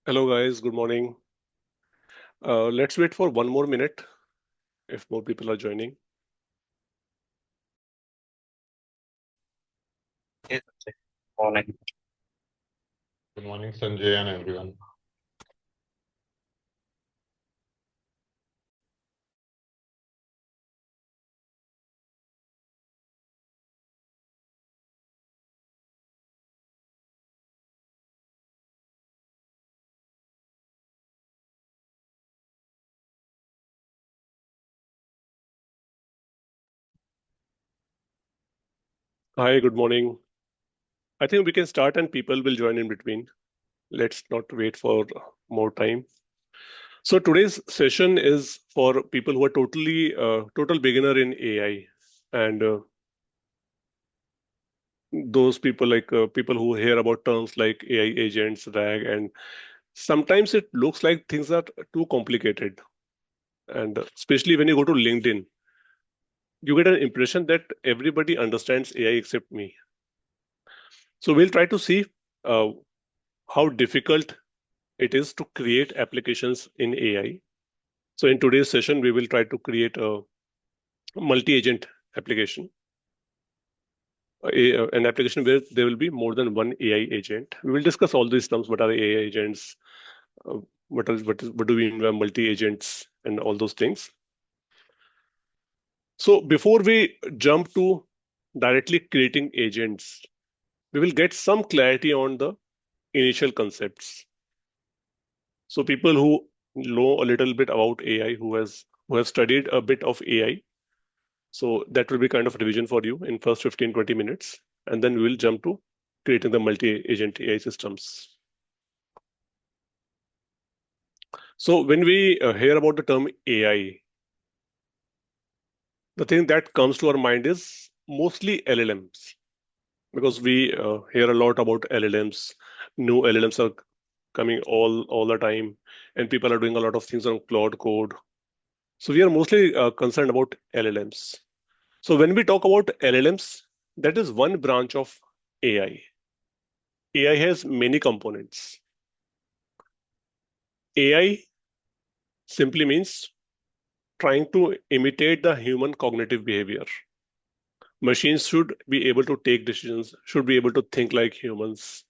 Hello guys, good morning. Let's wait for one more minute if more people are joining. Yes, morning. Good morning, Sanjay, and everyone. Hi, good morning. I think we can start and people will join in between. Let's not wait for more time. So today's session is for people who are total beginner in AI, and those people people who hear about terms like AI agents, RAG, and sometimes it looks like things are too complicated. And especially when you go to LinkedIn, you get an impression that everybody understands AI except me. So we'll try to see uh, how difficult it is to create applications in AI. So in today's session, we will try to create a multi-agent application, an application where there will be more than one AI agent. We will discuss all these terms. What are AI agents? Uh, what do we mean by multi-agents and all those things? So before we jump to directly creating agents, we will get some clarity on the initial concepts. So people who know a little bit about AI, who have studied a bit of AI, so that will be kind of revision for you in first 15-20 minutes, and then we will jump to creating the multi-agent AI systems. So when we hear about the term AI, the thing that comes to our mind is mostly LLMs, because we hear a lot about LLMs. New LLMs are coming all the time, and people are doing a lot of things on Claude Code. So we are mostly concerned about LLMs. So when we talk about LLMs, that is one branch of AI. AI has many components. AI simply means trying to imitate the human cognitive behavior. Machines should be able to take decisions, should be able to think like humans.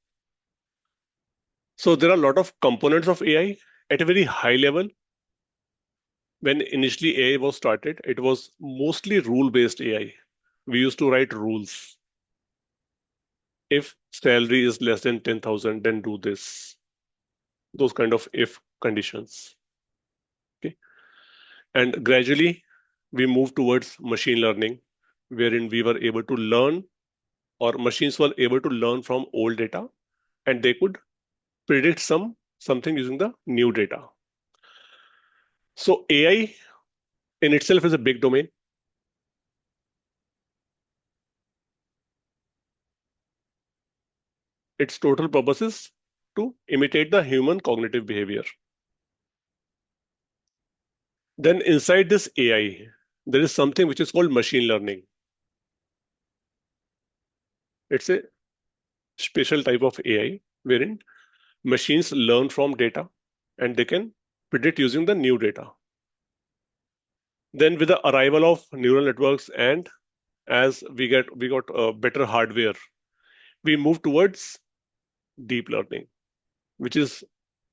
So there are a lot of components of AI at a very high level. When initially AI was started, it was mostly rule-based AI. We used to write rules. If salary is less than 10,000, then do this. Those kind of if conditions. Okay. And gradually we moved towards machine learning, wherein we were able to learn, or machines were able to learn from old data, and they could predict something using the new data. So AI in itself is a big domain. Its total purpose is to imitate the human cognitive behavior. Then inside this AI, there is something which is called machine learning. It's a special type of AI wherein machines learn from data and they can predict using the new data. Then with the arrival of neural networks, and as we got better hardware, we move towards deep learning, which is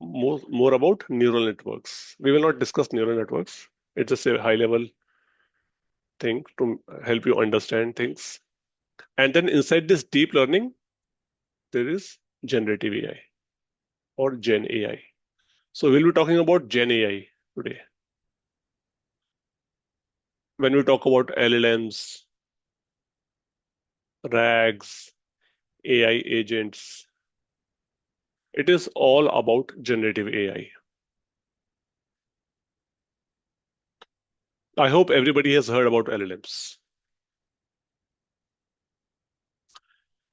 more about neural networks. We will not discuss neural networks. It's just a high level thing to help you understand things. And then inside this deep learning, there is generative AI or Gen AI. So we'll be talking about Gen AI today. When we talk about LLMs, RAGs, AI agents, it is all about generative AI. I hope everybody has heard about LLMs.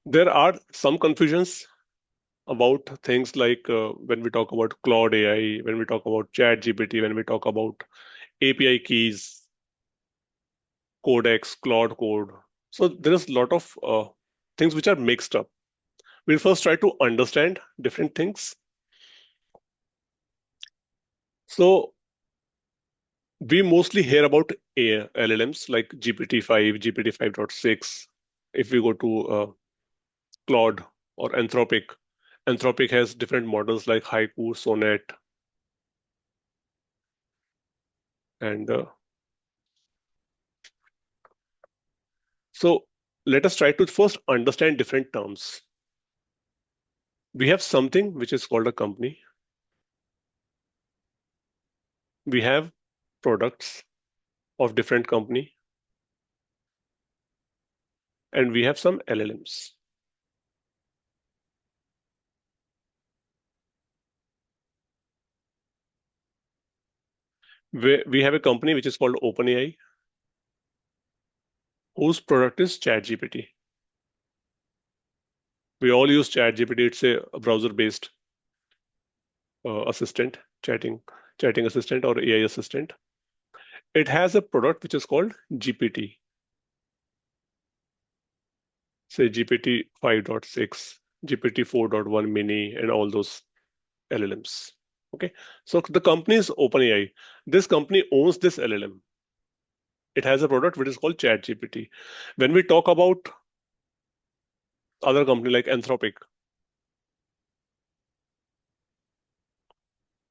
There are some confusions about things like when we talk about Claude AI, when we talk about Chat GPT, when we talk about API keys, Codex, Claude Code. So there is a lot of things which are mixed up. We'll first try to understand different things, So we mostly hear about LLMs like GPT-5, GPT-5.6. If we go to Claude or Anthropic, Anthropic has different models like Haiku, Sonnet, and so let us try to first understand different terms. We have something which is called a company. We have products of different company, and we have some LLMs. We have a company which is called OpenAI, whose product is ChatGPT. We all use ChatGPT. It's a browser-based assistant, chatting assistant or AI assistant. It has a product which is called GPT, say GPT 5.6, GPT 4.1 mini, and all those LLMs. Okay, so the company is OpenAI. This company owns this LLM. It has a product which is called ChatGPT. When we talk about other company like Anthropic,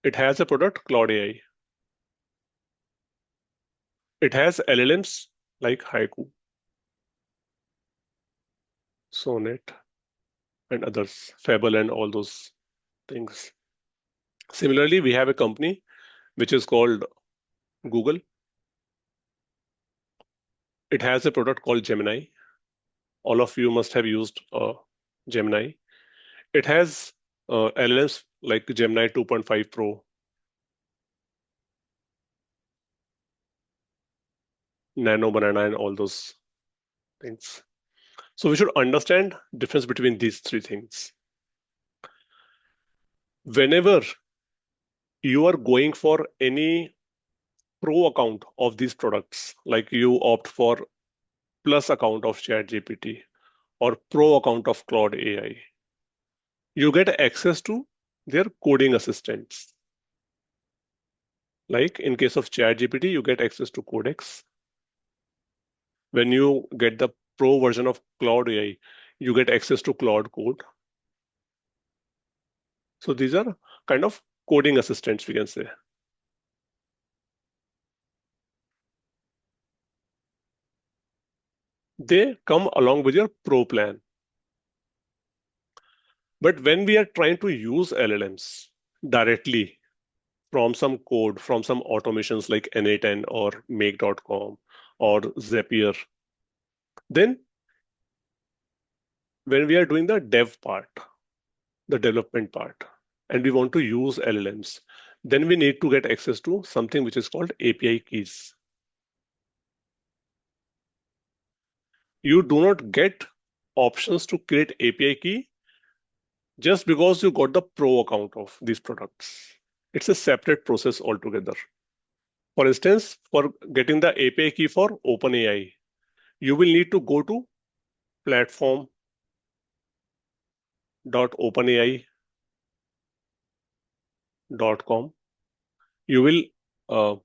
it has a product Claude AI. It has LLMs like Haiku, Sonnet, and others, Fable, and all those things. Similarly, we have a company which is called Google. It has a product called Gemini. All of you must have used Gemini. It has LLMs like Gemini 2.5 Pro, Nano Banana, and all those things. So we should understand difference between these three things. Whenever you are going for any pro account of these products, like you opt for plus account of ChatGPT or pro account of Claude AI, you get access to their coding assistants. Like in case of ChatGPT, you get access to Codex. When you get the pro version of Claude AI, you get access to Claude Code. So these are kind of coding assistants, we can say. They come along with your pro plan. But when we are trying to use LLMs directly from some code, from some automations like N8N or Make.com or Zapier, then when we are doing the dev part, the development part, and we want to use LLMs, then we need to get access to something which is called API keys. You do not get options to create API key just because you got the pro account of these products. It's a separate process altogether. For instance, for getting the API key for OpenAI, you will need to go to platform.openai.com. You will uh,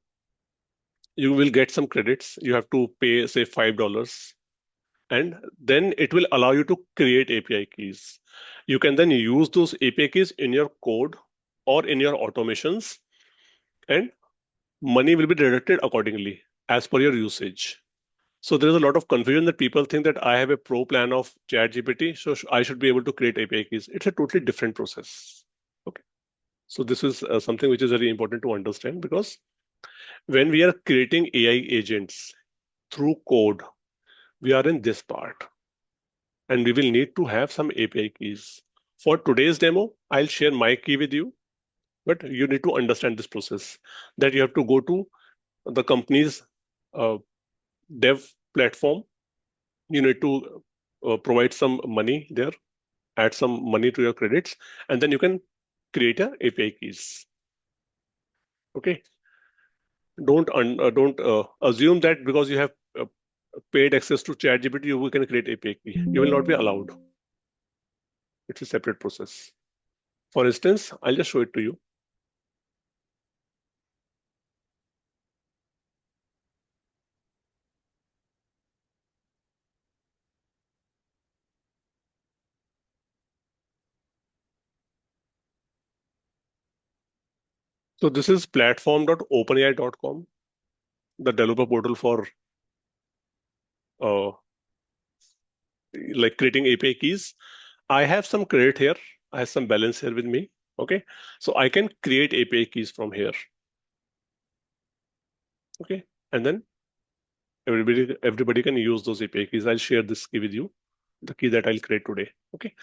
you will get some credits. You have to pay say $5, and then it will allow you to create API keys. You can then use those API keys in your code or in your automations, and money will be deducted accordingly as per your usage. So there is a lot of confusion that people think that I have a pro plan of ChatGPT, so I should be able to create API keys. It's a totally different process. Okay. So this is something which is very important to understand, because when we are creating AI agents through code, we are in this part, and we will need to have some API keys. For today's demo, I'll share my key with you, but you need to understand this process, that you have to go to the company's uh, dev platform. You need to provide some money there, add some money to your credits, and then you can create a API keys. Okay. Don't assume that because you have paid access to ChatGPT, you can create API key. You will not be allowed. It's a separate process. For instance, I'll just show it to you. So this is platform.openai.com, the developer portal for uh, like creating API keys. I have some credit here. I have some balance here with me. Okay. So I can create API keys from here. Okay. And then everybody can use those API keys. I'll share this key with you, the key that I'll create today. Okay.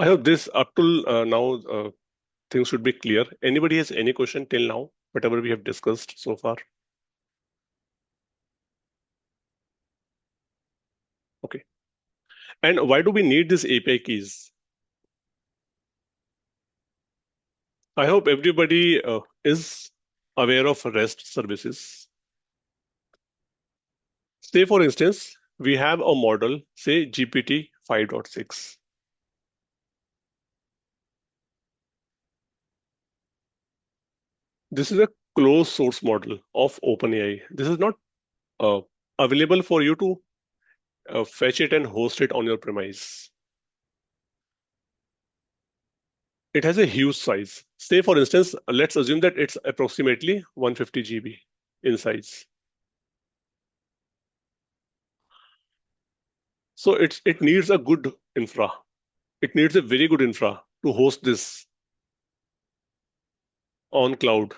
I hope this up till now things should be clear. Anybody has any question till now, whatever we have discussed so far? Okay. And why do we need these API keys? I hope everybody is aware of REST services. Say, for instance, we have a model, say GPT 5.6. This is a closed source model of OpenAI. This is not uh, available for you to fetch it and host it on your premise. It has a huge size. Say, for instance, let's assume that it's approximately 150 GB in size. So it needs a good infra. It needs a very good infra to host this on cloud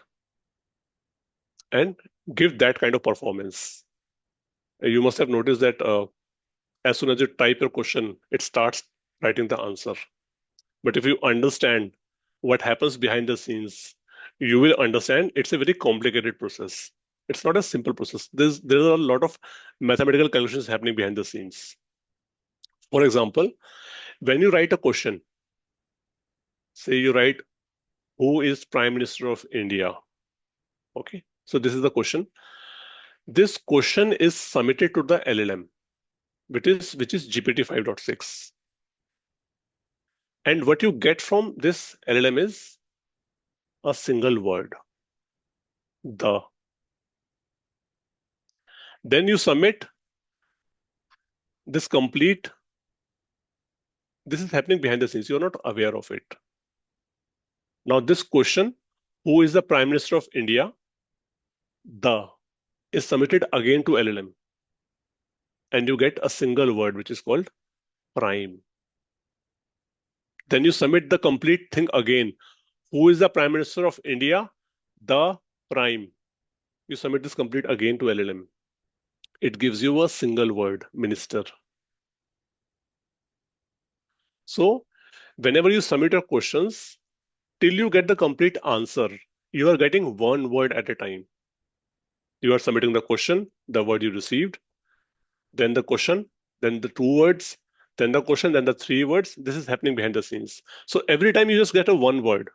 and give that kind of performance. You must have noticed that as soon as you type your question, it starts writing the answer. But if you understand what happens behind the scenes, you will understand it's a very complicated process. It's not a simple process. There's a lot of mathematical calculations happening behind the scenes. For example, when you write a question, say you write, who is Prime Minister of India? Okay, so this is the question. This question is submitted to the LLM, which is GPT 5.6. And what you get from this LLM is a single word, the. Then you submit this complete, this is happening behind the scenes. You're not aware of it. Now, this question, who is the Prime Minister of India? The is submitted again to LLM, and you get a single word, which is called prime. Then you submit the complete thing again. Who is the Prime Minister of India? The prime. You submit this complete again to LLM. It gives you a single word, minister. So, whenever you submit your questions, till you get the complete answer, you are getting one word at a time. You are submitting the question, the word you received, then the question, then the two words, then the question, then the three words. This is happening behind the scenes. So every time you just get a one word.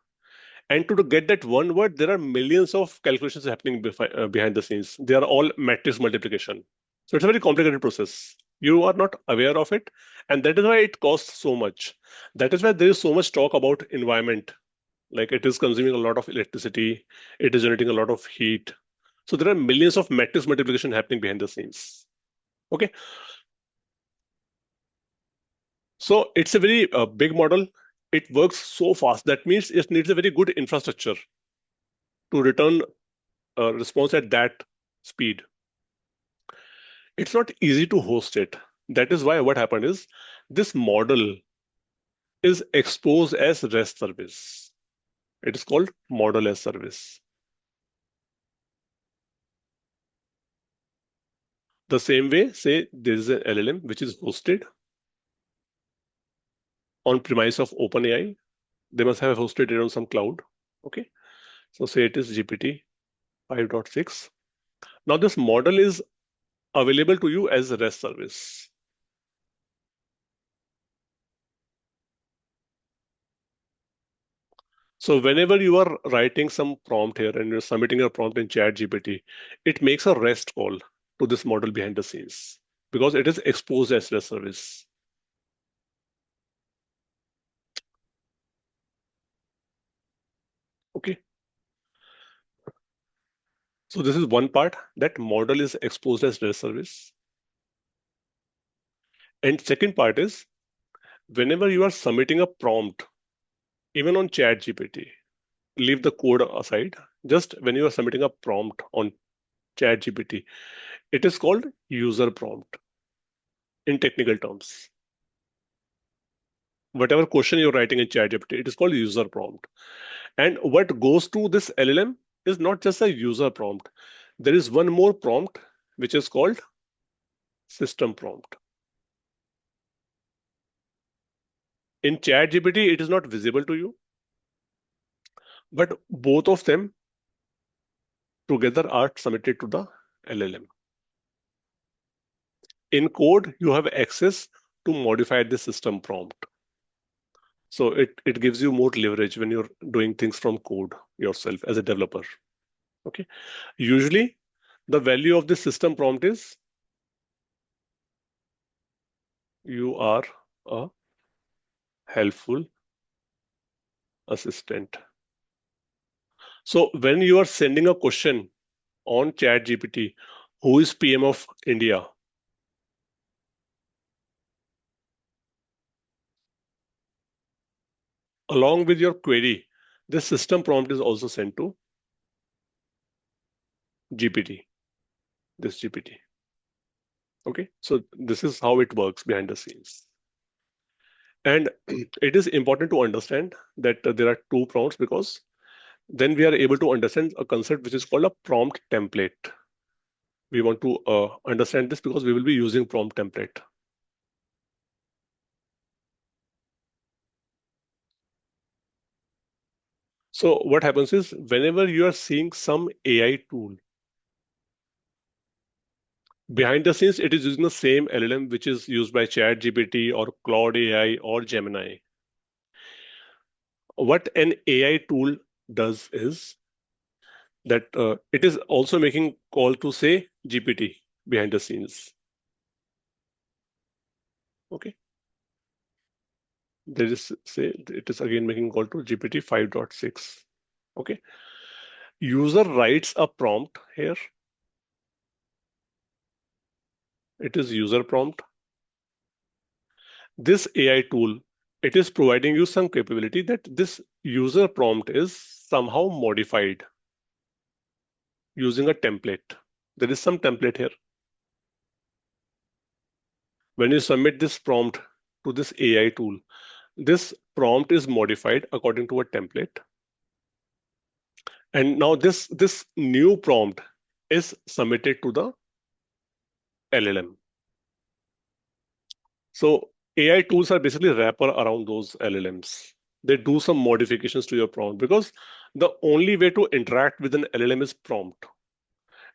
And to get that one word, there are millions of calculations happening behind the scenes. They are all matrix multiplication. So it's a very complicated process. You are not aware of it. And that is why it costs so much. That is why there is so much talk about environment. Like it is consuming a lot of electricity, it is generating a lot of heat. So there are millions of matrix multiplication happening behind the scenes. Okay. So it's a very big model. It works so fast. That means it needs a very good infrastructure to return a response at that speed. It's not easy to host it. That is why what happened is this model is exposed as REST service. It is called model as service. The same way, say there is an LLM which is hosted on premise of OpenAI. They must have hosted it on some cloud. Okay. So say it is GPT 5.6. Now this model is available to you as a REST service. So whenever you are writing some prompt here and you're submitting a prompt in Chat GPT, it makes a REST call to this model behind the scenes because it is exposed as REST service. Okay. So this is one part, that model is exposed as REST service. And second part is Whenever you are submitting a prompt, even on ChatGPT, leave the code aside. Just when you are submitting a prompt on ChatGPT, it is called user prompt in technical terms. Whatever question you're writing in ChatGPT, it is called user prompt. And what goes to this LLM is not just a user prompt. There is one more prompt which is called system prompt. In ChatGPT, it is not visible to you, but both of them together are submitted to the LLM. In code, you have access to modify the system prompt. So it gives you more leverage when you're doing things from code yourself as a developer. Okay. Usually, the value of the system prompt is you are a helpful assistant. So when you are sending a question on ChatGPT, who is PM of India? Along with your query, this system prompt is also sent to GPT, this GPT. Okay, so this is how it works behind the scenes. And it is important to understand that there are two prompts, because then we are able to understand a concept which is called a prompt template. We want to understand this because we will be using prompt template. So what happens is, whenever you are seeing some AI tool, behind the scenes, it is using the same LLM which is used by ChatGPT or Claude AI or Gemini. What an AI tool does is that it is also making call to, say, GPT behind the scenes. Okay. There is, say, it is again making call to GPT 5.6. Okay. User writes a prompt here. It is user prompt. This AI tool, it is providing you some capability that this user prompt is somehow modified using a template. There is some template here. When you submit this prompt to this AI tool, this prompt is modified according to a template. And now this new prompt is submitted to the LLM. So AI tools are basically wrapper around those LLMs. They do some modifications to your prompt, because the only way to interact with an LLM is prompt.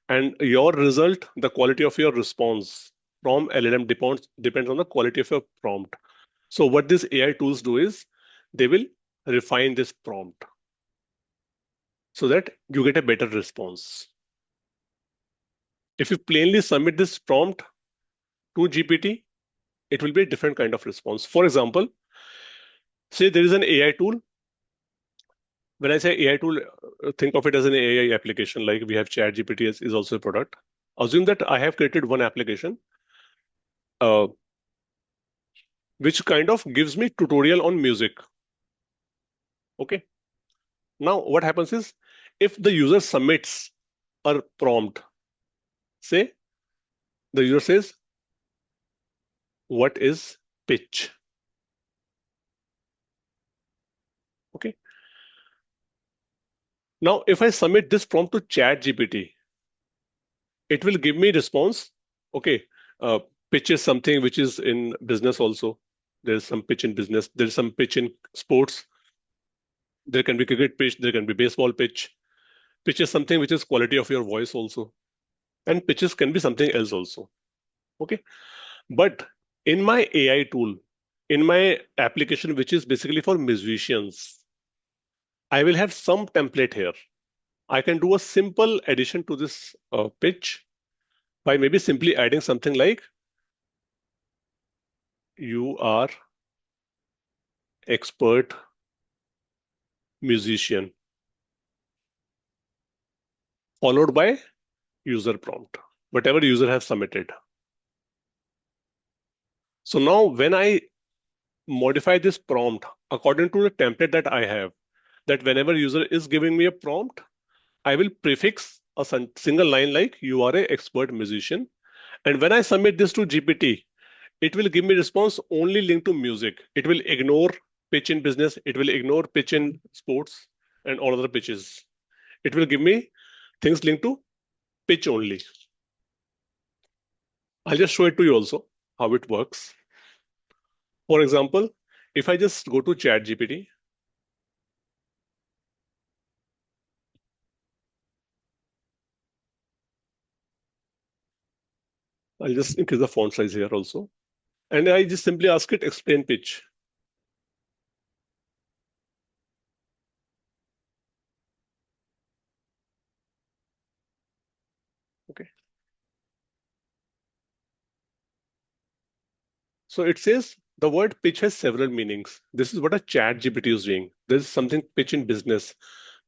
And your result, the quality of your response from LLM depends on the quality of your prompt. So what these AI tools do is they will refine this prompt so that you get a better response. If you plainly submit this prompt to GPT, it will be a different kind of response. For example, say there is an AI tool. When I say AI tool, think of it as an AI application. Like we have ChatGPT is also a product. Assume that I have created one application uh, which kind of gives me tutorial on music. Okay. Now what happens is, if the user submits a prompt, say the user says, what is pitch? Okay. Now, if I submit this prompt to ChatGPT, it will give me response. Okay, uh, pitch is something which is in business also. There's some pitch in business. There's some pitch in sports. There can be cricket pitch. There can be baseball pitch. Pitch is something which is quality of your voice also, and pitches can be something else also. Okay, but in my AI tool, in my application, which is basically for musicians, I will have some template here. I can do a simple addition to this pitch by maybe simply adding something like, you are expert musician, followed by user prompt, whatever user has submitted. So now when I modify this prompt according to the template that I have. That whenever user is giving me a prompt, I will prefix a single line like you are a expert musician. And when I submit this to GPT, it will give me response only linked to music. It will ignore pitch in business. It will ignore pitch in sports and all other pitches. It will give me things linked to pitch only. I'll just show it to you also how it works. For example, if I just go to Chat GPT, I'll just increase the font size here also. And I just simply ask it explain pitch. Okay. So it says the word pitch has several meanings. This is what a Chat GPT is doing. There's something pitch in business.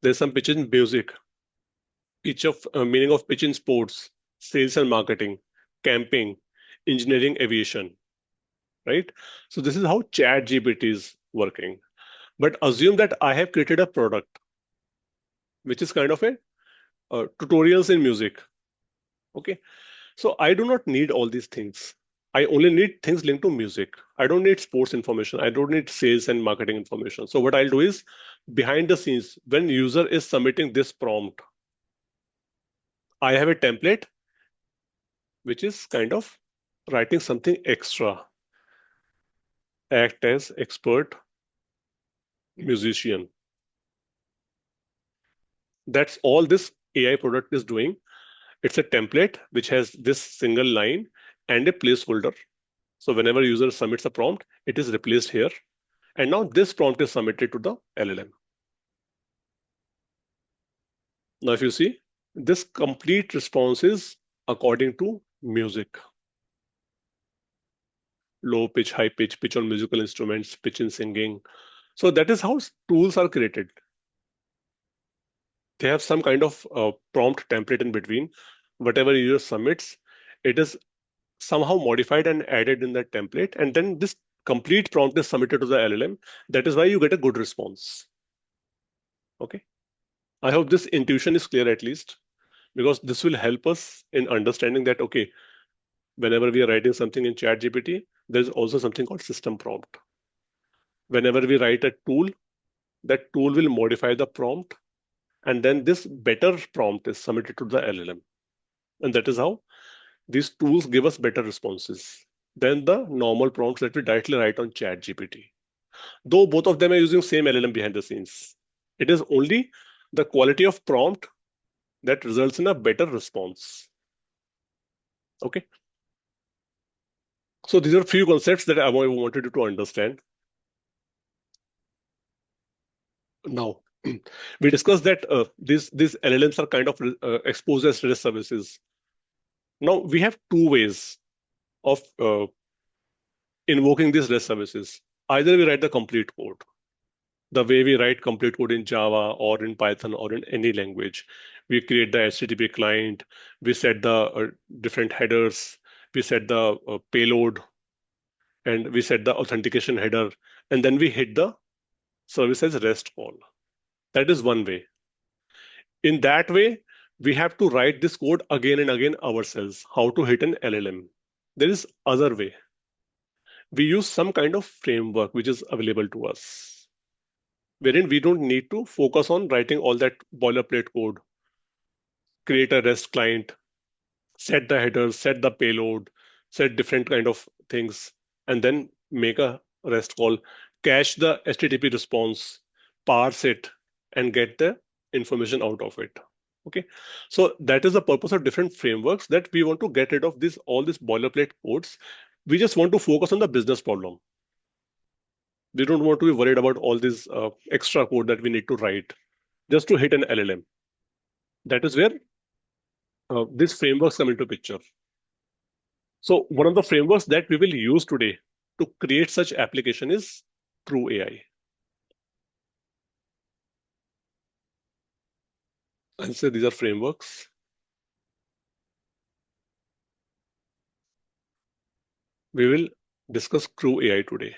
There's some pitch in music. Pitch of meaning of pitch in sports, sales and marketing, camping, engineering, aviation. Right. So this is how Chat GPT is working. But assume that I have created a product which is kind of a tutorials in music. Okay. So I do not need all these things. I only need things linked to music. I don't need sports information. I don't need sales and marketing information. So what I'll do is behind the scenes, when user is submitting this prompt, I have a template which is kind of writing something extra. Act as expert musician. That's all this AI product is doing. It's a template which has this single line and a placeholder. So whenever user submits a prompt, it is replaced here. And now this prompt is submitted to the LLM. Now, if you see, this complete response is according to music. Low pitch, high pitch, pitch on musical instruments, pitch in singing. So that is how tools are created. They have some kind of prompt template in between. Whatever user submits, it is somehow modified and added in that template. And then this complete prompt is submitted to the LLM. That is why you get a good response. Okay. I hope this intuition is clear at least, because this will help us in understanding that, okay, whenever we are writing something in ChatGPT, there's also something called system prompt. Whenever we write a tool, that tool will modify the prompt, and then this better prompt is submitted to the LLM. And that is how these tools give us better responses than the normal prompts that we directly write on ChatGPT. Though both of them are using same LLM behind the scenes. It is only the quality of prompt that results in a better response. Okay. So these are a few concepts that I wanted you to understand. Now, we discussed that these LLMs are kind of exposed as REST services. Now, we have two ways of invoking these REST services. Either we write the complete code, the way we write complete code in Java or in Python or in any language. We create the HTTP client, we set the different headers, we set the payload, and we set the authentication header, and then we hit the service as REST call. That is one way. In that way, we have to write this code again and again ourselves, how to hit an LLM. There is other way. We use some kind of framework which is available to us, wherein we don't need to focus on writing all that boilerplate code, create a REST client, set the headers, set the payload, set different kind of things, and then make a REST call, cache the HTTP response, parse it, and get the information out of it. Okay, so that is the purpose of different frameworks, that we want to get rid of this all these boilerplate codes. We just want to focus on the business problem. We don't want to be worried about all this extra code that we need to write just to hit an LLM. That is where these frameworks come into picture. So one of the frameworks that we will use today to create such application is CrewAI. I'll say these are frameworks. We will discuss CrewAI today.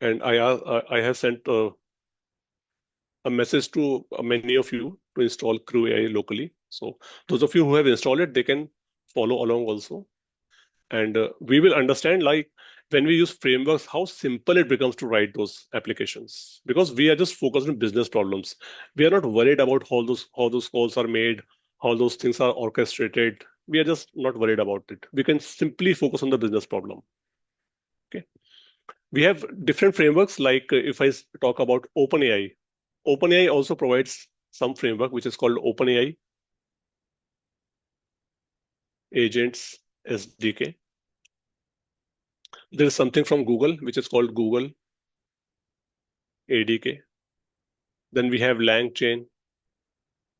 And I have sent a message to many of you to install CrewAI locally. So those of you who have installed it, they can follow along also. And we will understand, like, when we use frameworks, how simple it becomes to write those applications, because we are just focused on business problems. We are not worried about how those calls are made, how those things are orchestrated. We are just not worried about it. We can simply focus on the business problem. Okay. We have different frameworks, like if talk about OpenAI also provides some framework which is called OpenAI Agents SDK. There is something from Google which is called Google ADK. Then we have LangChain,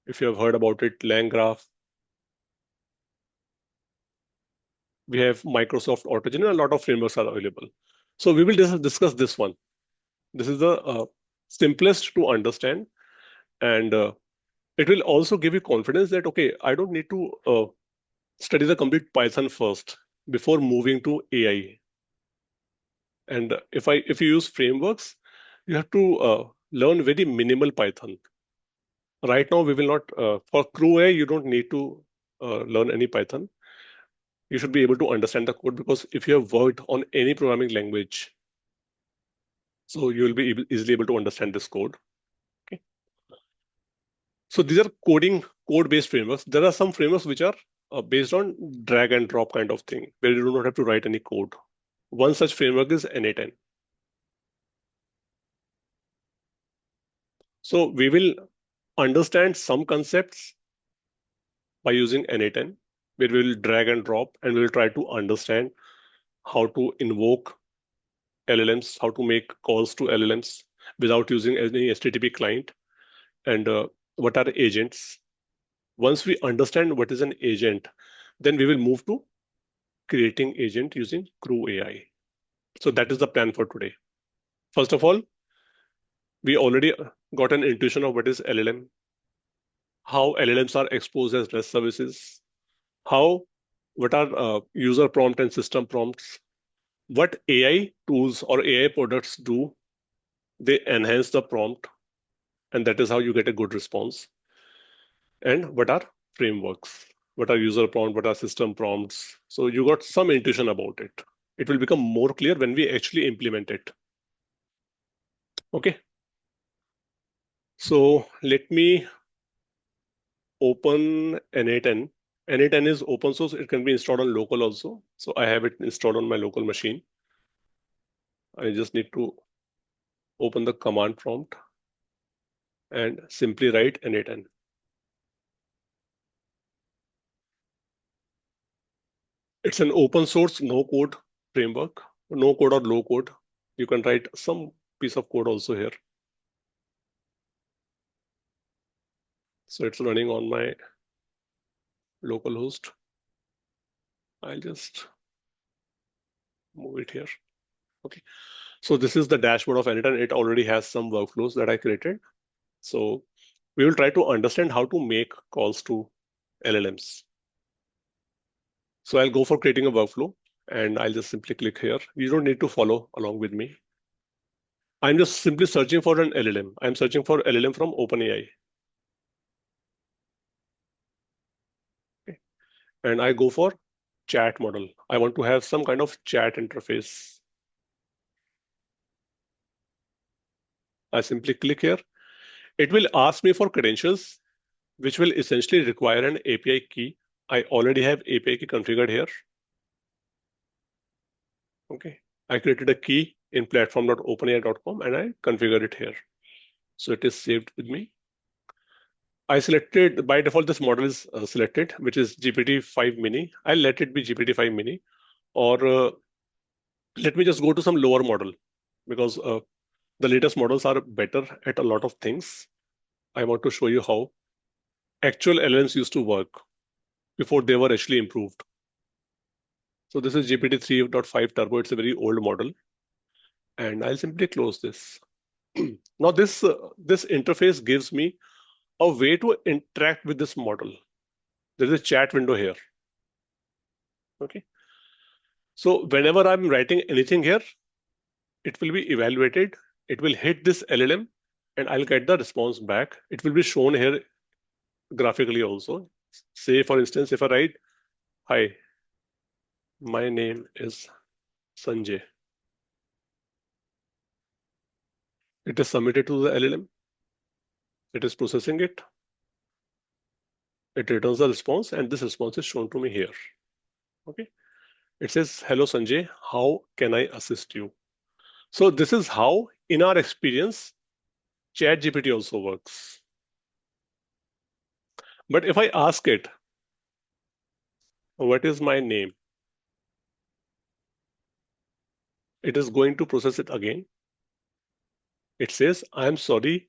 if you have heard about it, LangGraph. We have Microsoft AutoGen, and a lot of frameworks are available. So we will discuss this one. This is the simplest to understand, and it will also give you confidence that, okay, I don't need to study the complete Python first before moving to AI. And if you use frameworks, you have to learn very minimal Python. Right now, we will not for CrewAI. You don't need to learn any Python. You should be able to understand the code, because if you have worked on any programming language, so you will be easily able to understand this code. Okay. So these are code-based frameworks. There are some frameworks which are based on drag and drop kind of thing, where you do not have to write any code. One such framework is n8n. So we will understand some concepts by using n8n, where we will drag and drop, and we will try to understand how to invoke LLMs, how to make calls to LLMs without using any HTTP client, and what are agents. Once we understand what is an agent, then we will move to creating agent using CrewAI. So that is the plan for today. First of all, we already got an intuition of what is LLM, how LLMs are exposed as REST services, what are user prompt and system prompts, what AI tools or AI products do. They enhance the prompt, and that is how you get a good response. And what are frameworks? What are user prompts? What are system prompts? So you got some intuition about it. It will become more clear when we actually implement it. Okay. So let me open N8N. N8N is open source. It can be installed on local also. So I have it installed on my local machine. I just need to open the command prompt and simply write N8N. It's an open source, no code framework, no code or low code. You can write some piece of code also here. So it's running on my local host. I'll just move it here. Okay. So this is the dashboard of N8N. It already has some workflows that I created. So we will try to understand how to make calls to LLMs. So I'll go for creating a workflow, and I'll just simply click here. You don't need to follow along with me. I'm just simply searching for an LLM. I'm searching for LLM from OpenAI. Okay. And I go for chat model. I want to have some kind of chat interface. I simply click here. It will ask me for credentials, which will essentially require an API key. I already have API key configured here. Okay. I created a key in platform.openai.com and I configured it here. So it is saved with me. I selected, by default, this model is selected, which is GPT-5 mini. I'll let it be GPT-5 mini, or let me just go to some lower model, because the latest models are better at a lot of things. I want to show you how actual LLMs used to work before they were actually improved. So this is GPT-3.5 Turbo. It's a very old model, and I'll simply close this. Now this interface gives me a way to interact with this model. There is a chat window here. Okay. So whenever I'm writing anything here, it will be evaluated. It will hit this LLM and I'll get the response back. It will be shown here graphically also. Say, for instance, if I write, "Hi, my name is Sanjay." It is submitted to the LLM. It is processing it. It returns the response, and this response is shown to me here. Okay. It says, "Hello, Sanjay. How can I assist you?" So this is how, in our experience, ChatGPT also works. But if I ask it, "What is my name?" it is going to process it again. It says, "I'm sorry,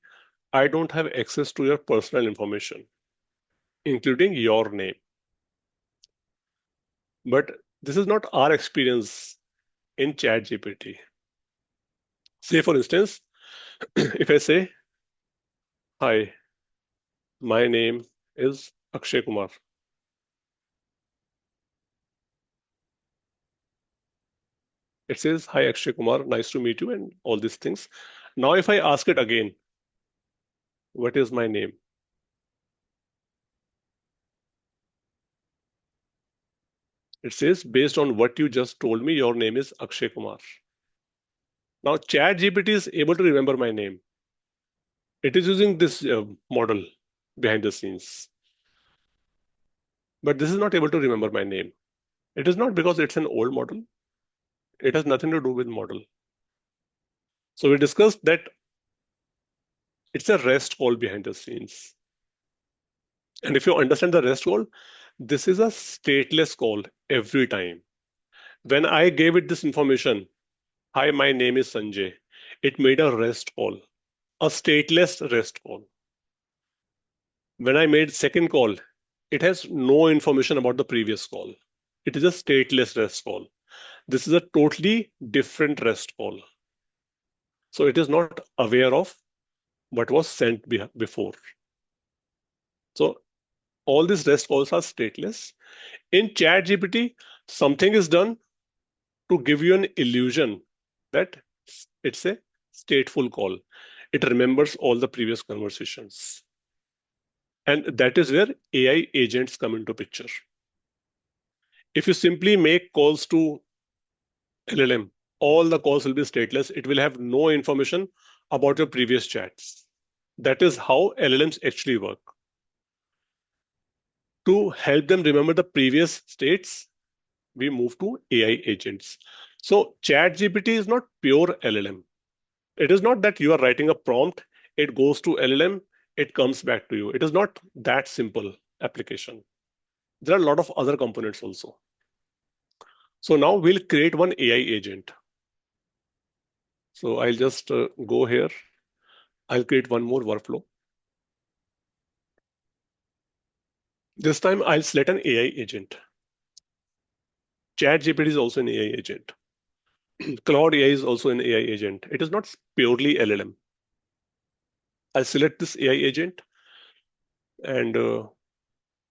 I don't have access to your personal information, including your name." But this is not our experience in ChatGPT. Say, for instance, if I say, "Hi, my name is Akshay Kumar." It says, "Hi, Akshay Kumar, nice to meet you," and all these things. Now, if I ask it again, "What is my name?" it says, "Based on what you just told me, your name is Akshay Kumar." Now, ChatGPT is able to remember my name. It is using this model behind the scenes. But this is not able to remember my name. It is not because it's an old model. It has nothing to do with model. So we discussed that it's a REST call behind the scenes. And if you understand the REST call, this is a stateless call every time. When I gave it this information, "Hi, my name is Sanjay," it made a REST call, a stateless REST call. When I made second call, it has no information about the previous call. It is a stateless REST call. This is a totally different REST call. So it is not aware of what was sent before. So all these REST calls are stateless. In ChatGPT, something is done to give you an illusion that it's a stateful call. It remembers all the previous conversations. And that is where AI agents come into picture. If you simply make calls to LLM, all the calls will be stateless. It will have no information about your previous chats. That is how LLMs actually work. To help them remember the previous states, we move to AI agents. So ChatGPT is not pure LLM. It is not that you are writing a prompt, it goes to LLM, it comes back to you. It is not that simple application. There are a lot of other components also. So now we'll create one AI agent. So I'll just go here. I'll create one more workflow. This time I'll select an AI agent. ChatGPT is also an AI agent. Cloud AI is also an AI agent. It is not purely LLM. I'll select this AI agent and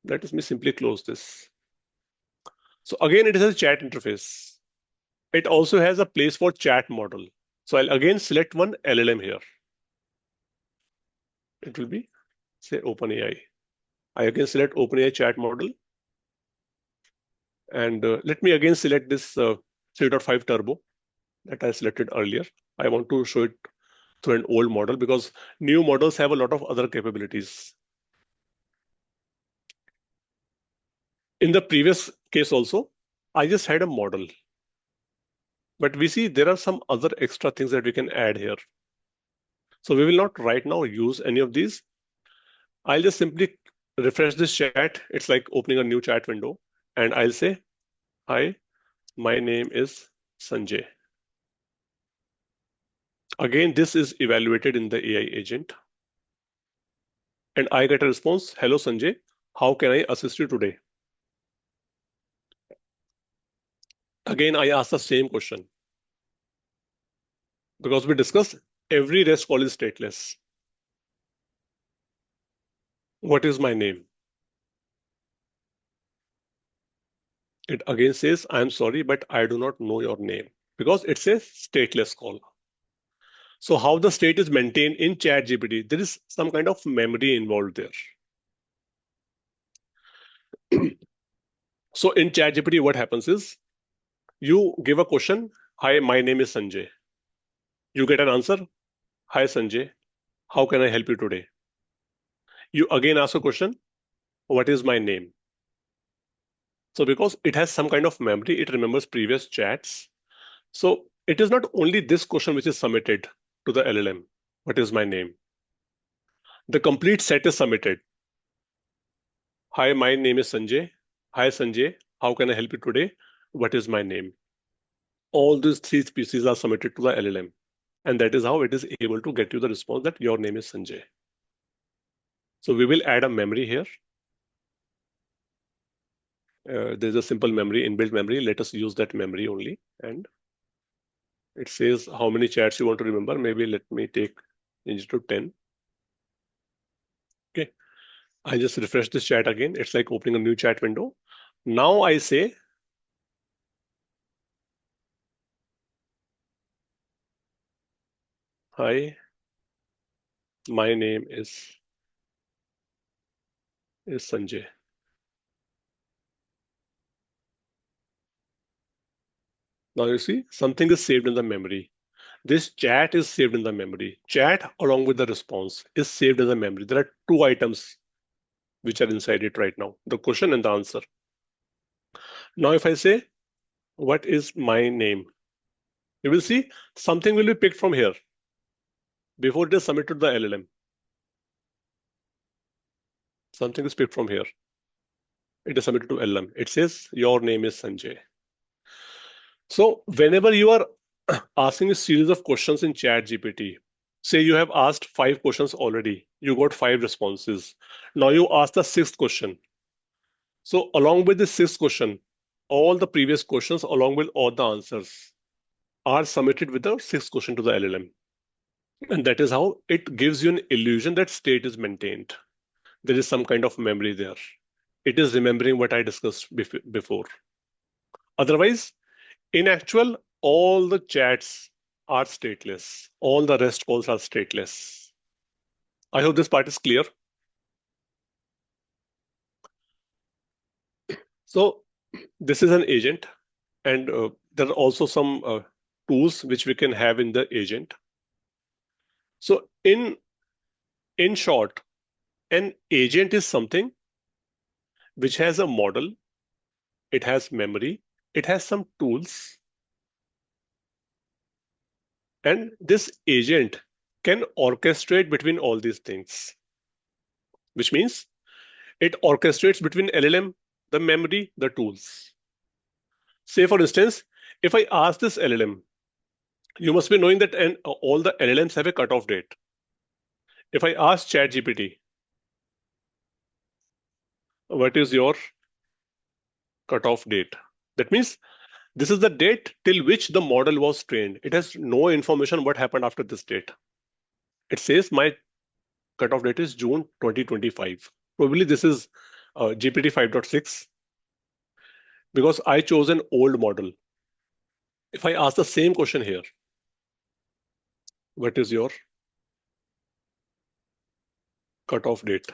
let me simply close this. So again, it is a chat interface. It also has a place for chat model. So I'll again select one LLM here. It will be, say, OpenAI. I again select OpenAI chat model. And let me again select this 3.5 Turbo that I selected earlier. I want to show it through an old model because new models have a lot of other capabilities. In the previous case also, I just had a model. But we see there are some other extra things that we can add here. So we will not right now use any of these. I'll just simply refresh this chat. It's like opening a new chat window. And I'll say, "Hi, my name is Sanjay." Again, this is evaluated in the AI agent. And I get a response, "Hello, Sanjay. How can I assist you today?" Again, I ask the same question because we discussed every REST call is stateless. What is my name? It again says, "I'm sorry, but I do not know your name," because it's a stateless call. So how the state is maintained in ChatGPT, there is some kind of memory involved there. So in ChatGPT, what happens is you give a question, hi, my name is Sanjay. You get an answer, hi Sanjay, how can I help you today? You again ask a question, what is my name? So because it has some kind of memory, it remembers previous chats. So it is not only this question which is submitted to the LLM, what is my name? The complete set is submitted. Hi, my name is Sanjay. Hi Sanjay, how can I help you today? What is my name? All these three species are submitted to the LLM. And that is how it is able to get you the response that your name is Sanjay. So we will add a memory here. There's a simple memory, inbuilt memory. Let us use that memory only. And it says how many chats you want to remember. Maybe let me take change it to 10. Okay. I just refresh this chat again. It's like opening a new chat window. Now I say, hi, my name is Sanjay. Now you see something is saved in the memory. This chat is saved in the memory. Chat along with the response is saved in the memory. There are two items which are inside it right now, the question and the answer. Now if I say, what is my name? You will see something will be picked from here before it is submitted to the LLM. Something is picked from here. It is submitted to LLM. It says your name is Sanjay. So whenever you are asking a series of questions in chat GPT, say you have asked 5 questions already, you got 5 responses. Now you ask the sixth question. So along with the sixth question, all the previous questions along with all the answers are submitted with the sixth question to the LLM. And that is how it gives you an illusion that state is maintained. There is some kind of memory there. It is remembering what I discussed before. Otherwise, in actual, all the chats are stateless. All the REST calls are stateless. I hope this part is clear. So this is an agent, and there are also some tools which we can have in the agent. So in short, an agent is something which has a model, it has memory, it has some tools, and this agent can orchestrate between all these things, which means it orchestrates between LLM, the memory, the tools. Say, for instance, if I ask this LLM, you must be knowing that all the LLMs have a cutoff date. If I ask ChatGPT, what is your cutoff date? That means this is the date till which the model was trained. It has no information what happened after this date. It says my cutoff date is June 2025. Probably this is GPT 5.6 because I chose an old model. If I ask the same question here, what is your cutoff date?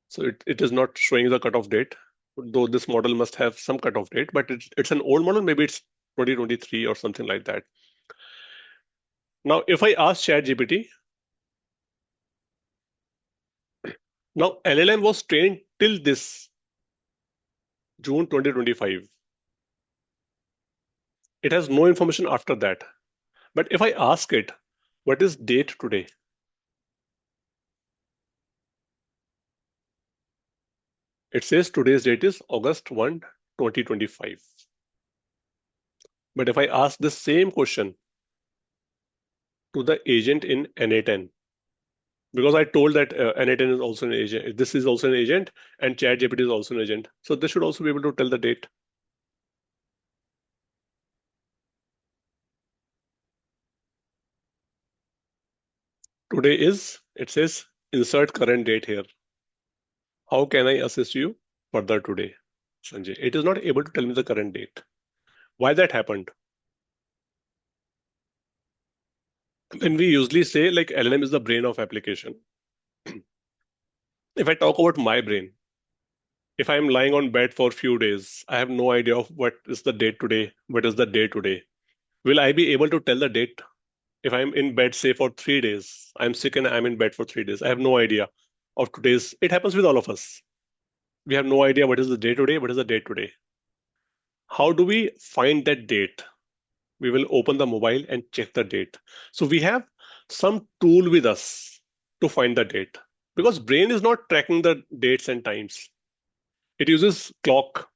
So it is not showing the cutoff date, though this model must have some cutoff date, but it's an old model, maybe it's 2023 or something like that. Now, if I ask ChatGPT, now LLM was trained till this June 2025. It has no information after that. But if I ask it, what is date today? It says today's date is August 1, 2025. But if I ask the same question to the agent in NA10, because I told that NA10 is also an agent, this is also an agent, and ChatGPT is also an agent. So they should also be able to tell the date. Today is, it says, insert current date here. How can I assist you further today? Sanjay. It is not able to tell me the current date. Why that happened? When we usually say like LLM is the brain of application. If I talk about my brain, if I'm lying on bed for a few days, I have no idea of what is the date today, what is the day today. Will I be able to tell the date if I'm in bed, say for 3 days? I'm sick and I'm in bed for 3 days. I have no idea of today's. It happens with all of us. We have no idea what is the day today, what is the date today. How do we find that date? We will open the mobile and check the date. So we have some tool with us to find the date because brain is not tracking the dates and times. It uses clock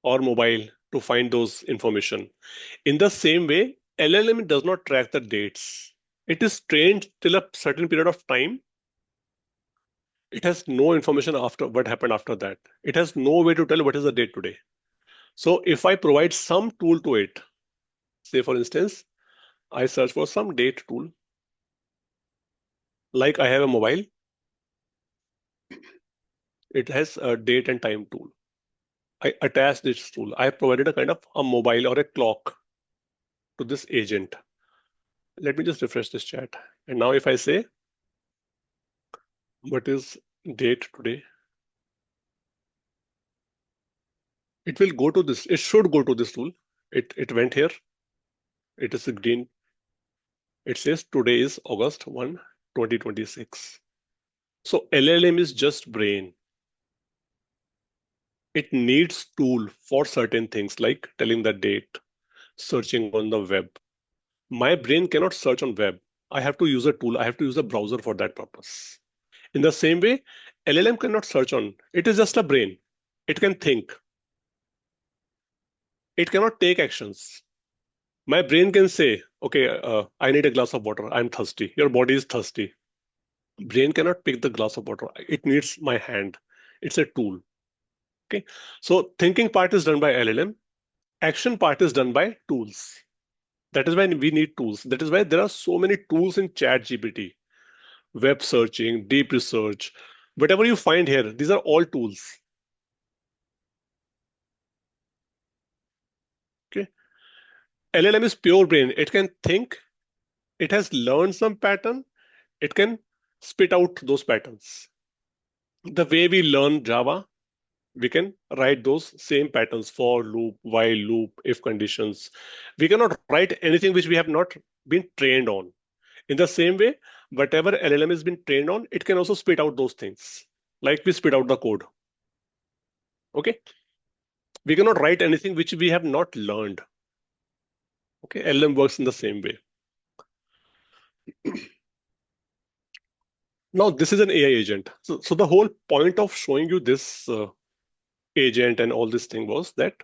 or mobile to find those information. In the same way, LLM does not track the dates. It is trained till a certain period of time. It has no information after what happened after that. It has no way to tell what is the date today. So if I provide some tool to it, say for instance, I search for some date tool, like I have a mobile, it has a date and time tool. I attach this tool. I have provided a kind of a mobile or a clock to this agent. Let me just refresh this chat. And now if I say, what is date today? It will go to this. It should go to this tool. It went here. It is a green. It says today is August 1, 2026. So LLM is just brain. It needs tool for certain things like telling the date, searching on the web. My brain cannot search on web. I have to use a tool. I have to use a browser for that purpose. In the same way, LLM cannot search on. It is just a brain. It can think. It cannot take actions. My brain can say, okay, I need a glass of water. I'm thirsty. Your body is thirsty. Brain cannot pick the glass of water. It needs my hand. It's a tool. Okay. So thinking part is done by LLM. Action part is done by tools. That is why we need tools. That is why there are so many tools in Chat GPT, web searching, deep research, whatever you find here. These are all tools. Okay. LLM is pure brain. It can think. It has learned some pattern. It can spit out those patterns. The way we learn Java, we can write those same patterns: for loop, while loop, if conditions. We cannot write anything which we have not been trained on. In the same way, whatever LLM has been trained on, it can also spit out those things, like we spit out the code. Okay. We cannot write anything which we have not learned. Okay. LLM works in the same way. Now, this is an AI agent. So the whole point of showing you this agent and all this thing was that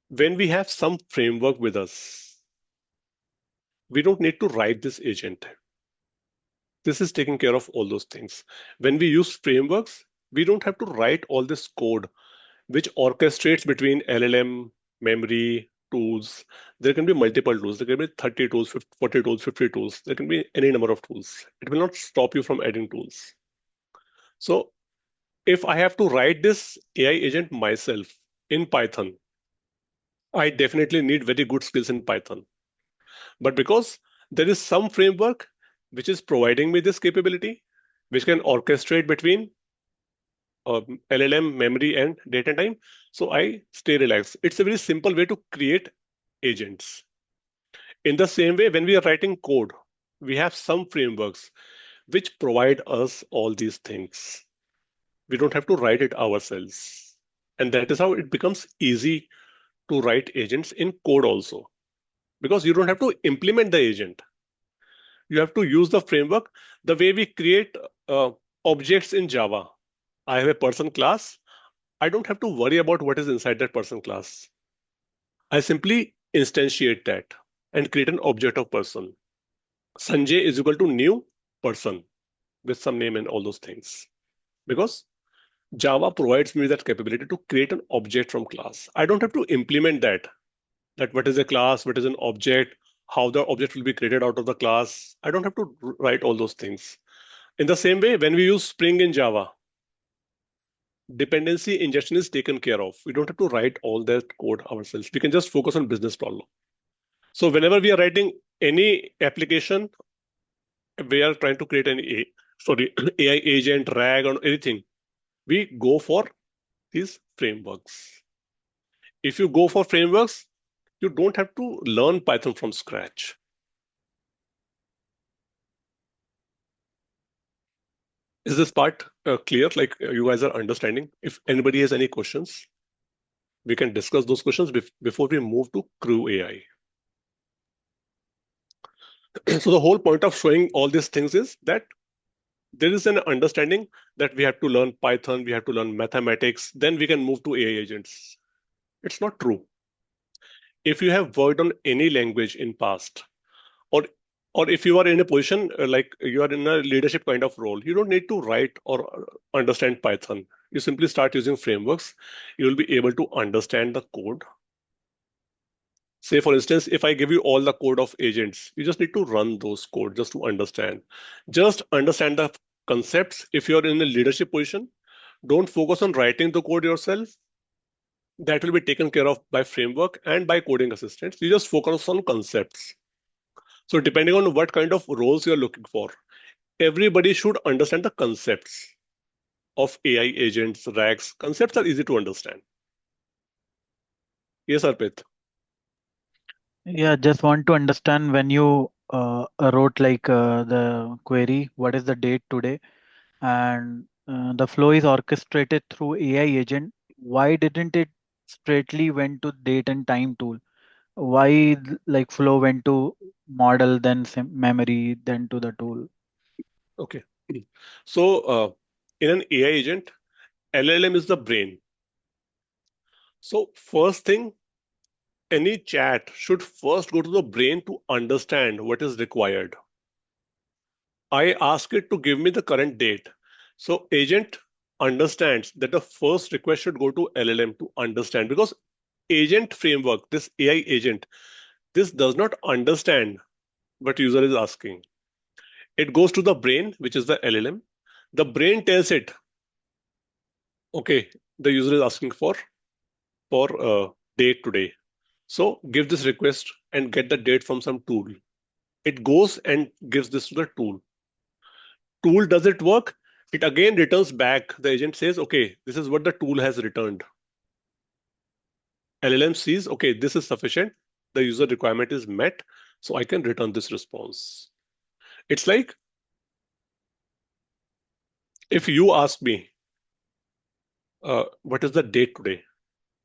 when we have some framework with us, we don't need to write this agent. This is taking care of all those things. When we use frameworks, we don't have to write all this code which orchestrates between LLM, memory, tools. There can be multiple tools. There can be 30 tools, 50, 40 tools, 50 tools. There can be any number of tools. It will not stop you from adding tools. So if I have to write this AI agent myself in Python, I definitely need very good skills in Python. But because there is some framework which is providing me this capability, which can orchestrate between LLM, memory, and date and time, so I stay relaxed. It's a very simple way to create agents. In the same way, when we are writing code, we have some frameworks which provide us all these things. We don't have to write it ourselves. And that is how it becomes easy to write agents in code also, because you don't have to implement the agent. You have to use the framework the way we create objects in Java. I have a person class. I don't have to worry about what is inside that person class. I simply instantiate that and create an object of person. Sanjay is equal to new person with some name and all those things. Because Java provides me that capability to create an object from class. I don't have to implement that what is a class, what is an object, how the object will be created out of the class. I don't have to write all those things. In the same way, when we use Spring in Java, dependency ingestion is taken care of. We don't have to write all that code ourselves. We can just focus on business problem. So whenever we are writing any application, we are trying to create an AI agent, RAG, or anything, we go for these frameworks. If you go for frameworks, you don't have to learn Python from scratch. Is this part clear? Like you guys are understanding? If anybody has any questions, we can discuss those questions before we move to CrewAI. So the whole point of showing all these things is that there is an understanding that we have to learn Python, we have to learn mathematics, then we can move to AI agents. It's not true. If you have worked on any language in past, or or if you are in a position like you are in a leadership kind of role, you don't need to write or understand Python. You simply start using frameworks. You will be able to understand the code. Say, for instance, if I give you all the code of agents, you just need to run those code just to understand. Just understand the concepts. If you're in a leadership position, don't focus on writing the code yourself. That will be taken care of by framework and by coding assistants. You just focus on concepts. So depending on what kind of roles you're looking for, everybody should understand the concepts of AI agents, RAGs. Concepts are easy to understand. Yes, Arpit. Yeah, just want to understand when you wrote the query, what is the date today? And the flow is orchestrated through AI agent. Why didn't it straightly went to date and time tool? Why like flow went to model, then memory, then to the tool? Okay. So in an AI agent, LLM is the brain. So first thing, any chat should first go to the brain to understand what is required. I ask it to give me the current date. So agent understands that the first request should go to LLM to understand, because agent framework, this AI agent, this does not understand what user is asking. It goes to the brain, which is the LLM. The brain tells it, okay, the user is asking for date today. So give this request and get the date from some tool. It goes and gives this to the tool. Tool does it work? It again returns back. The agent says, okay, this is what the tool has returned. LLM sees, okay, this is sufficient. The user requirement is met. So I can return this response. It's like if you ask me, what is the date today?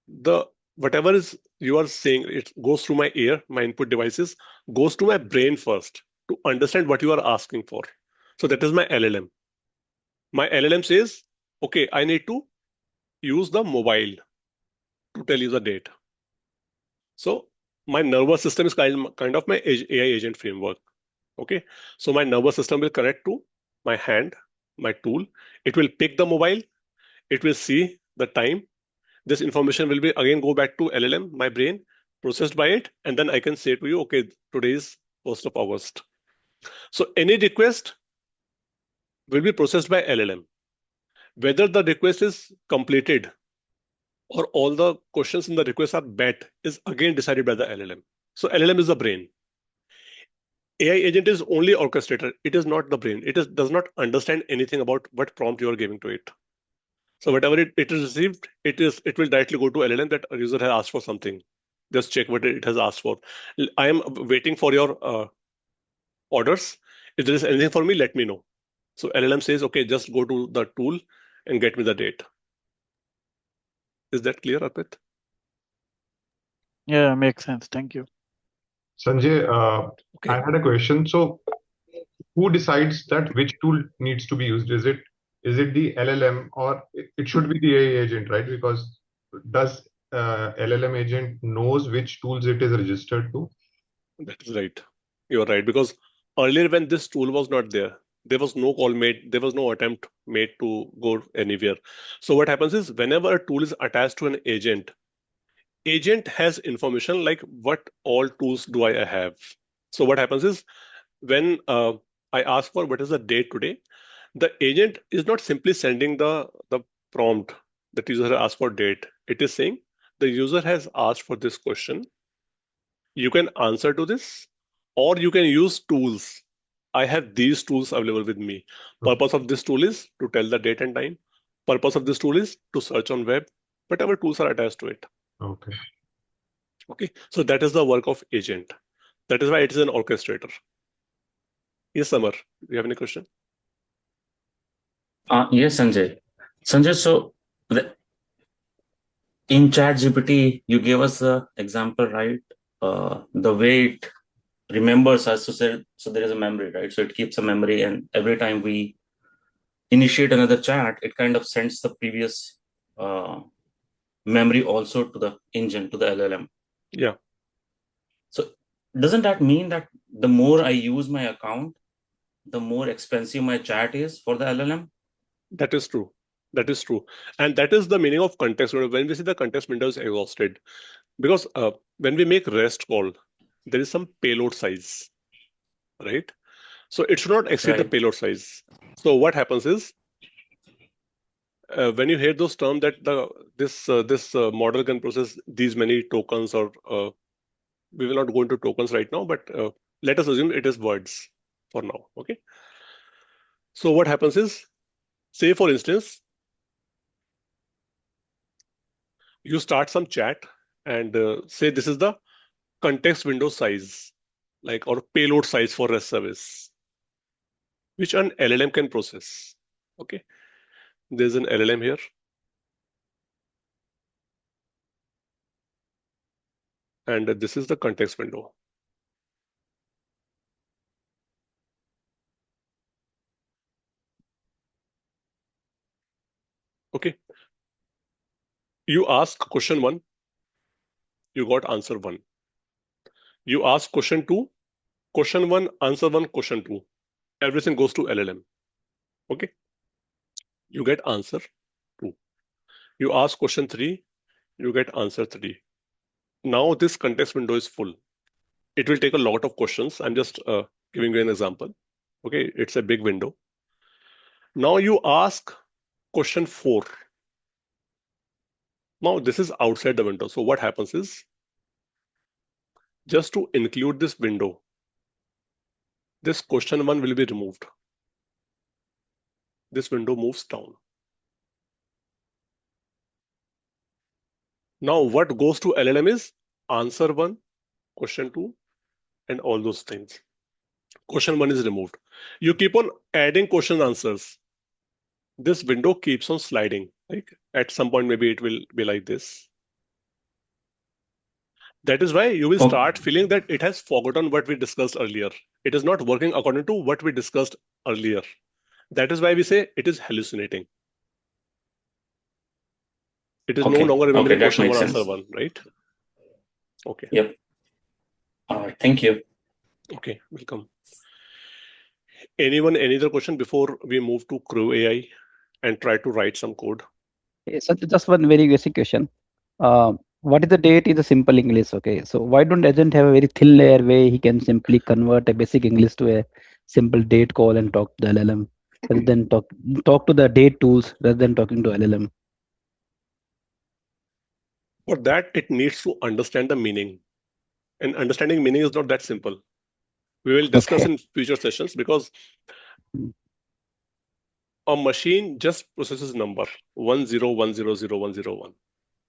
The whatever is you are saying, it goes through my ear, my input devices, goes to my brain first to understand what you are asking for. So that is my LLM. My LLM says, okay, I need to use the mobile to tell you the date. So my nervous system is kind of my AI agent framework. Okay. So my nervous system will connect to my hand, my tool. It will pick the mobile. It will see the time. This information will be again go back to LLM, my brain, processed by it. And then I can say to you, okay, today is 1st of August. So any request will be processed by LLM. Whether the request is completed or all the questions in the request are met is again decided by the LLM. So LLM is the brain. AI agent is only orchestrator. It is not the brain. Does not understand anything about what prompt you are giving to it. So whatever it is received, it will directly go to LLM that a user has asked for something. Just check what it has asked for. I am waiting for your orders. If there is anything for me, let me know. So LLM says, okay, just go to the tool and get me the date. Is that clear, Arpit? Yeah, makes sense. Thank you. Sanjay, Okay. I had a question. So, who decides that which tool needs to be used? Is it the LLM or it should be the AI agent, right? Because does LLM agent knows which tools it is registered to? That is right. You're right. Because earlier, when this tool was not there, there was no call made, there was no attempt made to go anywhere. So what happens is whenever a tool is attached to an agent, agent has information like what all tools do I have. So what happens is when I ask for what is the date today, the agent is not simply sending the prompt. that user has asked for date. It is saying the user has asked for this question. You can answer to this, or you can use tools. I have these tools available with me. Purpose of this tool is to tell the date and time. Purpose of this tool is to search on web. Whatever tools are attached to it. Okay. Okay. So that is the work of agent. That is why it is an orchestrator. Yes, Samar. Do you have any question? Yes, Sanjay. Sanjay, so in ChatGPT, you gave us an example, right? The way it remembers us, so there is a memory, right? So it keeps a memory, and every time we initiate another chat, it kind of sends the previous memory also to the engine, to the LLM. Yeah. So doesn't that mean that the more I use my account, the more expensive my chat is for the LLM? That is true. That is true. And that is the meaning of context window. When we say the context window is exhausted, because when we make REST call, there is some payload size, right? So it should not exceed the Right. payload size. So what happens is when you hear those terms that this model can process these many tokens, or we will not go into tokens right now, but let us assume it is words for now. Okay. So what happens is, say for instance, you start some chat and say this is the context window size, like, or payload size for REST service, which an LLM can process. Okay, there's an LLM here. And this is the context window. Okay, you ask question 1, you got answer 1. You ask question 2, question 1, answer 1, question 2. Everything goes to LLM. Okay, you get answer 2. You ask question 3, you get answer 3. Now this context window is full. It will take a lot of questions. I'm just giving you an example. Okay, it's a big window. Now you ask question 4. Now this is outside the window. So what happens is, just to include this window, this question 1 will be removed. This window moves down. Now what goes to LLM is answer 1, question 2, and all those things. Question 1 is removed. You keep on adding question answers. This window keeps on sliding. Like at some point, maybe it will be like this. That is why you will start feeling that it has forgotten what we discussed earlier. It is not working according to what we discussed earlier. That is why we say it is hallucinating. It is no longer remembering that question makes 1, answer sense. 1, right? Okay. Yep. All right. Thank you. Okay, welcome. Anyone, any other question before we move to CrewAI and try to write some code? So just one very basic question. What is the date is a simple English, okay? So why don't agent have a very thin layer where he can simply convert a basic English to a simple date call and talk to the LLM rather than talk to the date tools rather than talking to LLM? For that, it needs to understand the meaning. And understanding meaning is not that simple. We will discuss in future sessions, because a machine just processes number 101000101.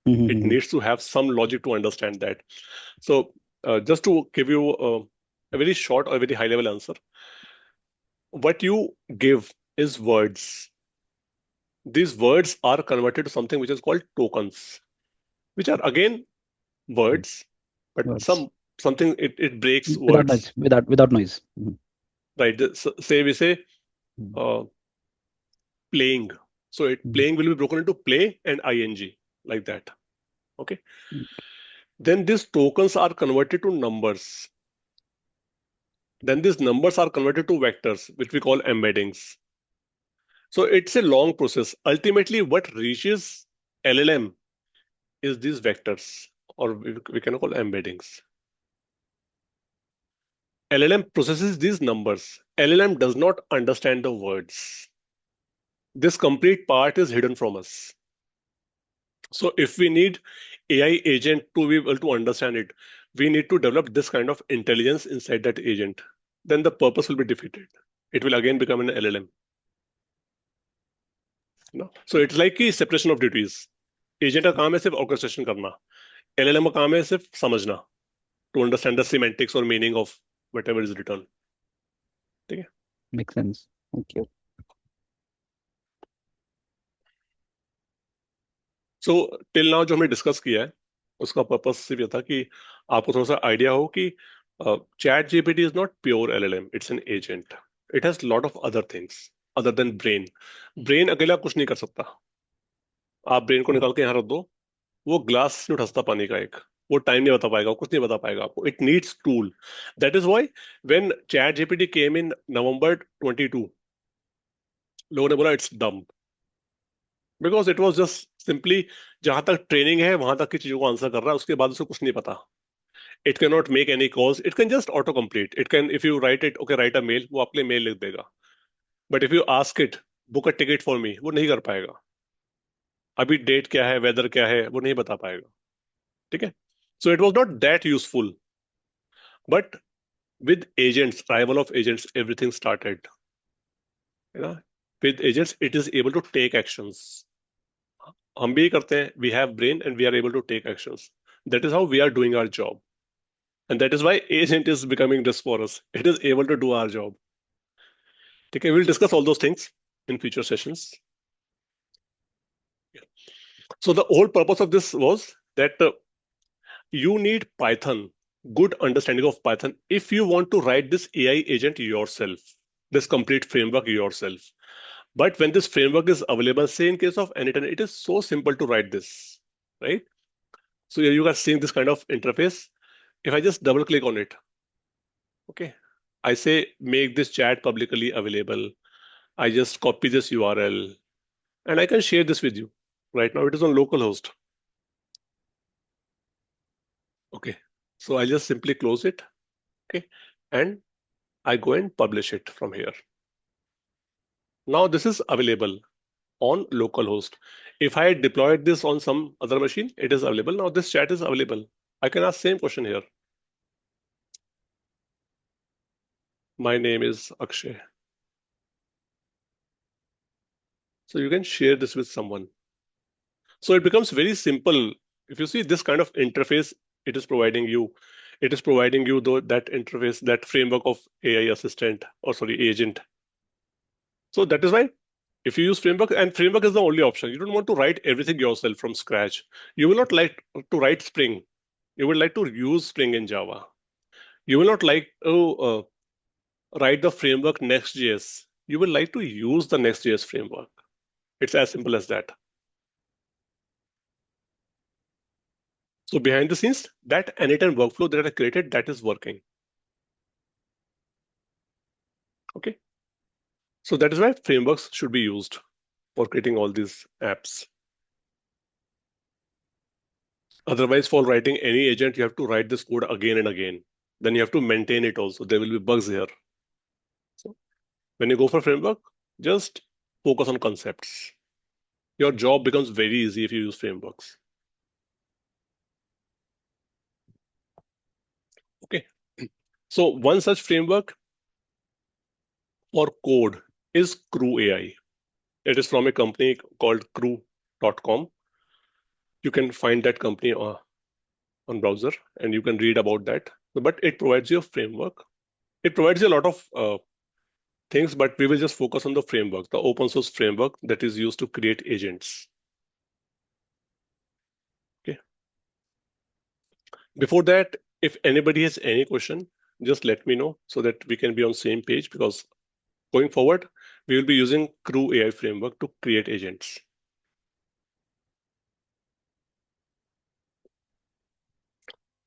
It needs to have some logic to understand that. So just to give you a very short or very high level answer, what you give is words. These words are converted to something which is called tokens, which are again words, but Words. something it breaks Without words. noise. Without noise. Right. Say we say playing. So playing will be broken into play and ing, like that. Okay. Then these tokens are converted to numbers. Then these numbers are converted to vectors, which we call embeddings. So it's a long process. Ultimately, what reaches LLM is these vectors, or we can call embeddings. LLM processes these numbers. LLM does not understand the words. This complete part is hidden from us. So if we need AI agent to be able to understand it, we need to develop this kind of intelligence inside that agent. Then the purpose will be defeated. It will again become an LLM. So it's like कि separation of duties. Agent का काम है सिर्फ orchestration करना. LLM का काम है सिर्फ समझना, to understand the semantics or meaning of whatever is written. ठीक है? Makes sense. Thank you. So till now जो हमने डिस्कस किया है उसका पर्पस सिर्फ ये था कि आपको थोड़ा सा आइडिया हो कि chat GPT is not pure LLM, it's an agent. It has lot of other things other than brain. Brain अकेला कुछ नहीं कर सकता. आप ब्रेन को निकाल के यहाँ रख दो, वो ग्लास नहीं उठा सकता पानी का एक, वो टाइम नहीं बता पाएगा, कुछ नहीं बता पाएगा आपको. It needs tool. That is why when ChatGPT came in November 22, लोगों ने बोला it's dumb, because it was just simply जहां तक ट्रेनिंग है वहां तक की चीजों को आंसर कर रहा है, उसके बाद उसको कुछ नहीं पता. It can not make any calls, it can just auto complete. It can, if you write it, okay write a mail, वो आपके लिए मेल लिख देगा. But if you ask it book a ticket for me, वो नहीं कर पाएगा. अभी डेट क्या है, वेदर क्या है, वो नहीं बता पाएगा. ठीक है? So it was not that useful. But with agents, arrival of agents, everything started. है ना? With agents, it is able to take actions. हम भी करते हैं. We have brain and we are able to take actions. That is how we are doing our job. And that is why agent is becoming this for us. It is able to do our job. Okay, we'll discuss all those things in future sessions. So the whole purpose of this was that you need Python, good understanding of Python, if you want to write this AI agent yourself, this complete framework yourself. But when this framework is available, say in case of Anytone, it is so simple to write this, right? So here you are seeing this kind of interface. If I just double click on it, okay, I say make this chat publicly available. I just copy this URL and I can share this with you. Right now it is on localhost. Okay, so I just simply close it, okay, and I go and publish it from here. Now this is available on localhost. If I deployed this on some other machine, it is available. Now this chat is available. I can ask same question here. My name is Akshay. So you can share this with someone. So it becomes very simple. If you see this kind of interface, it is providing you that interface, that framework of AI assistant, or sorry, agent. So that is why if you use framework, and framework is the only option, you don't want to write everything yourself from scratch. You will not like to write Spring. You would like to use Spring in Java. You will not like to write the framework Next.js. You will like to use the Next.js framework. It's as simple as that. So behind the scenes, that Anytime workflow that I created, that is working. Okay. So that is why frameworks should be used for creating all these apps. Otherwise, for writing any agent, you have to write this code again and again. Then you have to maintain it also. There will be bugs here. So when you go for framework, just focus on concepts. Your job becomes very easy if you use frameworks. Okay. So one such framework for code is CrewAI. It is from a company called crew.com. You can find that company on browser and you can read about that. But it provides you a framework. It provides you a lot of things, but we will just focus on the framework, the open source framework that is used to create agents. Okay. Before that, if anybody has any question, just let me know so that we can be on same page, because going forward, we will be using CrewAI framework to create agents.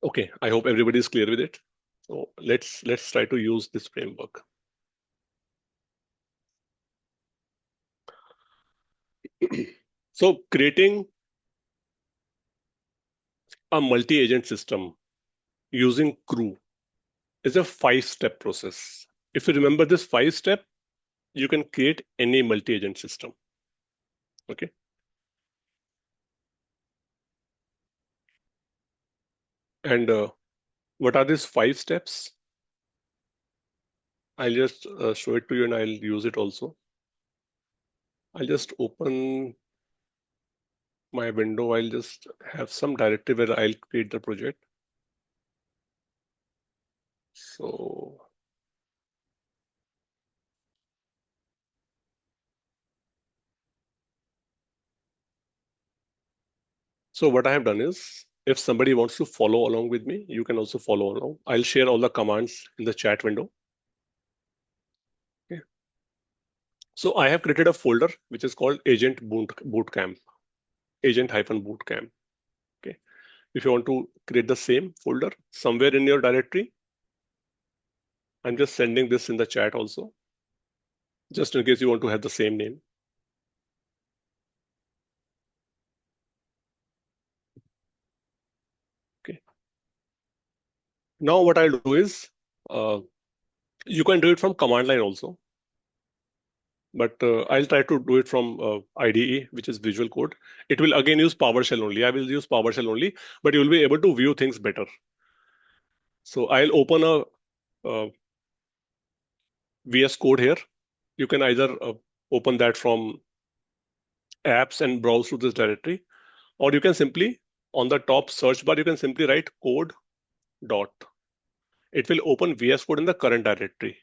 Okay, I hope everybody is clear with it. So let's try to use this framework. So creating a multi-agent system using Crew is a 5-step process. If you remember this 5-step, you can create any multi-agent system. Okay. And what are these 5 steps? I'll just show it to you and I'll use it also. I'll just open my window. I'll just have some directory where I'll create the project. So what I have done is, if somebody wants to follow along with me, you can also follow along. I'll share all the commands in the chat window. Okay. So I have created a folder which is called Agent Bootcamp, Agent-Bootcamp. Okay. If you want to create the same folder somewhere in your directory, I'm just sending this in the chat also, just in case you want to have the same name. Okay. Now what I'll do is, you can do it from command line also, but I'll try to do it from IDE, which is Visual Code. It will again use PowerShell only. I will use PowerShell only, but you will be able to view things better. So I'll open a VS Code here. You can either open that from apps and browse to this directory, or you can simply, on the top search bar, you can simply write code dot. It will open VS Code in the current directory.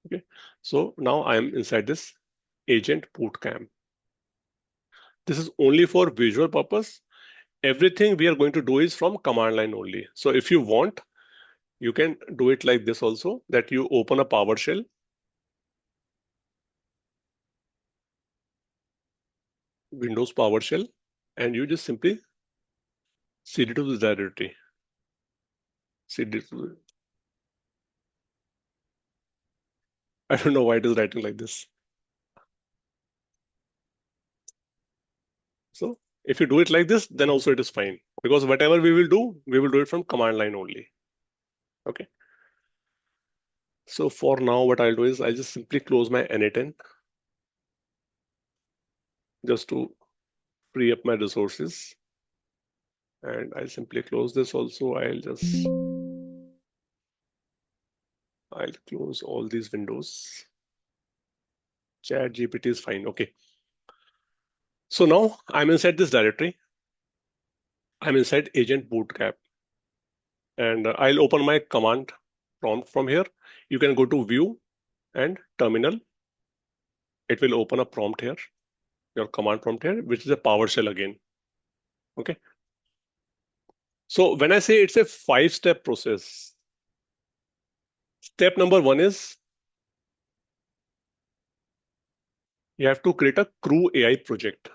Okay, so now I am inside this Agent Bootcamp. This is only for visual purpose. Everything we are going to do is from command line only. So if you want, you can do it like this also, that you open a PowerShell, Windows PowerShell, and you just simply cd to this directory. Cd to, I don't know why it is writing like this. So if you do it like this, then also it is fine, because whatever we will do it from command line only. Okay. So for now, what I'll do is I'll just simply close my N8N just to free up my resources. And I'll simply close this also. I'll close all these windows. Chat GPT is fine. Okay. So now I'm inside this directory. I'm inside Agent Bootcamp. And I'll open my command prompt from here. You can go to View and Terminal. It will open a prompt here, your command prompt here, which is a PowerShell again. Okay. So when I say it's a 5-step process, step number 1 is you have to create a CrewAI project.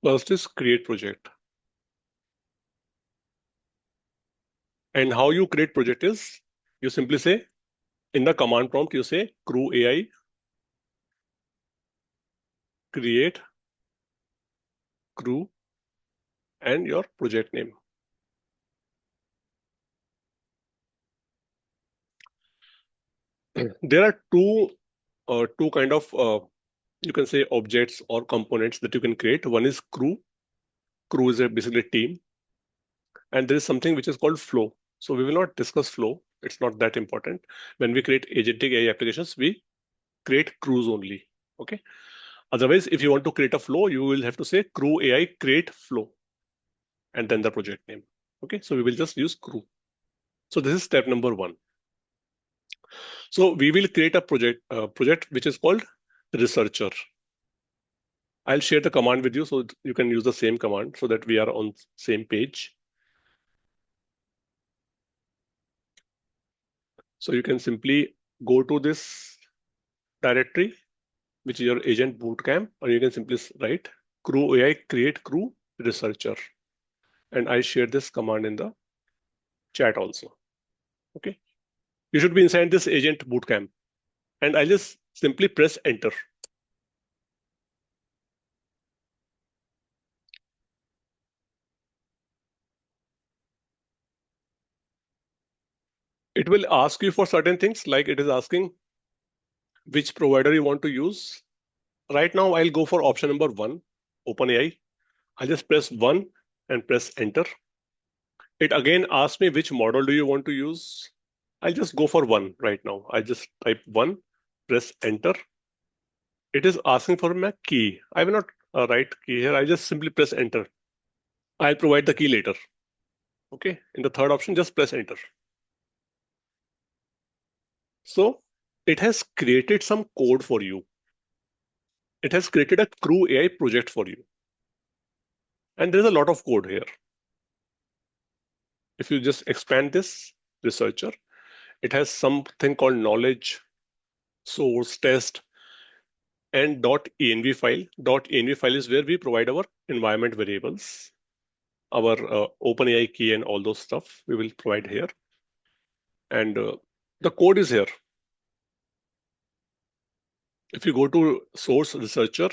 First is create project. And how you create project is, you simply say, in the command prompt, you say CrewAI create crew and your project name. There are two kind of you can say objects or components that you can create. One is crew. Crew is basically a team, and there is something which is called flow. So we will not discuss flow. It's not that important. When we create agentic AI applications, we create crews only. Okay. Otherwise, if you want to create a flow, you will have to say CrewAI create flow, and then the project name. Okay. So we will just use crew. So this is step number 1. So we will create a project which is called researcher. I'll share the command with you so you can use the same command so that we are on same page. So you can simply go to this directory, which is your agent bootcamp, or you can simply write CrewAI create crew researcher. And I share this command in the chat also. Okay. You should be inside this agent bootcamp. And I'll just simply press enter. It will ask you for certain things, like it is asking which provider you want to use. Right now, I'll go for option number 1, OpenAI. I'll just press 1 and press enter. It again asks me which model do you want to use. I'll just go for 1 right now. I just type 1, press enter. It is asking for my key. I will not write key here. I just simply press enter. I'll provide the key later. Okay. In the third option, just press enter. So it has created some code for you. It has created a CrewAI project for you. And there's a lot of code here. If you just expand this researcher, it has something called knowledge, source, test, and .env file. .env file is where we provide our environment variables, our OpenAI key and all those stuff we will provide here. And the code is here. If you go to source researcher.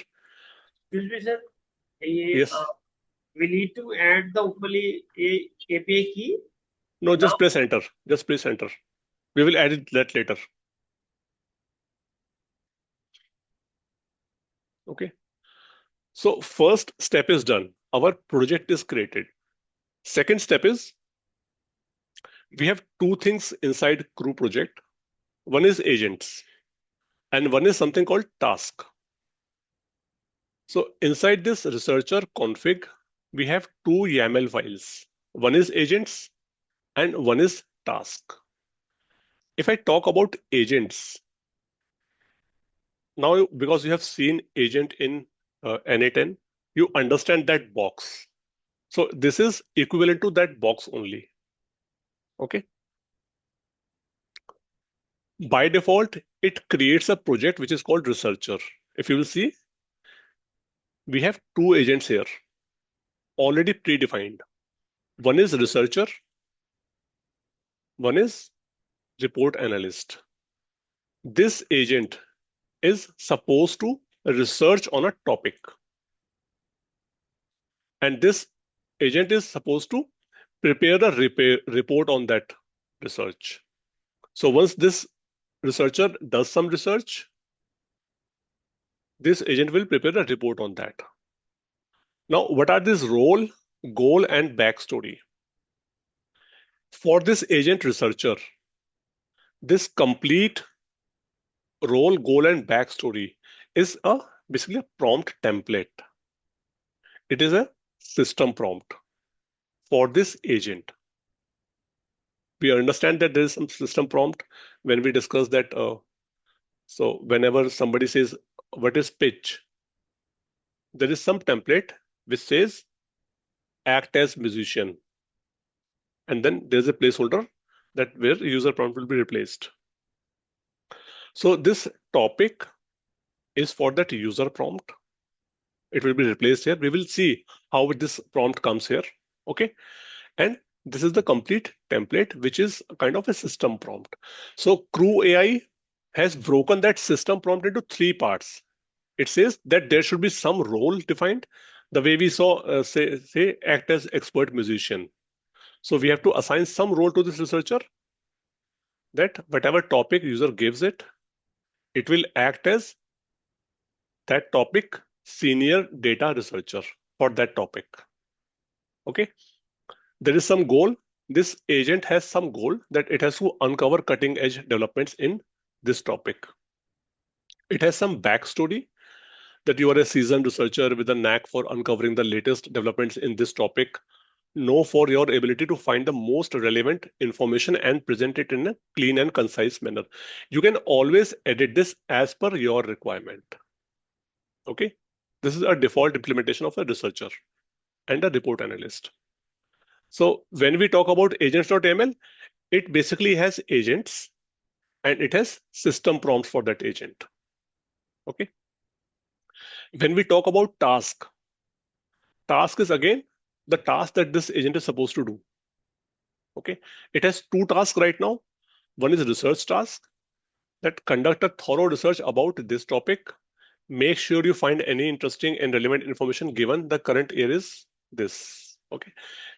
Excuse me, sir. Yes. We need to add the OpenAI API key. No, just press enter. Just press enter. We will add that later. Okay. So first step is done. Our project is created. Second step is we have two things inside Crew project. One is agents and one is something called task. So inside this researcher config, we have two YAML files. One is agents and one is task. If I talk about agents, now because you have seen agent in NA10, you understand that box. So this is equivalent to that box only. Okay. By default, it creates a project which is called researcher. If you will see, we have two agents here already predefined. One is researcher, one is report analyst. This agent is supposed to research on a topic. And this agent is supposed to prepare a report on that research. So once this researcher does some research, this agent will prepare a report on that. Now, what are this role, goal, and backstory? For this agent researcher, this complete role, goal, and backstory is basically a prompt template. It is a system prompt for this agent. We understand that there is some system prompt when we discuss that. So whenever somebody says, what is pitch? There is some template which says act as musician. And then there's a placeholder that where user prompt will be replaced. So this topic is for that user prompt. It will be replaced here. We will see how this prompt comes here. Okay. And this is the complete template, which is kind of a system prompt. So CrewAI has broken that system prompt into three parts. It says that there should be some role defined, the way we saw, say act as expert musician. So we have to assign some role to this researcher, that whatever topic user gives it, it will act as that topic senior data researcher for that topic. Okay. There is some goal. This agent has some goal that it has to uncover cutting edge developments in this topic. It has some backstory that you are a seasoned researcher with a knack for uncovering the latest developments in this topic, know for your ability to find the most relevant information and present it in a clean and concise manner. You can always edit this as per your requirement. Okay. This is a default implementation of a researcher and a report analyst. So when we talk about agents.ml, it basically has agents and it has system prompts for that agent. Okay. When we talk about task is again the task that this agent is supposed to do. Okay. It has two tasks right now. One is research task, that conduct a thorough research about this topic. Make sure you find any interesting and relevant information given the current year is this. Okay,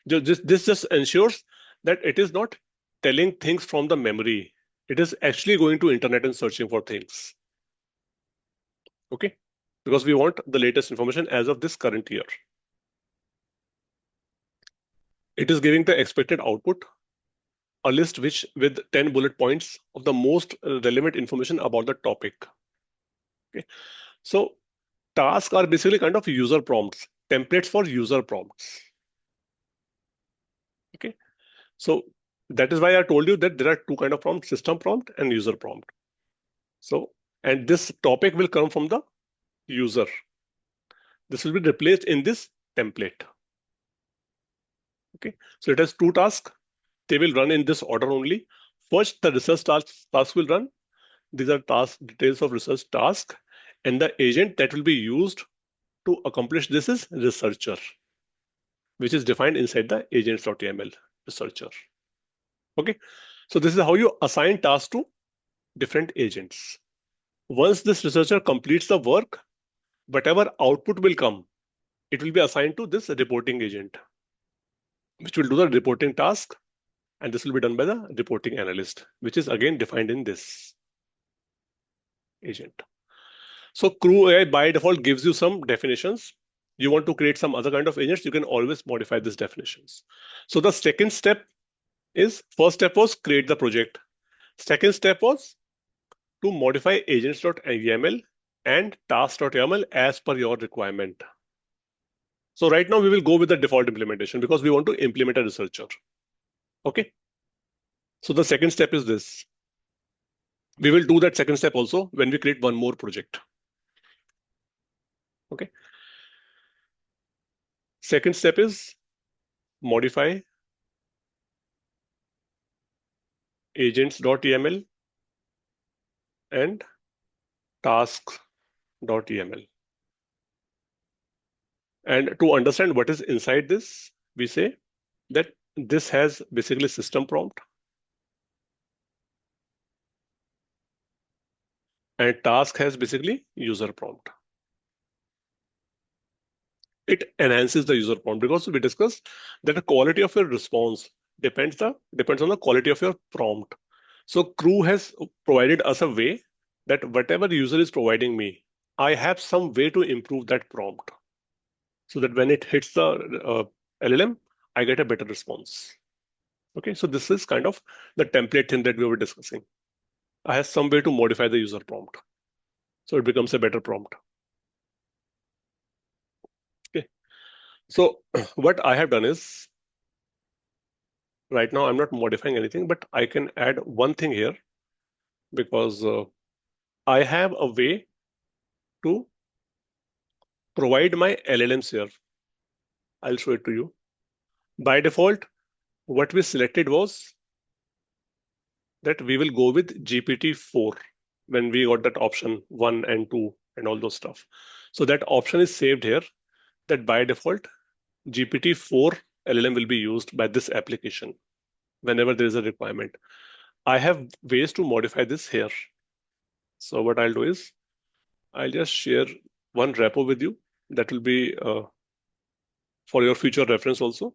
this just ensures that it is not telling things from the memory. It is actually going to internet and searching for things. Okay, because we want the latest information as of this current year. It is giving the expected output, a list which with 10 bullet points of the most relevant information about the topic. Okay, so tasks are basically kind of user prompts, templates for user prompts. Okay, so that is why I told you that there are two kind of prompts: system prompt and user prompt. So, and this topic will come from the user. This will be replaced in this template. Okay, so it has two tasks. They will run in this order only. First, the research task will run. These are details of research task, and the agent that will be used to accomplish this is researcher, which is defined inside the agents.yml researcher. Okay, so this is how you assign tasks to different agents. Once this researcher completes the work, whatever output will come, it will be assigned to this reporting agent, which will do the reporting task, and this will be done by the reporting analyst, which is again defined in this agent. So CrewAI by default gives you some definitions. You want to create some other kind of agents, you can always modify these definitions. So the second step is, first step was create the project. Second step was to modify agents.yml and task.yml as per your requirement. So right now we will go with the default implementation because we want to implement a researcher. Okay. So the second step is this. We will do that second step also when we create one more project. Okay. Second step is modify agents.yml and tasks.yml. And to understand what is inside this, we say that this has basically system prompt and task has basically user prompt. It enhances the user prompt because we discussed that the quality of your response depends on the quality of your prompt. So Crew has provided us a way that whatever the user is providing me, I have some way to improve that prompt so that when it hits the LLM, I get a better response. Okay, so this is kind of the template thing that we were discussing. I have some way to modify the user prompt, so it becomes a better prompt. Okay, so what I have done is, right now I'm not modifying anything, but I can add one thing here because I have a way to provide my LLMs here. I'll show it to you. By default, what we selected was that we will go with GPT-4 when we got that option 1 and 2 and all those stuff. So that option is saved here, that by default, GPT-4 LLM will be used by this application whenever there is a requirement. I have ways to modify this here. So what I'll do is, I'll just share one repo with you that will be for your future reference also.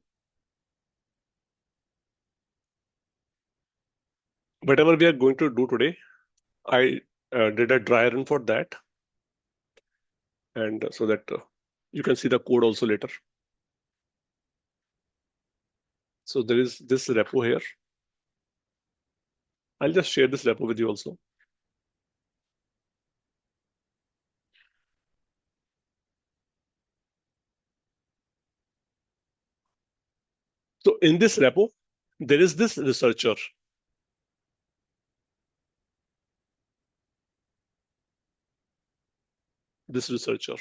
Whatever we are going to do today, I did a dry run for that, and so that you can see the code also later. So there is this repo here. I'll just share this repo with you also. So in this repo, there is this researcher. This researcher,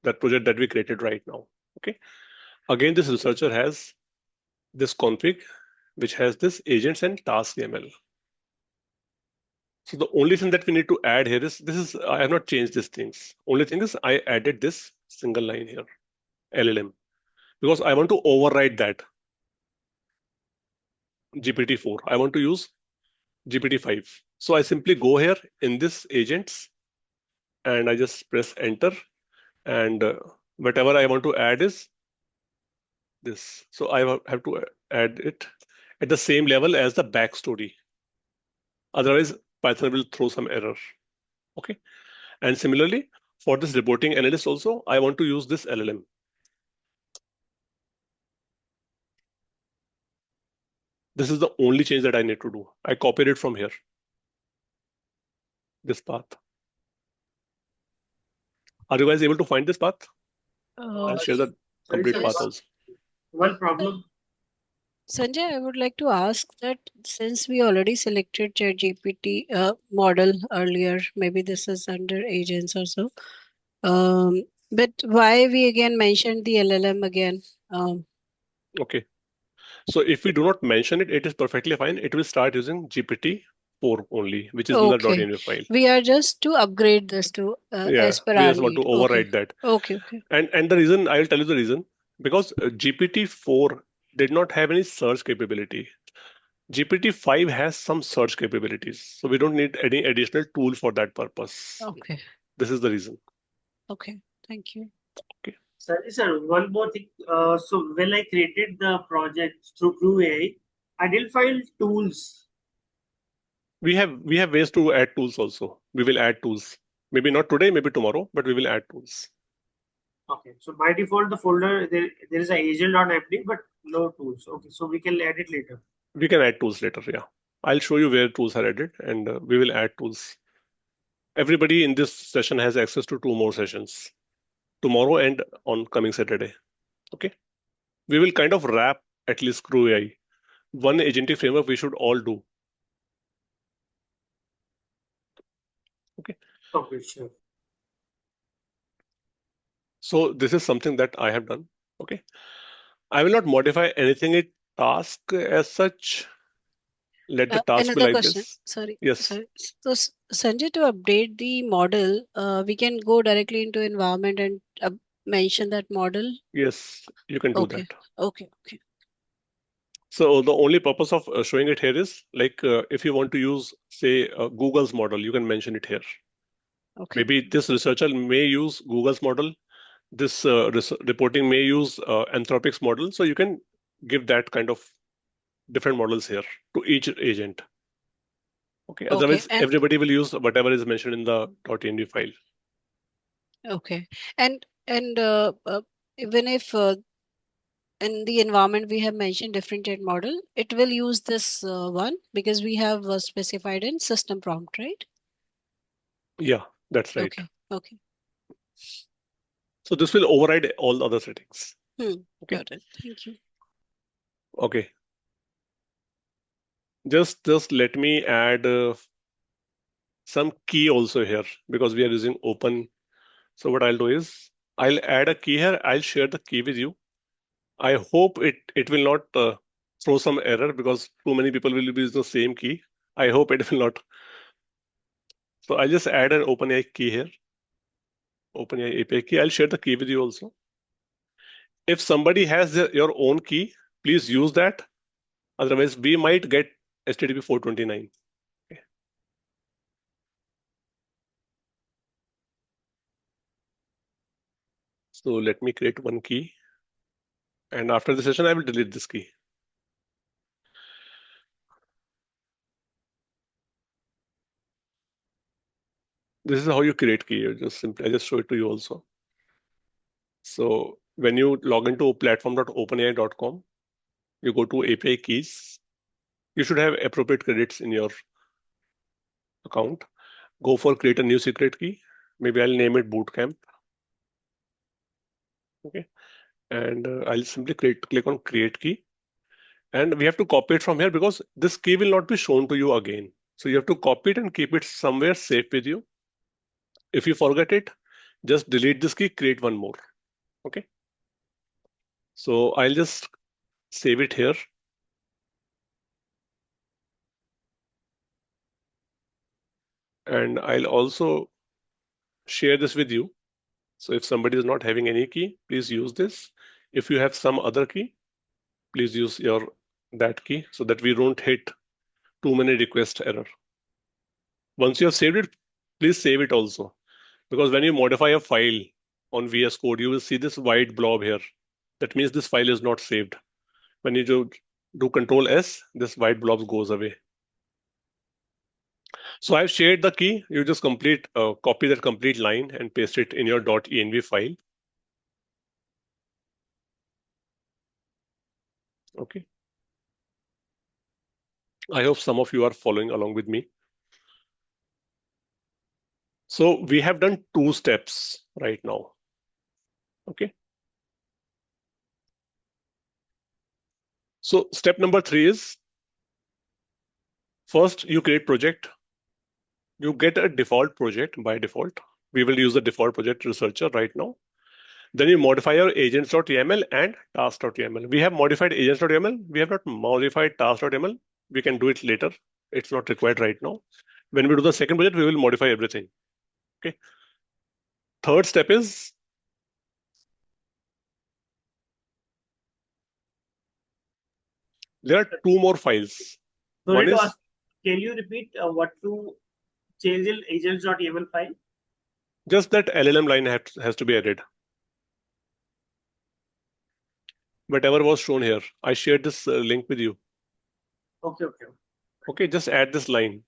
that project that we created right now. Okay. Again, this researcher has this config, which has this agents and task YAML. So the only thing that we need to add here is, I have not changed these things. Only thing is I added this single line here, LLM, because I want to override that GPT-4. I want to use GPT-5. So I simply go here in this agents and I just press enter, and whatever I want to add is this. So I have to add it at the same level as the backstory. Otherwise, Python will throw some error. Okay. And similarly, for this reporting analyst also, I want to use this LLM. This is the only change that I need to do. I copied it from here, this path. Are you guys able to find this path? I'll share the complete path also. One problem. Sanjay, I would like to ask that since we already selected ChatGPT model earlier, maybe this is under agents or so. But why we again mentioned the LLM again? Okay. So if we do not mention it, it is perfectly fine. It will start using GPT-4 only, which is in the Okay. .env file. We are just to upgrade this to Yeah, as per we our just want to need. override Okay. that. Okay. Okay. And the reason, I'll tell you the reason, because GPT-4 did not have any search capability. GPT-5 has some search capabilities, so we don't need any additional tool for that purpose. Okay. This is the reason. Okay. Thank you. Okay. Sir, one more thing. So when I created the project through CrewAI, I didn't find tools. We have ways to add tools also. We will add tools. Maybe not today, maybe tomorrow, but we will add tools. Okay, so by default, the folder there is an agent.md, but no tools. Okay, so we can add it later. We can add tools later, yeah. I'll show you where tools are added, and we will add tools. Everybody in this session has access to 2 more sessions, tomorrow and on coming Saturday. Okay. We will kind of wrap at least CrewAI. One agentic framework we should all do. Okay. Okay, sure. So this is something that I have done. Okay. I will not modify anything in task as such. Let the task be Another like question. this. Sorry. Yes. Sorry. So Sanjay, to update the model, we can go directly into environment and mention that model. Yes, you can do Okay. that. Okay. Okay. So the only purpose of showing it here is like if you want to use, say, Google's model, you can mention it here. Okay. Maybe this researcher may use Google's model. This reporting may use Anthropic's model. So you can give that kind of different models here to each agent. Okay. Okay. Otherwise, And everybody will use whatever is mentioned in the .env file. okay. And even if in the environment we have mentioned differentiate model, it will use this one because we have specified in system prompt, right? Yeah, that's right. Okay. Okay. So this will override all the other settings. Okay. Got it. Thank you. Okay. Just let me add some key also here because we are using open. So what I'll do is I'll add a key here. I'll share the key with you. I hope it will not throw some error because too many people will be using the same key. I hope it will not. So I'll just add an OpenAI key here. OpenAI API key. I'll share the key with you also. If somebody has your own key, please use that. Otherwise, we might get HTTP 429. Okay. So let me create one key. And after the session, I will delete this key. This is how you create key. You just simply, I just show it to you also. So when you log into platform.openai.com, you go to API keys. You should have appropriate credits in your account. Go for create a new secret key. Maybe I'll name it bootcamp. Okay. And I'll simply click on create key. And we have to copy it from here because this key will not be shown to you again. So you have to copy it and keep it somewhere safe with you. If you forget it, just delete this key, create one more. Okay. So I'll just save it here. And I'll also share this with you. So if somebody is not having any key, please use this. If you have some other key, please use that key so that we don't hit too many request error. Once you have saved it, please save it also. Because when you modify a file on VS Code, you will see this white blob here. That means this file is not saved. When you do Control S, this white blob goes away. So I've shared the key. You just copy that complete line and paste it in your .env file. Okay. I hope some of you are following along with me. So we have done 2 steps right now. Okay. So step number 3 is, first you create project. You get a default project by default. We will use the default project researcher right now. Then you modify your agents.yaml and task.yaml. We have modified agents.yaml. We have not modified task.yaml. We can do it later. It's not required right now. When we do the second project, we will modify everything. Okay. Third step is, there are 2 more files. Sorry One to is, ask, can you repeat what to change in agents.yaml file? just that LLM line has to be added. Whatever was shown here. I shared this link with you. Okay. Okay, just add this line.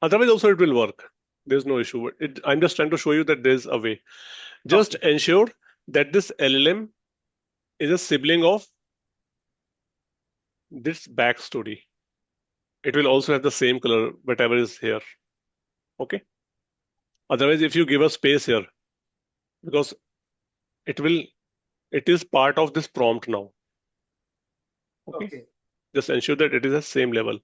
Otherwise also it will work. There's no issue. I'm just trying to show you that there's a way. Just ensure that this LLM is a sibling of this backstory. It will also have the same color, whatever is here. Okay. Otherwise, if you give a space here, because it is part of this prompt now. Okay. Just ensure that it is the same level.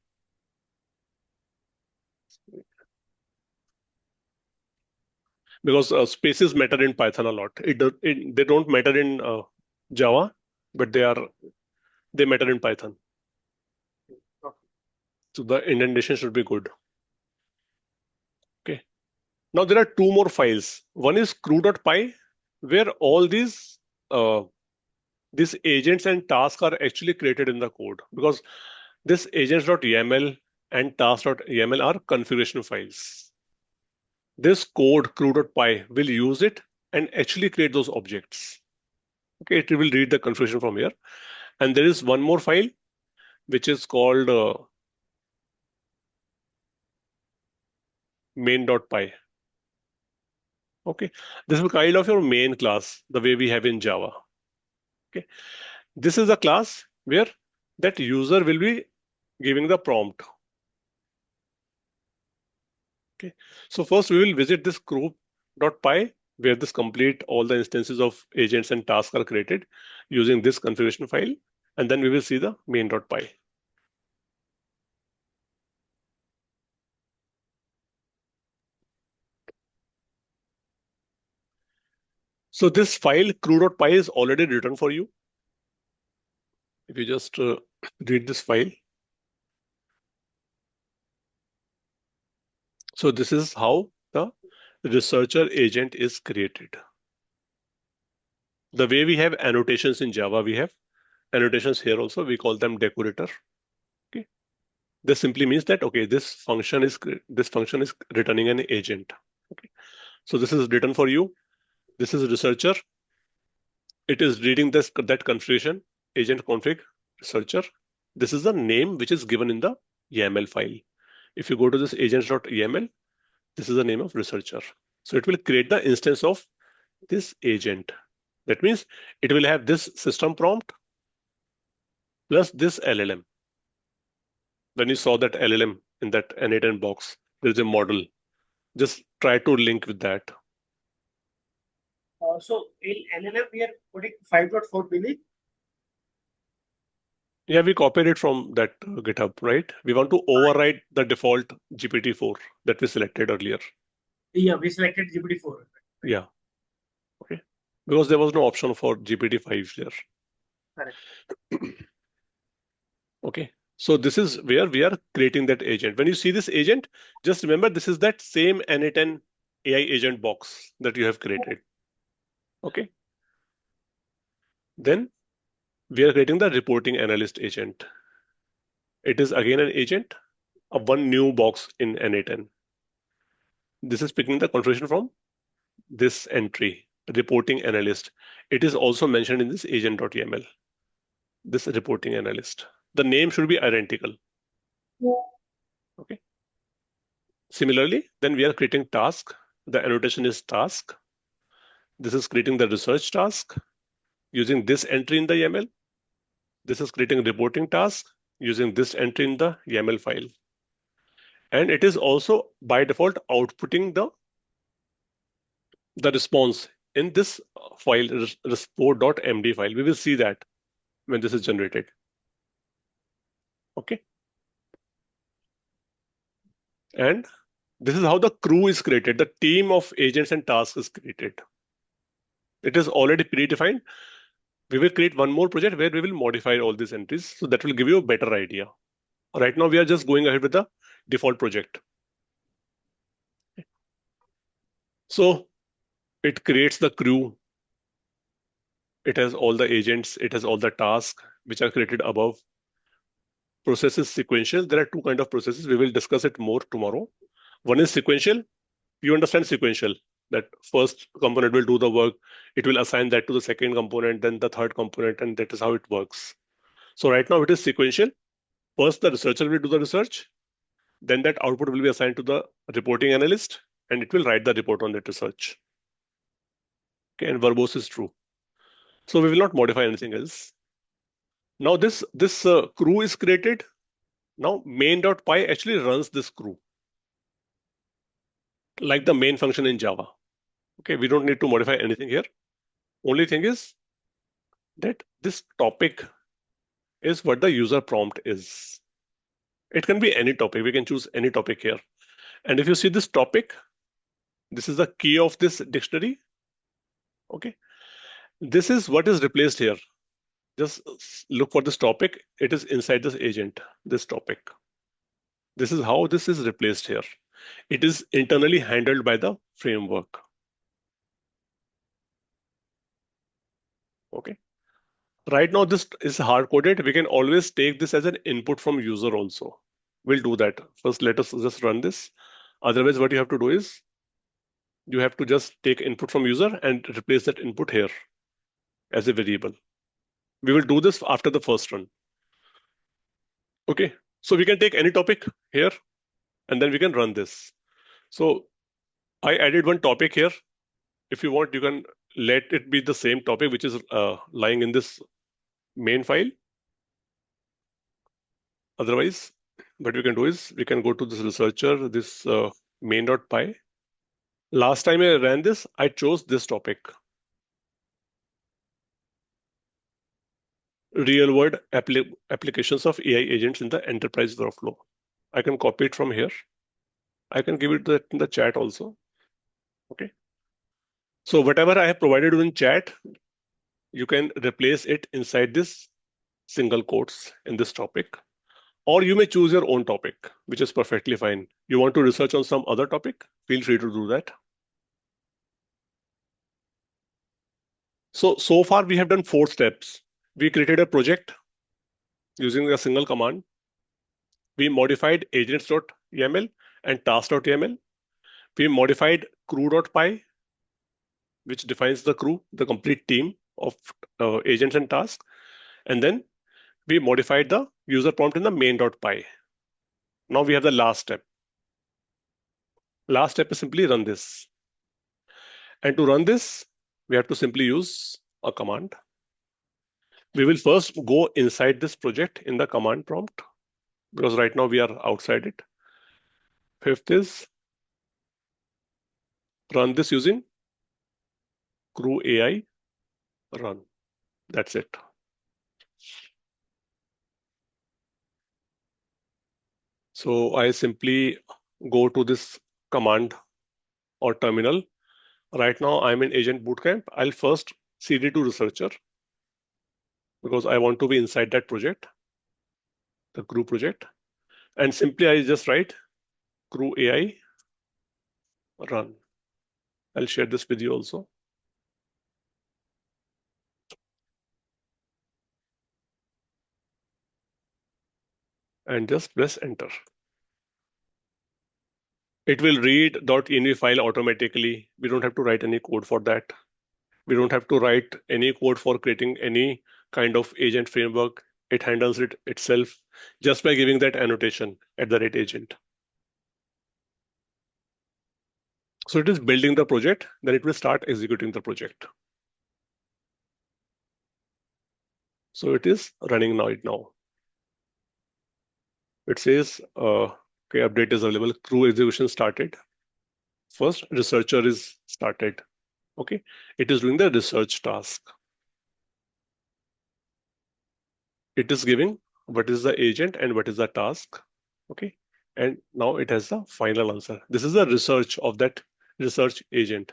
Because spaces matter in Python a lot. They don't matter in Java, but they matter in Python. So the indentation should be good. Okay. Now there are 2 more files. One is crew.py, where all these agents and tasks are actually created in the code, because this agents.yaml and tasks.yaml are configuration files. This code crew.py will use it and actually create those objects. Okay, it will read the configuration from here. And there is one more file which is called main.py. Okay, this is kind of your main class, the way we have in Java. Okay, this is a class where that user will be giving the prompt. Okay, so first we will visit this crew.py, where this complete all the instances of agents and tasks are created using this configuration file, and then we will see the main.py. So this file crew.py is already written for you. If you just read this file. So this is how the researcher agent is created. The way we have annotations in Java, we have annotations here also. We call them decorator. Okay, this simply means that this function is returning an agent. Okay, so this is written for you. This is researcher. It is reading that configuration agent config researcher. This is the name which is given in the YAML file. If you go to this agents.yaml, this is the name of researcher. So it will create the instance of this agent. That means it will have this system prompt plus this LLM. When you saw that LLM in that N8N box, there is a model. Just try to link with that. So in LLM, we are putting 5.4 billion. Yeah, we copied it from that GitHub, right? We want to override the default GPT-4 that we selected earlier. Yeah, we selected GPT-4. Right? Yeah. Okay. Because there was no option for GPT-5 there. Correct. Okay. So this is where we are creating that agent. When you see this agent, just remember this is that same N8N AI agent box that you have created. Okay. Then we are creating the reporting analyst agent. It is again an agent. one new box in NA10. This is picking the configuration from this entry, reporting analyst. It is also mentioned in this agent.yml, this reporting analyst. The name should be identical. Okay. Similarly, then we are creating task. The annotation is task. This is creating the research task using this entry in the YAML. This is creating reporting task using this entry in the YAML file. And it is also by default outputting the response in this file, report.md file. We will see that when this is generated. Okay. And this is how the crew is created. The team of agents and tasks is created. It is already predefined. We will create one more project where we will modify all these entries. So that will give you a better idea. Right now, we are just going ahead with the default project. So it creates the crew. It has all the agents. It has all the tasks which are created above. Process is sequential. There are two kinds of processes. We will discuss it more tomorrow. One is sequential. You understand sequential, that first component will do the work. It will assign that to the second component, then the third component, and that is how it works. So right now it is sequential. First, the researcher will do the research. Then that output will be assigned to the reporting analyst, and it will write the report on that research. Okay, and verbose is true. So we will not modify anything else. Now this crew is created. Now main.py actually runs this crew like the main function in Java. Okay, we don't need to modify anything here. Only thing is that this topic is what the user prompt is. It can be any topic. We can choose any topic here. And if you see this topic, this is the key of this dictionary. Okay, this is what is replaced here. Just look for this topic. It is inside this agent, this topic. This is how this is replaced here. It is internally handled by the framework. Okay. Right now, this is hard coded. We can always take this as an input from user also. We'll do that. First, let us just run this. Otherwise, what you have to do is you have to just take input from user and replace that input here as a variable. We will do this after the first run. Okay, so we can take any topic here and then we can run this. So I added one topic here. If you want, you can let it be the same topic which is lying in this main file. Otherwise, what we can do is we can go to this researcher, this main.py. Last time I ran this, I chose this topic. Real-world applications of AI agents in the enterprise workflow. I can copy it from here. I can give it in the chat also. Okay. So whatever I have provided in chat, you can replace it inside this single quotes in this topic. Or you may choose your own topic, which is perfectly fine. You want to research on some other topic, feel free to do that. So far we have done 4 steps. We created a project using a single command. We modified agents.yml and task.yml. We modified crew.py, which defines the crew, the complete team of agents and tasks. And then we modified the user prompt in the main.py. Now we have the last step. Last step is simply run this. And to run this, we have to simply use a command. We will first go inside this project in the command prompt, because right now we are outside it. Fifth is run this using CrewAI run. That's it. So I simply go to this command or terminal. Right now I'm in Agent Bootcamp. I'll first cd to researcher because I want to be inside that project, the crew project. And simply I just write CrewAI run. I'll share this with you also. And just press enter. It will read .env file automatically. We don't have to write any code for that. We don't have to write any code for creating any kind of agent framework. It handles it itself just by giving that annotation @agent. So it is building the project, then it will start executing the project. So it is running now. It says, okay, update is available. Crew execution started. First, researcher is started. Okay, it is doing the research task. It is giving what is the agent and what is the task. Okay, and now it has the final answer. This is the research of that research agent.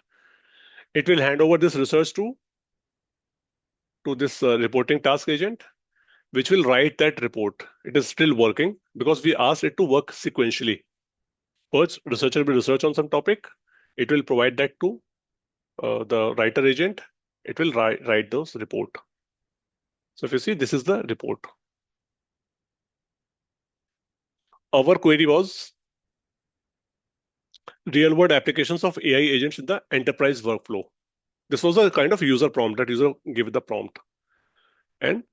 It will hand over this research to this reporting task agent, which will write that report. It is still working because we asked it to work sequentially. First, researcher will research on some topic. It will provide that to the writer agent. It will write those report. So if you see, this is the report. Our query was real world applications of AI agents in the enterprise workflow. This was a kind of user prompt that user gave the prompt. And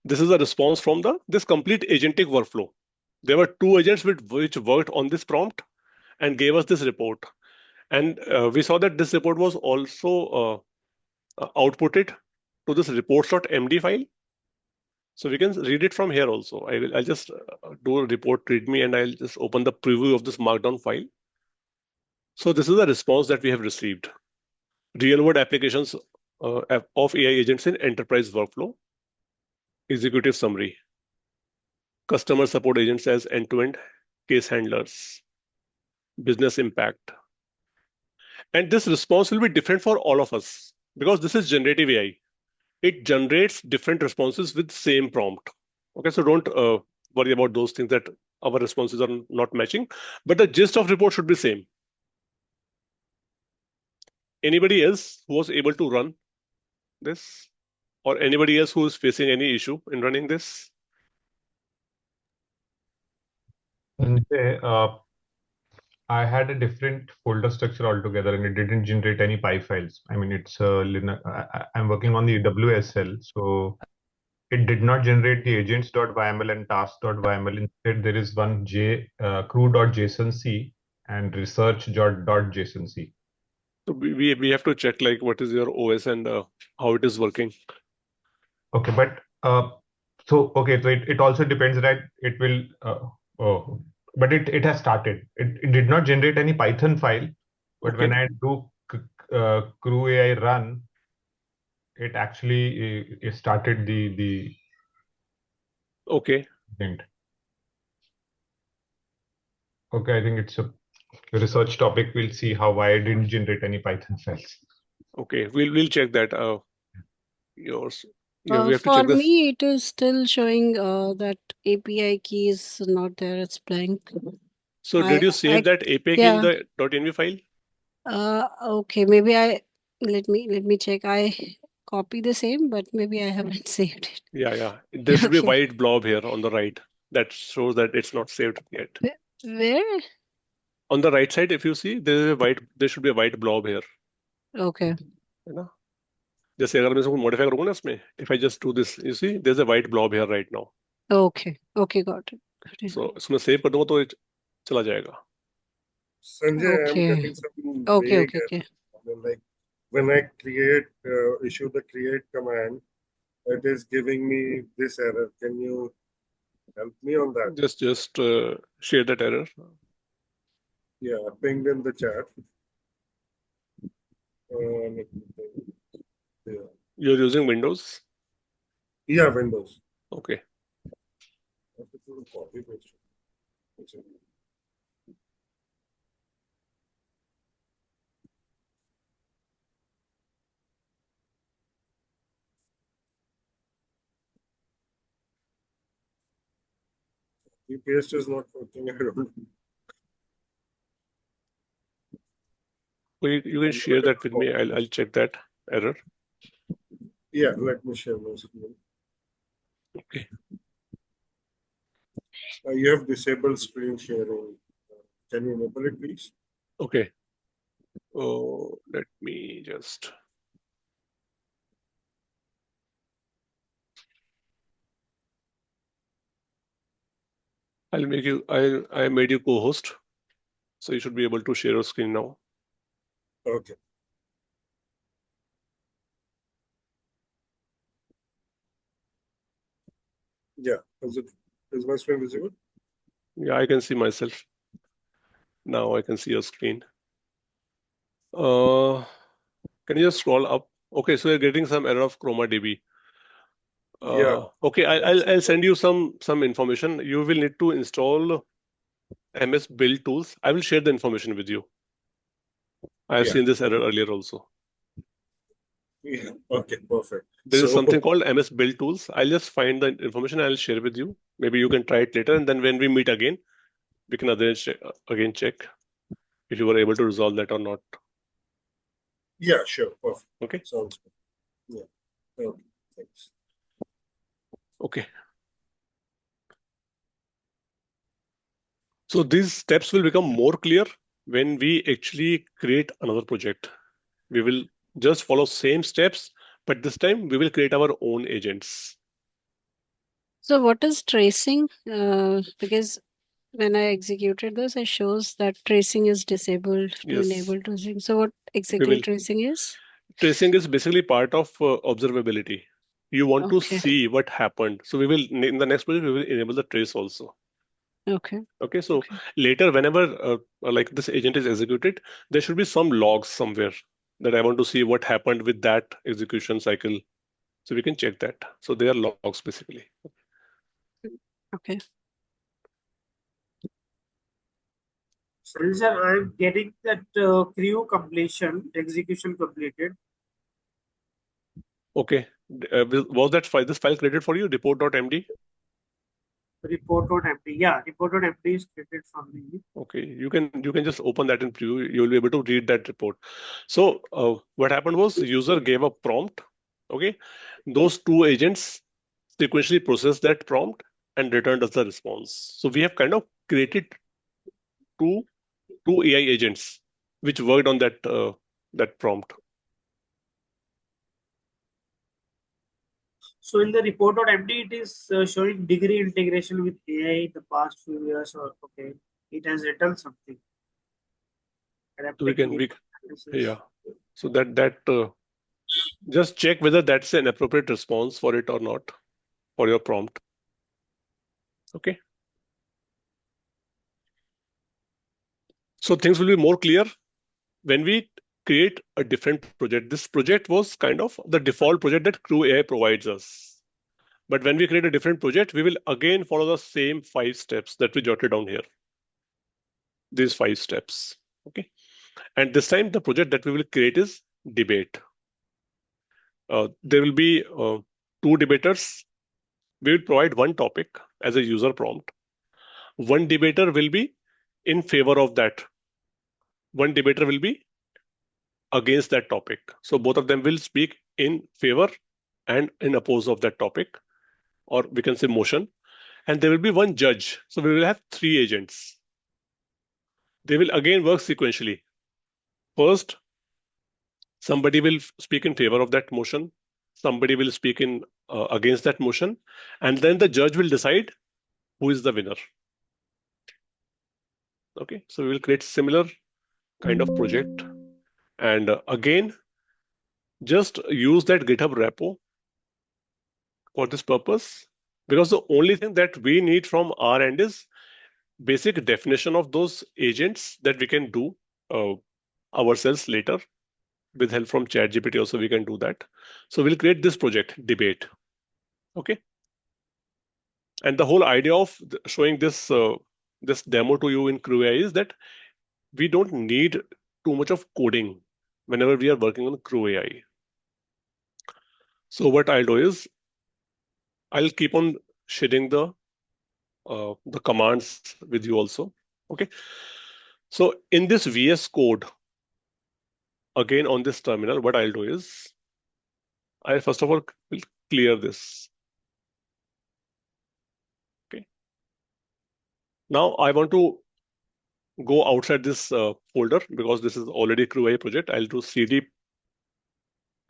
this is a response from this complete agentic workflow. There were two agents which worked on this prompt and gave us this report. And we saw that this report was also outputted to this reports.md file. So we can read it from here also. I'll just do a report readme and I'll just open the preview of this markdown file. So this is the response that we have received. Real world applications of AI agents in enterprise workflow. Executive summary. Customer support agents as end-to-end case handlers. Business impact. And this response will be different for all of us because this is generative AI. It generates different responses with same prompt. Okay, so don't worry about those things that our responses are not matching, but the gist of report should be same. Anybody else who was able to run this, or anybody else who is facing any issue in running this? Sanjay, I had a different folder structure altogether and it didn't generate any PY files. I mean, it's I'm working on the WSL, so it did not generate the agents.yml and task.yml. Instead, there is one crew.jsonc and research.jsonc. So we have to check like what is your OS and how it is working. Okay, but so it also depends, right? It will but it has started. It did not generate any Python file, but when I do CrewAI run, it actually it started the Okay. event. Okay, I think it's a research topic. We'll see why I didn't generate any Python files. Okay, we'll check that. Yours. Yeah, we have to For check this. me, it is still showing that API key is not there. It's blank. So did you save that API key in the .env file? Okay, maybe let me check. I copy the same, but maybe I haven't saved it. Yeah. There should be a Okay. white blob here on the right that shows that it's not saved yet. Where? On the right side, if you see, there should be a white blob here. Okay. है ना? जैसे अगर मैं इसको modify करूँगा ना इसमें, if I just do this, you see, there's a white blob here right now. Okay, got it. So इसमें save कर दूंगा तो ये चला जाएगा. Sanjay, Okay. I'm getting some Okay. I mean, like when I issue the create command, it is giving me this error. Can you help me on that? Just share that error. Yeah, pinged in the chat. Yeah. You're using Windows? Yeah, Windows. Okay. Copy paste. The paste is not working. I don't know. Well, you can share that with me. I'll check that error. Yeah, let me share my screen. Okay. You have disabled screen sharing. Can you enable it, please? Okay. Oh, let me just. I'll make you. I made you co-host, so you should be able to share your screen now. Okay. Yeah. Is my screen visible? Yeah, I can see myself now. I can see your screen. Can you just scroll up? Okay, so you're getting some error of ChromaDB. Yeah. Okay, I'll send you some information. You will need to install MS Build Tools. I will share the information with you. I have Yeah. seen this error earlier also. Yeah. Okay. Perfect. There is So something called MS Build Tools. I'll just find the information. I'll share with you. Maybe you can try it later, and then when we meet again, we can again check if you were able to resolve that or not. yeah, sure. Perfect. Okay. Sounds good. Yeah. Okay. Thanks. Okay. So these steps will become more clear when we actually create another project. We will just follow same steps, but this time we will create our own agents. So what is tracing? Because when I executed this, it shows that tracing is disabled to Yes, enable tracing. So what we exactly will. tracing is? Tracing is basically part of observability. You want to Okay. see what happened. So we will, in the next project, we will enable the trace also. Okay. Okay, so Okay. later, whenever like this agent is executed, there should be some logs somewhere that I want to see what happened with that execution cycle. So we can check that. So they are logs basically. Okay. Sorry, sir, I'm getting that crew completion, execution completed. Okay, was that file, this file created for you, report.md? Report.md. Yeah, report.md is created for me. Okay, you can just open that in preview. You will be able to read that report. So what happened was user gave a prompt. Okay, those two agents sequentially processed that prompt and returned us the response. So we have kind of created two AI agents which worked on that prompt. So in the report.md, it is showing degree integration with AI in the past few years. Or okay, it has written something. So we Adapting can AI we practices. yeah. So that just check whether that's an appropriate response for it or not for your prompt. Okay. So things will be more clear when we create a different project. This project was kind of the default project that CrewAI provides us. But when we create a different project, we will again follow the same 5 steps that we jotted down here. These 5 steps. Okay. And this time, the project that we will create is debate. There will be 2 debaters. We will provide one topic as a user prompt. One debater will be in favor of that. One debater will be against that topic. So both of them will speak in favor and in oppose of that topic, or we can say motion. And there will be one judge. So we will have 3 agents. They will again work sequentially. First, somebody will speak in favor of that motion. Somebody will speak in against that motion, and then the judge will decide who is the winner. Okay, so we will create similar kind of project, and again, just use that GitHub repo for this purpose, because the only thing that we need from our end is basic definition of those agents that we can do uh, ourselves later with help from ChatGPT. Also, we can do that. So we'll create this project debate. Okay, and the whole idea of showing this demo to you in CrewAI is that we don't need too much of coding whenever we are working on CrewAI. So what I'll do is I'll keep on sharing the commands with you also. Okay. So in this VS Code, again on this terminal, what I'll do is I first of all will clear this. Okay. Now I want to go outside this folder because this is already CrewAI project. I'll do cd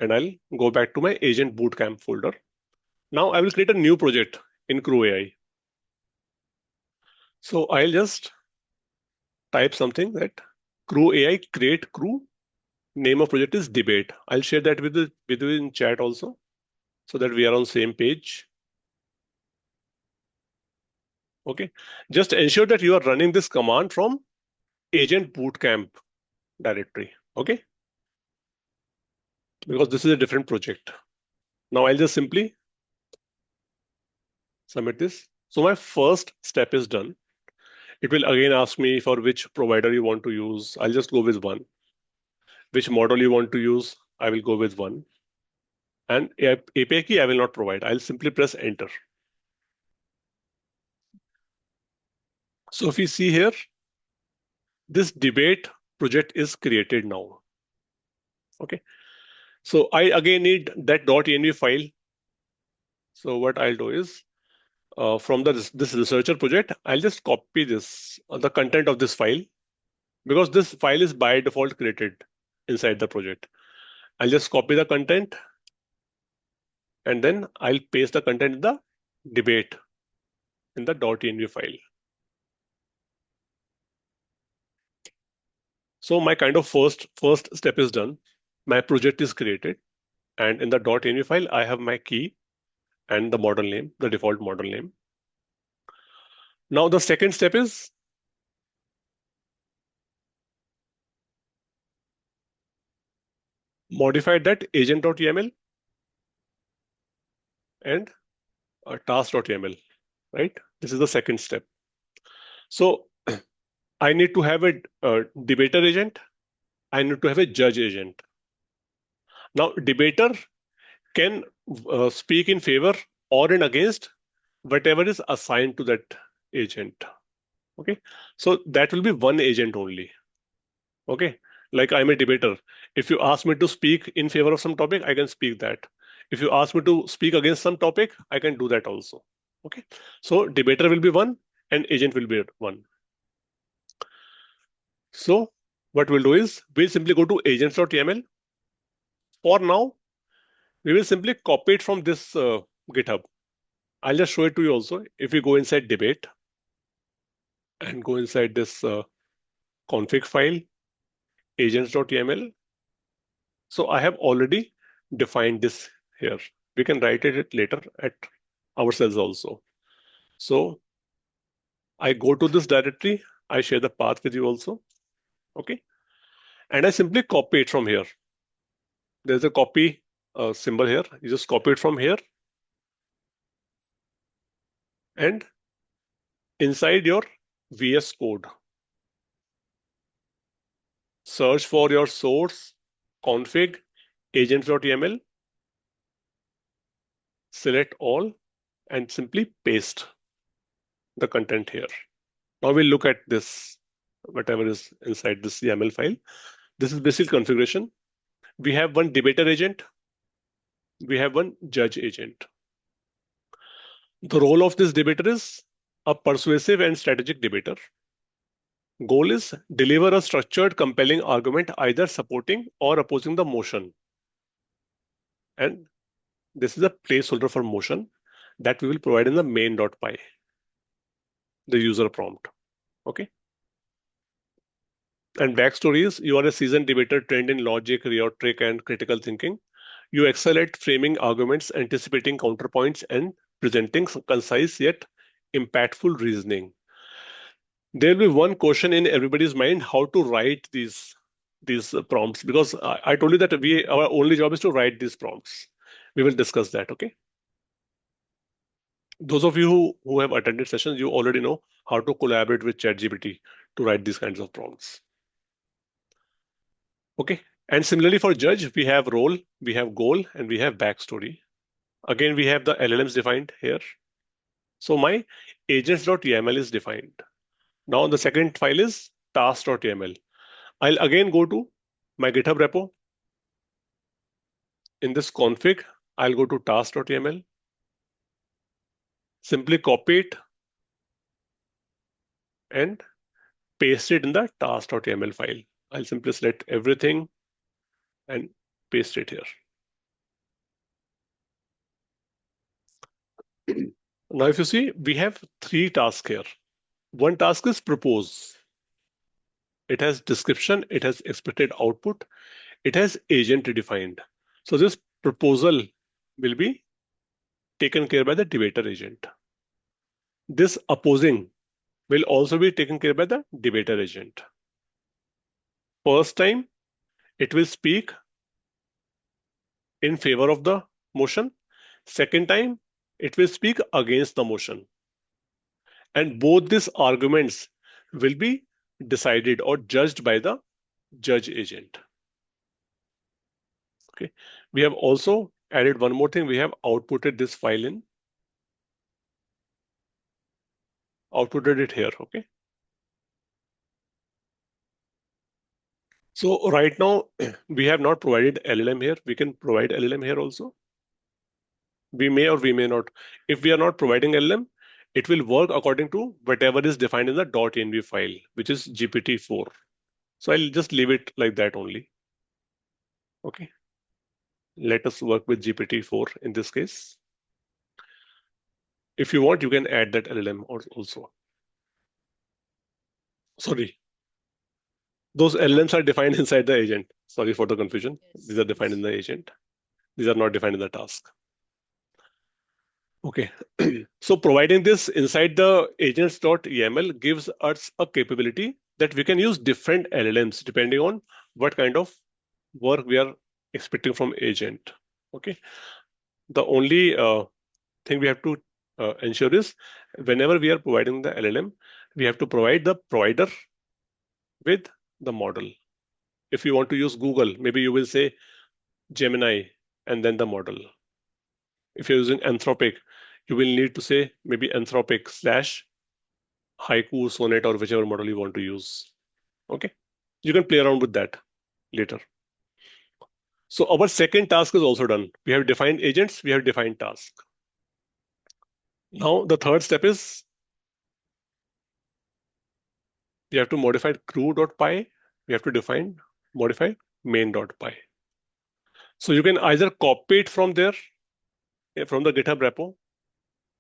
and I'll go back to my agent bootcamp folder. Now I will create a new project in CrewAI. So I'll just type something that CrewAI create crew. Name of project is debate. I'll share that with you in chat also, so that we are on same page. Okay. Just ensure that you are running this command from agent bootcamp directory. Okay. Because this is a different project. Now I'll just simply submit this. So my first step is done. It will again ask me for which provider you want to use. I'll just go with one. Which model you want to use, I will go with one. And API key I will not provide. I'll simply press enter. So if you see here, this debate project is created now. Okay. So I again need that .env file. So what I'll do is from this researcher project, I'll just copy this, the content of this file, because this file is by default created inside the project. I'll just copy the content and then I'll paste the content in the debate in the .env file. So my kind of first step is done. My project is created, and in the .env file, I have my key and the model name, the default model name. Now the second step is modify that agent.yml and task.yml, right? This is the second step. So I need to have a debater agent. I need to have a judge agent. Now debater can speak in favor or in against whatever is assigned to that agent. Okay, so that will be one agent only. Okay, like I'm a debater. If you ask me to speak in favor of some topic, I can speak that. If you ask me to speak against some topic, I can do that also. Okay, so debater will be one and agent will be one. So what we'll do is we'll simply go to agents.yml. For now, we will simply copy it from this GitHub. I'll just show it to you also. If you go inside debate and go inside this config file, agents.yml. So I have already defined this here. We can write it later at ourselves also. So I go to this directory. I share the path with you also. Okay. And I simply copy it from here. There's a copy symbol here. You just copy it from here. And inside your VS Code, search for your source, config, agents.yml, select all, and simply paste the content here. Now we'll look at this, whatever is inside this YAML file. This is basic configuration. We have one debater agent. We have one judge agent. The role of this debater is a persuasive and strategic debater. Goal is deliver a structured, compelling argument, either supporting or opposing the motion. And this is a placeholder for motion that we will provide in the main.py, the user prompt. Okay. And backstory is you are a seasoned debater trained in logic, rhetoric, and critical thinking. You excel at framing arguments, anticipating counterpoints, and presenting concise yet impactful reasoning. There will be one question in everybody's mind: how to write these prompts? Because I told you that our only job is to write these prompts. We will discuss that. Okay. Those of you who have attended sessions, you already know how to collaborate with ChatGPT to write these kinds of prompts. Okay. And similarly for judge, we have role, we have goal, and we have backstory. Again, we have the LLMs defined here. So my agents.yml is defined. Now the second file is task.yml. I'll again go to my GitHub repo. In this config, I'll go to task.yml. Simply copy it and paste it in the task.yml file. I'll simply select everything and paste it here. Now, if you see, we have 3 tasks here. One task is propose. It has description, it has expected output, it has agent defined. So this proposal will be taken care by the debater agent. This opposing will also be taken care by the debater agent. First time, it will speak in favor of the motion. Second time, it will speak against the motion. And both these arguments will be decided or judged by the judge agent. Okay. We have also added one more thing. We have outputted this file in, outputted it here. Okay. So right now we have not provided LLM here. We can provide LLM here also. We may or we may not. If we are not providing LLM, it will work according to whatever is defined in the .env file, which is GPT-4. So I'll just leave it like that only. Okay. Let us work with GPT-4 in this case. If you want, you can add that LLM also. Sorry. Those LLMs are defined inside the agent. Sorry for the confusion. Yes. These are defined in the agent. These are not defined in the task. Okay. So providing this inside the agents.yml gives us a capability that we can use different LLMs depending on what kind of work we are expecting from agent. Okay. The only thing we have to ensure is whenever we are providing the LLM, we have to provide the provider with the model. If you want to use Google, maybe you will say Gemini and then the model. If you're using Anthropic, you will need to say maybe Anthropic / Haiku, Sonnet, or whichever model you want to use. Okay. You can play around with that later. So our second task is also done. We have defined agents, we have defined task. Now the third step is we have to modify crew.py. We have to modify main.py. So you can either copy it from there, from the GitHub repo.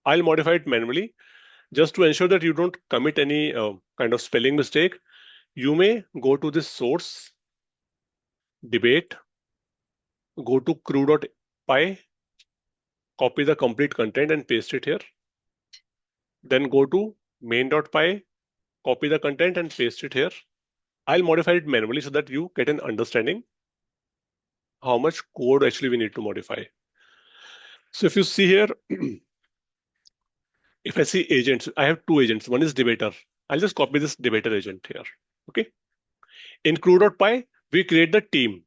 I'll modify it manually just to ensure that you don't commit any kind of spelling mistake. You may go to this source, debate, go to crew.py, copy the complete content and paste it here. Then go to main.py, copy the content and paste it here. I'll modify it manually so that you get an understanding how much code actually we need to modify. So if you see here, if I see agents, I have 2 agents. One is debater. I'll just copy this debater agent here. Okay. In crew.py, we create the team.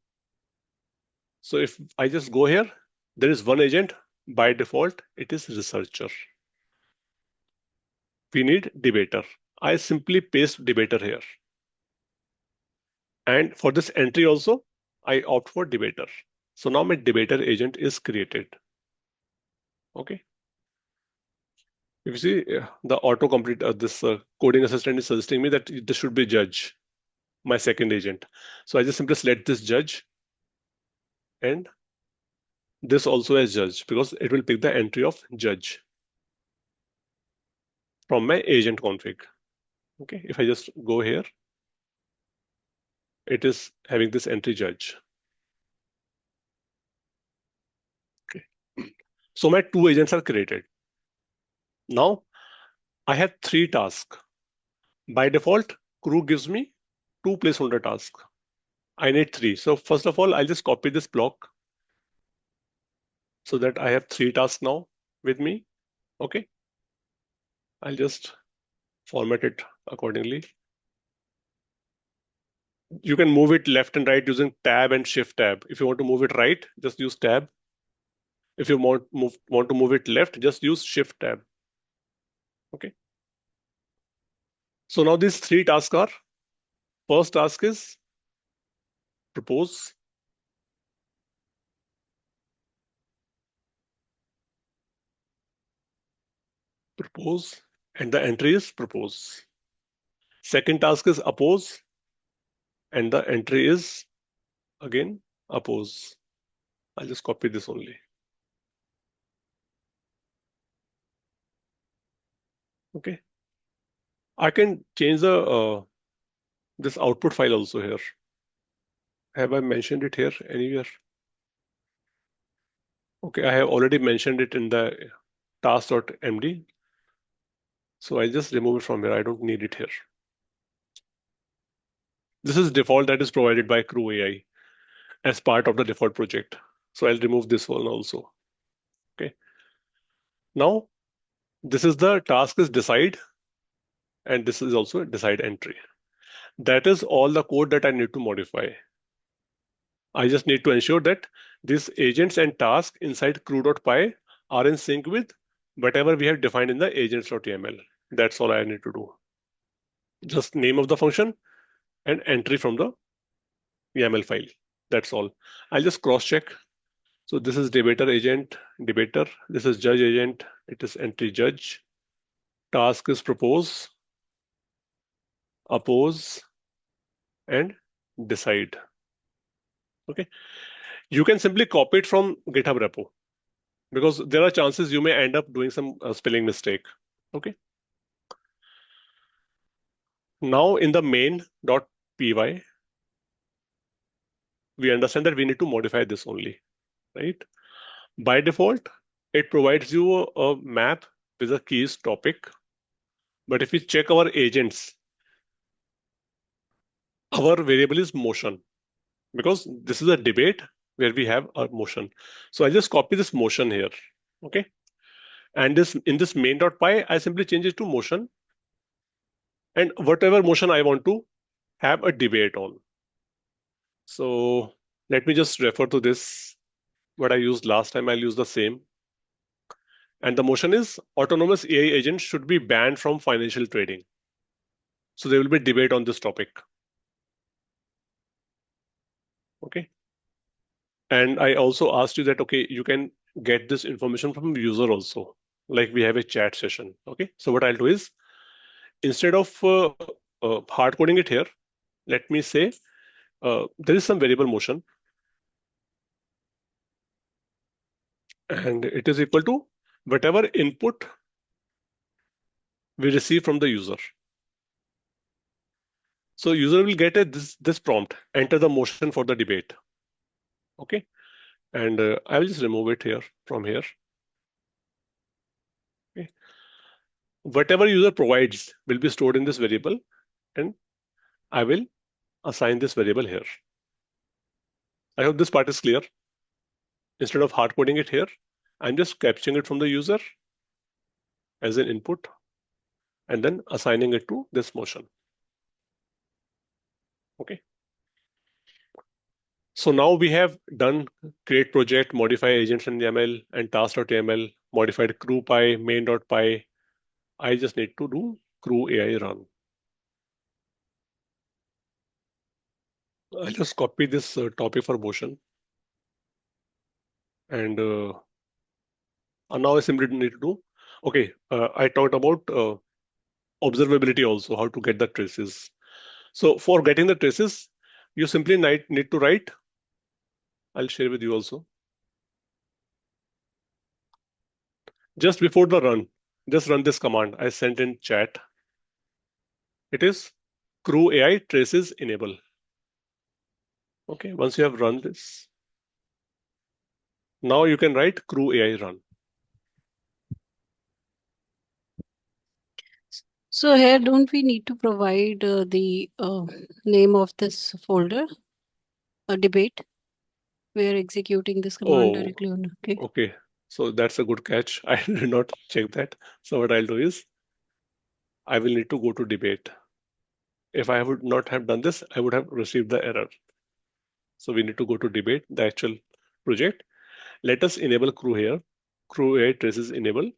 So if I just go here, there is one agent. By default, it is researcher. We need debater. I simply paste debater here. And for this entry also, I opt for debater. So now my debater agent is created. Okay. If you see the autocomplete, this coding assistant is suggesting me that this should be judge, my second agent. So I just simply select this judge and this also as judge because it will pick the entry of judge from my agent config. Okay. If I just go here, it is having this entry judge. Okay. So my 2 agents are created. Now I have 3 tasks. By default, crew gives me 2 placeholder tasks. I need 3. So first of all, I'll just copy this block so that I have 3 tasks now with me. Okay. I'll just format it accordingly. You can move it left and right using tab and shift tab. If you want to move it right, just use tab. If you want to move it left, just use shift tab. Okay. So now these 3 tasks are, first task is propose. Propose, and the entry is propose. Second task is oppose, and the entry is again oppose. I'll just copy this only. Okay. I can change the this output file also here. Have I mentioned it here anywhere? Okay, I have already mentioned it in the task.md. So I just remove it from here. I don't need it here. This is default that is provided by CrewAI as part of the default project. So I'll remove this one also. Okay. Now this is the task is decide, and this is also a decide entry. That is all the code that I need to modify. I just need to ensure that these agents and tasks inside crew.py are in sync with whatever we have defined in the agents.yml. That's all I need to do. Just name of the function and entry from the YAML file. That's all. I'll just cross check. So this is debater agent, debater. This is judge agent. It is entry judge. Task is propose, oppose, and decide. Okay. You can simply copy it from GitHub repo because there are chances you may end up doing some spelling mistake. Okay. Now in the main.py, we understand that we need to modify this only, right? By default, it provides you a map with a keys topic. But if we check our agents, our variable is motion because this is a debate where we have a motion. So I just copy this motion here. Okay. And this in this main.py, I simply change it to motion. And whatever motion I want to have a debate on. So let me just refer to this. What I used last time, I'll use the same. And the motion is autonomous AI agents should be banned from financial trading. So there will be debate on this topic. Okay. And I also asked you that, okay, you can get this information from user also, like we have a chat session. Okay. So what I'll do is instead of hard coding it here, let me say there is some variable motion and it is equal to whatever input we receive from the user. So user will get this prompt, enter the motion for the debate. Okay. And I will just remove it here from here. Okay. Whatever user provides will be stored in this variable and I will assign this variable here. I hope this part is clear. Instead of hard coding it here, I'm just capturing it from the user as an input and then assigning it to this motion. Okay. So now we have done create project, modify agents in YAML and task.yml, modified CrewPy, main.py. I just need to do CrewAI run. I'll just copy this topic for motion. And now I simply need to do, okay, I talked about observability also, how to get the traces. So for getting the traces, you simply need to write, I'll share with you also. Just before the run, just run this command I sent in chat. It is CrewAI traces enable. Okay, once you have run this, now you can write CrewAI run. So here, don't we need to provide the name of this folder, a debate? We are executing this command directly on. Okay. Okay. So that's a good catch. I did not check that. So what I'll do is I will need to go to debate. If I would not have done this, I would have received the error. So we need to go to debate, the actual project. Let us enable crew here. CrewAI traces enable.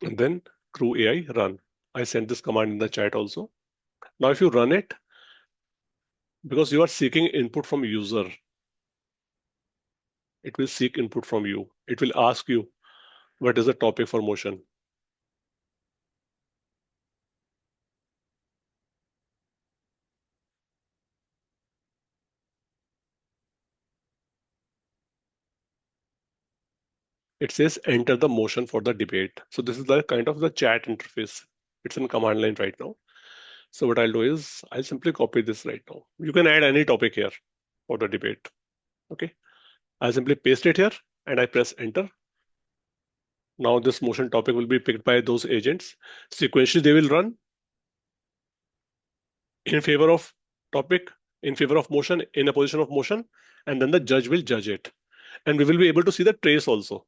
And then CrewAI run. I sent this command in the chat also. Now if you run it, because you are seeking input from user, it will seek input from you. It will ask you, what is the topic for motion. It says enter the motion for the debate. So this is the kind of the chat interface. It's in command line right now. So what I'll do is I'll simply copy this right now. You can add any topic here for the debate. Okay. I'll simply paste it here and I press enter. Now this motion topic will be picked by those agents. Sequentially, they will run in favor of topic, in favor of motion, in a position of motion, and then the judge will judge it. And we will be able to see the trace also.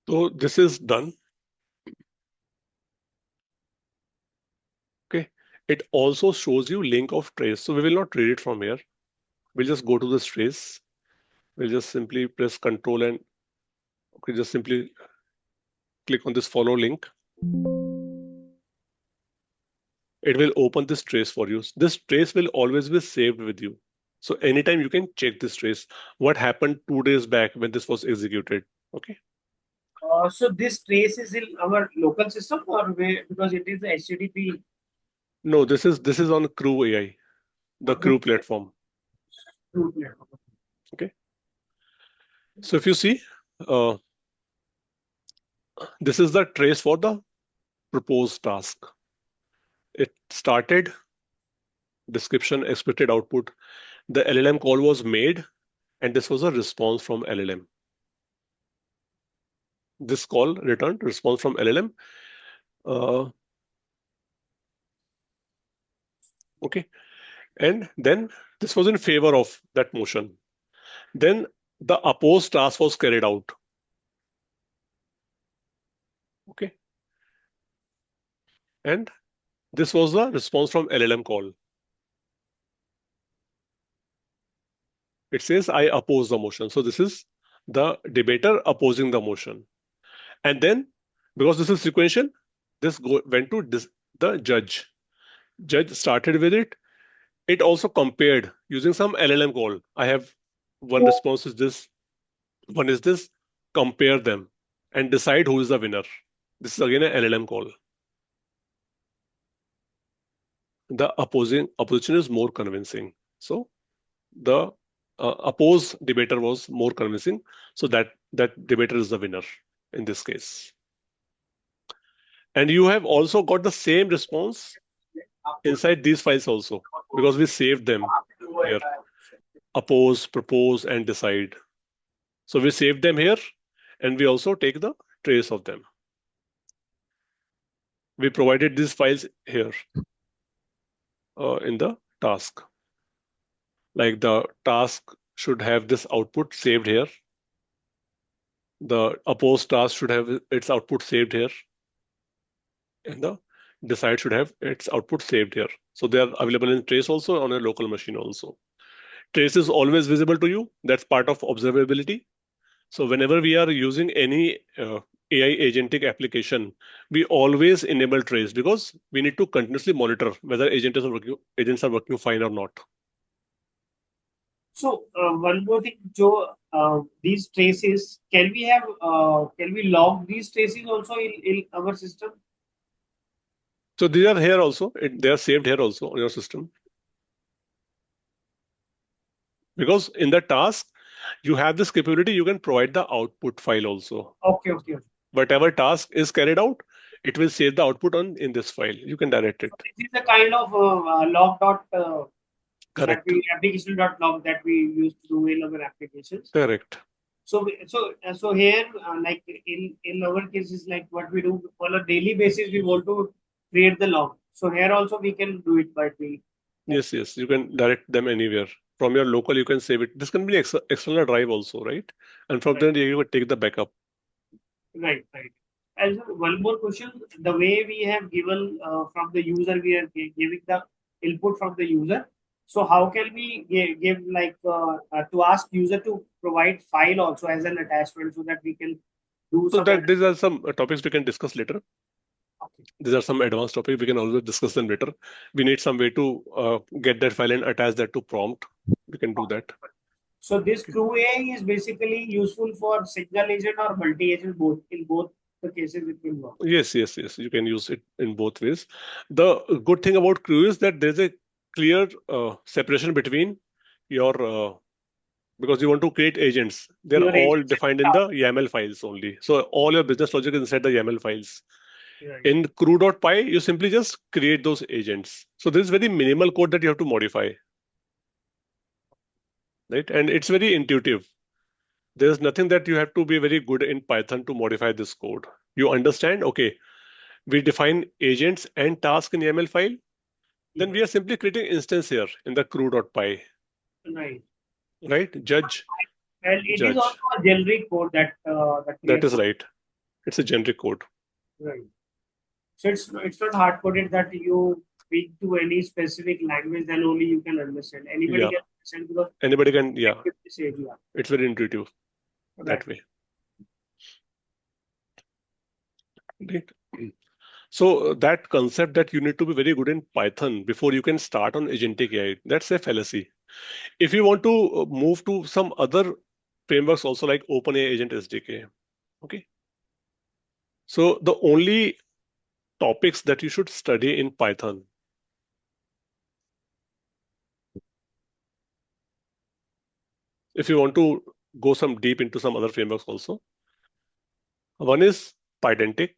So this is done. Okay. It also shows you link of trace. So we will not read it from here. We'll just go to this trace. We'll just simply press Control and okay, just simply click on this follow link. It will open this trace for you. This trace will always be saved with you. So anytime you can check this trace. What happened 2 days back when this was executed? Okay. So this trace is in our local system or where, because it is the HTTP? No, this is on CrewAI, the Crew platform. Okay. So if you see, this is the trace for the proposed task. It started, description, expected output. The LLM call was made, and this was a response from LLM. This call returned response from LLM. Okay. And then this was in favor of that motion. Then the opposed task was carried out. Okay. And this was the response from LLM call. It says, I oppose the motion. So this is the debater opposing the motion. And then, because this is sequential, this went to the judge. Judge started with it. It also compared using some LLM call. I have one response is this, one is this, compare them and decide who is the winner. This is again an LLM call. The opposition is more convincing. So the opposed debater was more convincing. So that debater is the winner in this case. And you have also got the same response inside these files also, because we saved them here. Oppose, propose, and decide. So we saved them here, and we also take the trace of them. We provided these files here in the task. Like the task should have this output saved here. The oppose task should have its output saved here. And the decide should have its output saved here. So they are available in trace also on a local machine also. Trace is always visible to you. That's part of observability. So whenever we are using any AI agentic application, we always enable trace because we need to continuously monitor whether agents are working fine or not. So one more thing, Joe, these traces, can we log these traces also in our system? So these are here also. They are saved here also on your system. Because in the task, you have this capability, you can provide the output file also. Okay. Whatever task is carried out, it will save the output in this file. You can direct it. So this is the kind of log dot Correct. application.log that we used to do in our applications. Correct. So here, like in our cases, like what we do on a daily basis, we want to create the log. So here also we can do it by the. Yes, you can direct them anywhere. From your local, you can save it. This can be external drive also, right? And from there, you would take the backup. Right. And one more question: the way we have given from the user, we are giving the input from the user. So how can we give like to ask user to provide file also as an attachment so that we can do So some. that these are some topics we can discuss later. Okay. These are some advanced topics. We can always discuss them later. We need some way to get that file and attach that to prompt. We can do that. So this CrewAI is basically useful for single agent or multi-agent both. In both the cases it will work. Yes. You can use it in both ways. The good thing about Crew is that there's a clear separation between your because you want to create agents. They're Your all agents defined in and the YAML files only. So all your business logic is inside the YAML files. right. In crew.py, you simply just create those agents. So this is very minimal code that you have to modify, right? And it's very intuitive. There's nothing that you have to be very good in Python to modify this code. You understand, okay, we define agents and tasks in YAML file. Then we are simply creating instance here in the crew.py, Right. right? Judge. And it is Judge. also a generic code that That is right. It's a generic code. Right. So it's not hard coded that you speak to any specific language, then only you can understand. Anybody Yeah. can understand because Anybody can, yeah. this area. It's very intuitive that way. Right. So that concept that you need to be very good in Python before you can start on agentic AI, that's a fallacy. If you want to move to some other frameworks also like OpenAI Agent SDK, okay. So the only topics that you should study in Python, if you want to go some deep into some other frameworks also, one is Pydantic,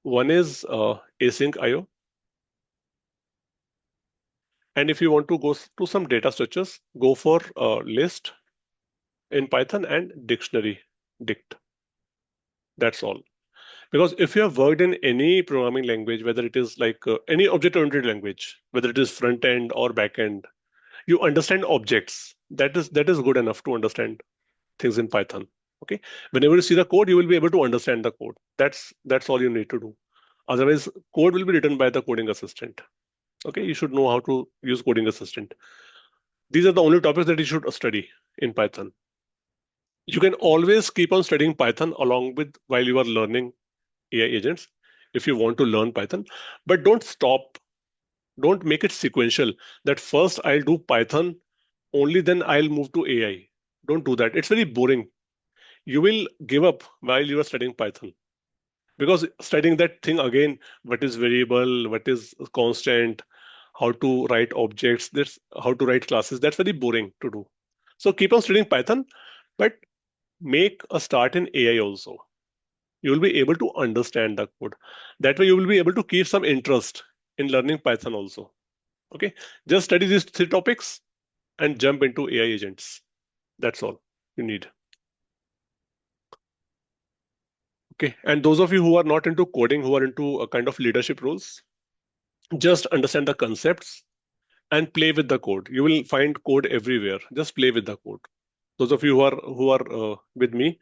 one is async IO, and if you want to go to some data structures, go for list in Python and dictionary dict. That's all. Because if you have worked in any programming language, whether it is like any object-oriented language, whether it is front end or back end, you understand objects. That is good enough to understand things in Python. Okay. Whenever you see the code, you will be able to understand the code. That's all you need to do. Otherwise, code will be written by the coding assistant. Okay. You should know how to use coding assistant. These are the only topics that you should study in Python. You can always keep on studying Python along with while you are learning AI agents if you want to learn Python, but don't stop. Don't make it sequential that first I'll do Python, only then I'll move to AI. Don't do that. It's very boring. You will give up while you are studying Python because studying that thing again, what is variable, what is constant, how to write objects, this how to write classes, that's very boring to do. So keep on studying Python, but make a start in AI also. You will be able to understand the code. That way you will be able to keep some interest in learning Python also. Okay, just study these three topics and jump into AI agents. That's all you need. Okay, and those of you who are not into coding, who are into a kind of leadership roles, just understand the concepts and play with the code. You will find code everywhere. Just play with the code. Those of you who are with me,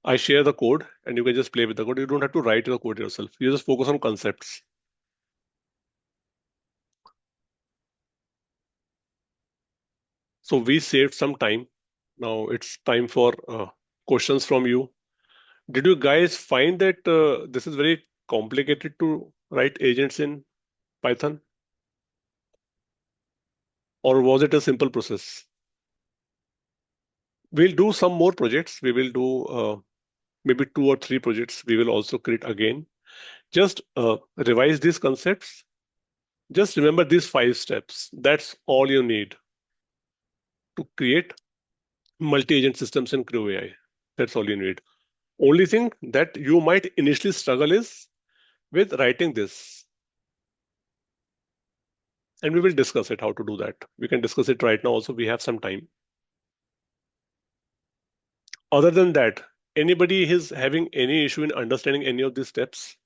I share the code and you can just play with the code. You don't have to write the code yourself. You just focus on concepts. So we saved some time. Now it's time for questions from you. Did you guys find that this is very complicated to write agents in Python? Or was it a simple process? We'll do some more projects. We will do maybe 2 or 3 projects. We will also create again. Just revise these concepts. Just remember these 5 steps. That's all you need to create multi-agent systems in CrewAI. That's all you need. Only thing that you might initially struggle is with writing this. And we will discuss it, how to do that. We can discuss it right now also. We have some time. Other than that, anybody is having any issue in understanding any of these steps?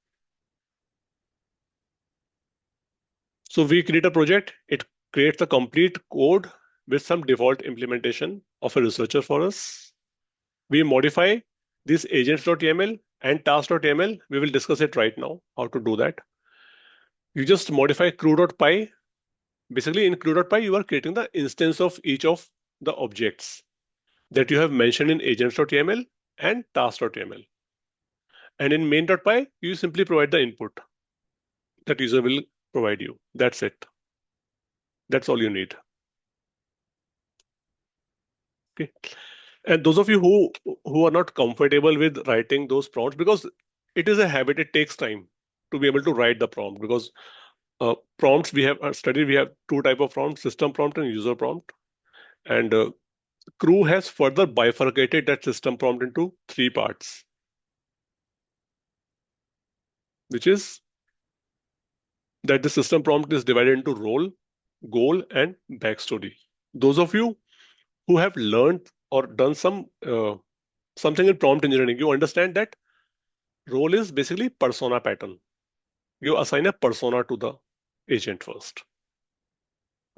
So we create a project. It creates a complete code with some default implementation of a researcher for us. We modify this agents.yml and task.yml. We will discuss it right now, how to do that. You just modify crew.py. Basically, in crew.py, you are creating the instance of each of the objects that you have mentioned in agents.yml and task.yml. And in main.py, you simply provide the input that user will provide you. That's it. That's all you need. Okay. And those of you who are not comfortable with writing those prompts, because it is a habit, it takes time to be able to write the prompt, because prompts we have studied, we have two type of prompts: system prompt and user prompt. And Crew has further bifurcated that system prompt into three parts, which is that the system prompt is divided into role, goal, and backstory. Those of you who have learned or done something in prompt engineering, you understand that role is basically persona pattern. You assign a persona to the agent first.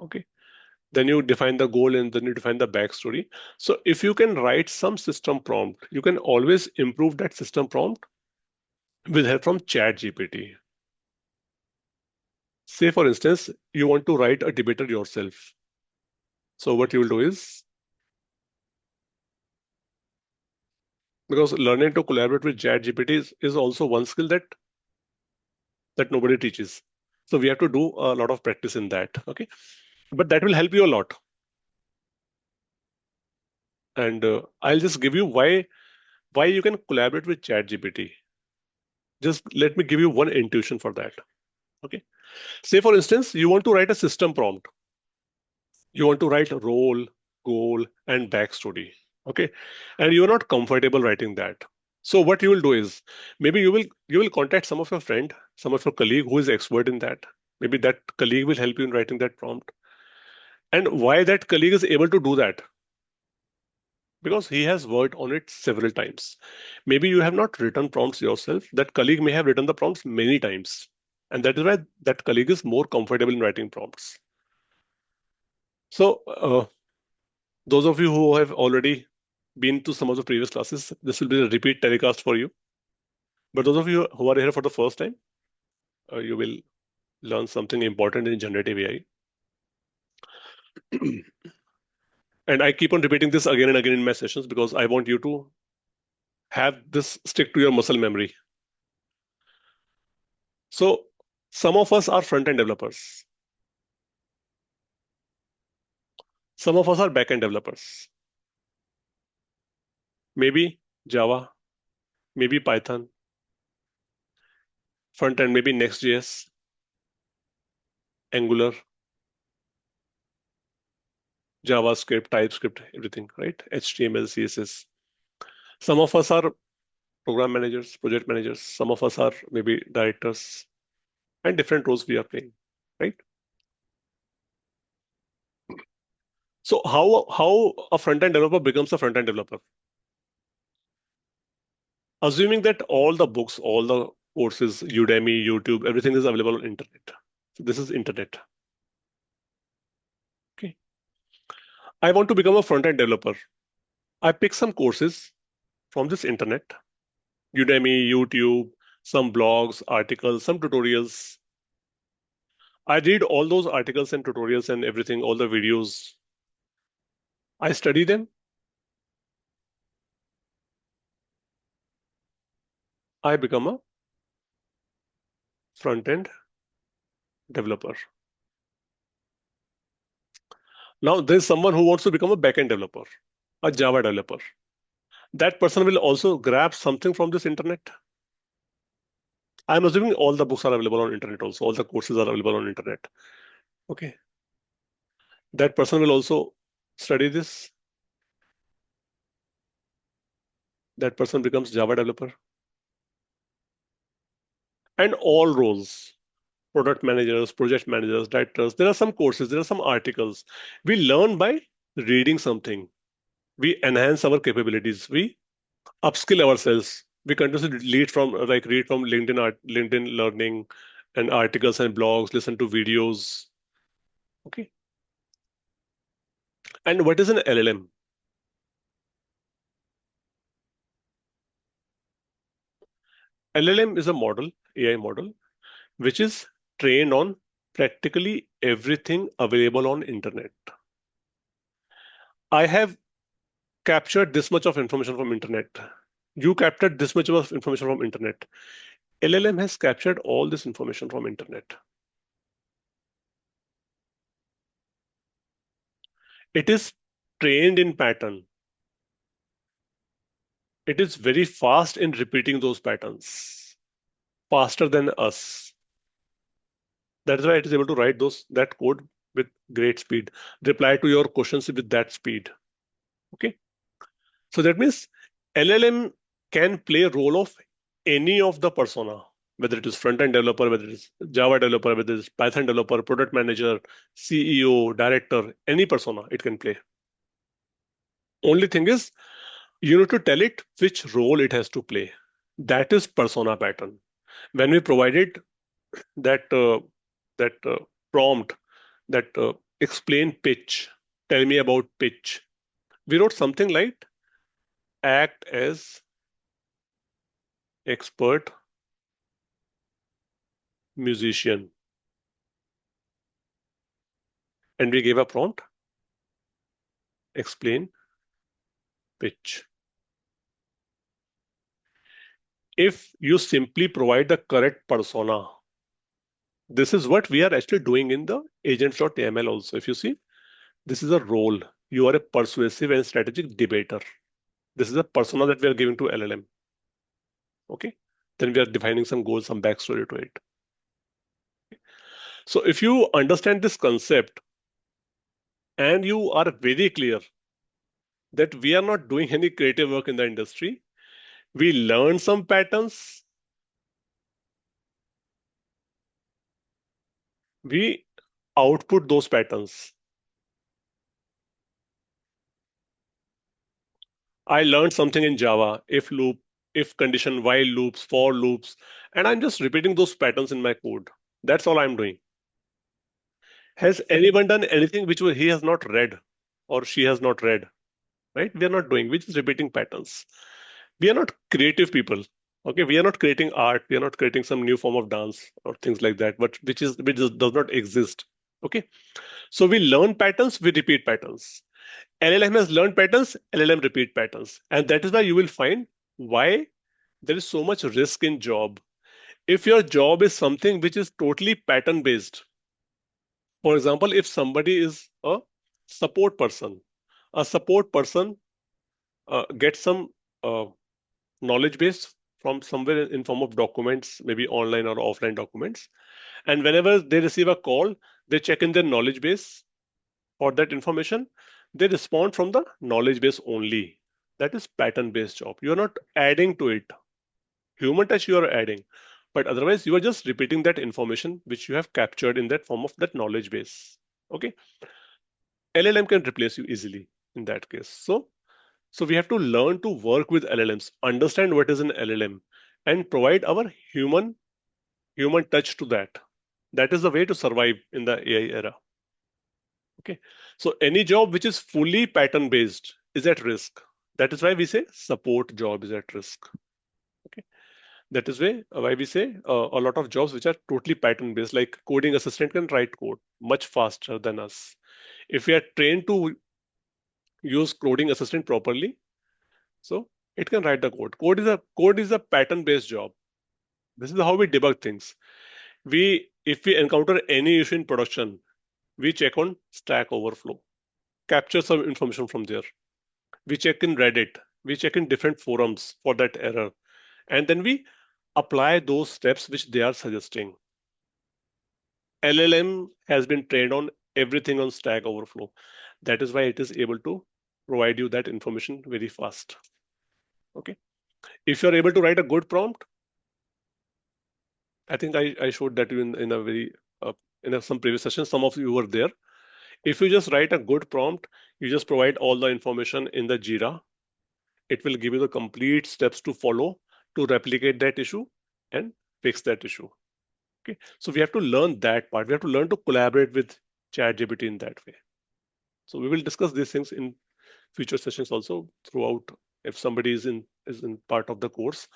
Okay. Then you define the goal and then you define the backstory. So if you can write some system prompt, you can always improve that system prompt with help from ChatGPT. Say, for instance, you want to write a debater yourself. So what you will do is, because learning to collaborate with ChatGPT is also one skill that nobody teaches. So we have to do a lot of practice in that. Okay, but that will help you a lot. And I'll just give you why you can collaborate with ChatGPT. Just let me give you one intuition for that. Okay, say for instance, you want to write a system prompt. You want to write a role, goal, and backstory. Okay, and you're not comfortable writing that. So what you will do is, maybe you will contact some of your friend, some of your colleague who is expert in that. Maybe that colleague will help you in writing that prompt. And why that colleague is able to do that? Because he has worked on it several times. Maybe you have not written prompts yourself. That colleague may have written the prompts many times. And that is why that colleague is more comfortable in writing prompts. So those of you who have already been to some of the previous classes, this will be a repeat telecast for you. But those of you who are here for the first time, you will learn something important in generative AI. And I keep on repeating this again and again in my sessions because I want you to have this stick to your muscle memory. So some of us are front-end developers. Some of us are back-end developers. Maybe Java, maybe Python, front-end, maybe Next.js, Angular, JavaScript, TypeScript, everything, right? HTML, CSS. Some of us are program managers, project managers. Some of us are maybe directors, and different roles we are playing, right? So how a front-end developer becomes a front-end developer? Assuming that all the books, all the courses, Udemy, YouTube, everything is available on internet. So this is internet. Okay. I want to become a front-end developer. I pick some courses from this internet, Udemy, YouTube, some blogs, articles, some tutorials. I read all those articles and tutorials and everything, all the videos. I study them. I become a front-end developer. Now there's someone who wants to become a back-end developer, a Java developer. That person will also grab something from this internet. I'm assuming all the books are available on internet also, all the courses are available on internet. Okay. That person will also study this. That person becomes Java developer. And all roles, product managers, project managers, directors, there are some courses, there are some articles. We learn by reading something. We enhance our capabilities. We upskill ourselves. We continuously read from LinkedIn learning and articles and blogs, listen to videos. Okay. And what is an LLM? LLM is a model, AI model, which is trained on practically everything available on internet. I have captured this much of information from internet. You captured this much of information from internet. LLM has captured all this information from internet. It is trained in pattern. It is very fast in repeating those patterns, faster than us. That is why it is able to write that code with great speed, reply to your questions with that speed. Okay. So that means LLM can play a role of any of the persona, whether it is front-end developer, whether it is Java developer, whether it is Python developer, product manager, CEO, director, any persona it can play. Only thing is, you need to tell it which role it has to play. That is persona pattern. When we provided that prompt, that explain pitch, tell me about pitch, we wrote something like act as expert musician, and we gave a prompt, explain pitch. If you simply provide the correct persona, this is what we are actually doing in the agents.aml also. If you see, this is a role. You are a persuasive and strategic debater. This is a persona that we are giving to LLM. Okay. Then we are defining some goals, some backstory to it. So if you understand this concept and you are very clear that we are not doing any creative work in the industry, we learn some patterns, we output those patterns. I learned something in Java, if loop, if condition, while loops, for loops, and I'm just repeating those patterns in my code. That's all I'm doing. Has anyone done anything which he has not read or she has not read? Right? We are not doing, we're just repeating patterns. We are not creative people. Okay, we are not creating art. We are not creating some new form of dance or things like that, but which does not exist. Okay, so we learn patterns, we repeat patterns. LLM has learned patterns, LLM repeat patterns, and that is why you will find why there is so much risk in job. If your job is something which is totally pattern based, for example, if somebody is a support person gets some uh, knowledge base from somewhere in form of documents, maybe online or offline documents. And whenever they receive a call, they check in their knowledge base for that information. They respond from the knowledge base only. That is pattern based job. You are not adding to it. Human touch you are adding, but otherwise you are just repeating that information which you have captured in that form of that knowledge base. Okay. LLM can replace you easily in that case. So we have to learn to work with LLMs, understand what is an LLM, and provide our human touch to that. That is the way to survive in the AI era. Okay. So any job which is fully pattern based is at risk. That is why we say support job is at risk. Okay. That is why we say a lot of jobs which are totally pattern based, like coding assistant can write code much faster than us. If we are trained to use coding assistant properly, so it can write the code. Code is a pattern based job. This is how we debug things. If we encounter any issue in production, we check on Stack Overflow, capture some information from there. We check in Reddit, we check in different forums for that error, and then we apply those steps which they are suggesting. LLM has been trained on everything on Stack Overflow. That is why it is able to provide you that information very fast. Okay. If you're able to write a good prompt, I think I showed that in a very some previous session. Some of you were there. If you just write a good prompt, you just provide all the information in the Jira. It will give you the complete steps to follow to replicate that issue and fix that issue. Okay, so we have to learn that part. We have to learn to collaborate with ChatGPT in that way. So we will discuss these things in future sessions also throughout. If somebody is in part of the course.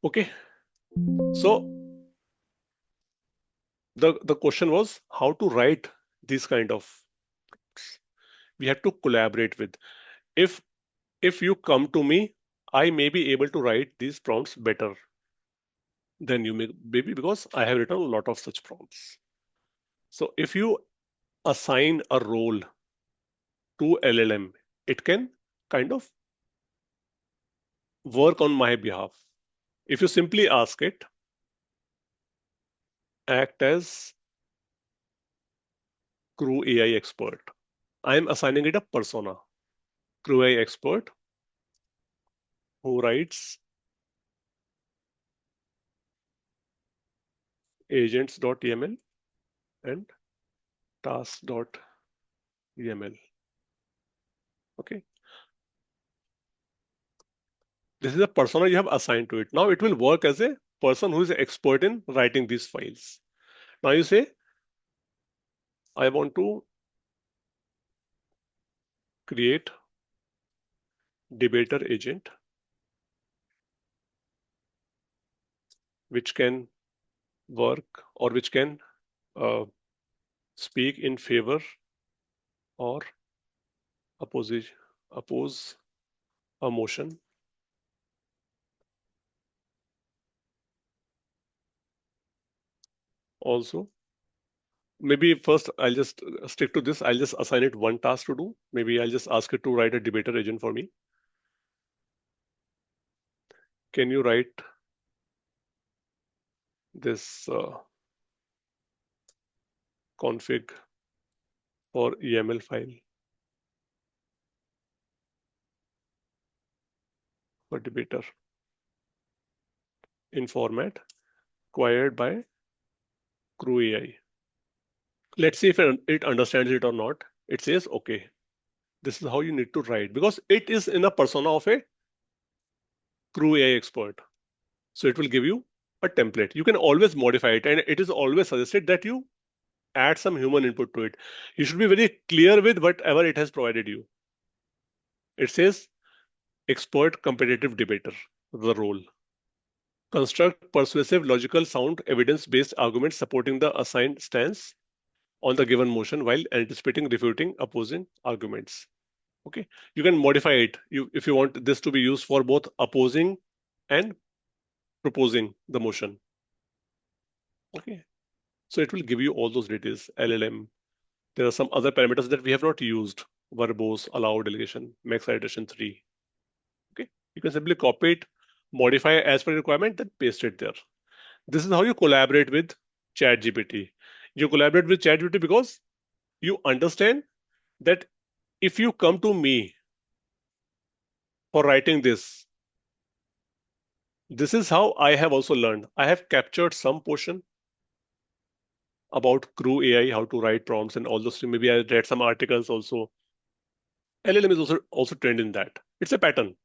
Okay, so the question was how to write these kind of. We have to collaborate with. If if you come to me, I may be able to write these prompts better than you may, maybe because I have written a lot of such prompts. So if you assign a role to LLM, it can kind of work on my behalf. If you simply ask it, act as CrewAI expert, I am assigning it a persona. CrewAI expert who writes agents.yml and tasks.yml. Okay. This is a persona you have assigned to it. Now it will work as a person who is expert in writing these files. Now you say, I want to create debater agent which can work or which can uh, speak in favor or oppose a motion. Also, maybe first I'll just stick to this. I'll just assign it one task to do. Maybe I'll just ask it to write a debater agent for me. Can you write this config for YAML file for debater in format acquired by CrewAI. Let's see if it understands it or not. It says, okay, this is how you need to write because it is in a persona of a CrewAI expert. So it will give you a template. You can always modify it, and it is always suggested that you add some human input to it. You should be very clear with whatever it has provided you. It says expert competitive debater, the role. Construct persuasive, logical, sound, evidence-based arguments supporting the assigned stance on the given motion while anticipating, refuting, opposing arguments. Okay, you can modify it if you want this to be used for both opposing and proposing the motion. Okay, so it will give you all those details. LLM. There are some other parameters that we have not used. Verbose, allow delegation, max iteration 3. Okay, you can simply copy it, modify as per requirement, then paste it there. This is how you collaborate with ChatGPT. You collaborate with ChatGPT because you understand that if you come to me for writing this, this is how I have also learned. I have captured some portion about CrewAI, how to write prompts and all those things. Maybe I read some articles also. LLM is also trained in that. It's a pattern.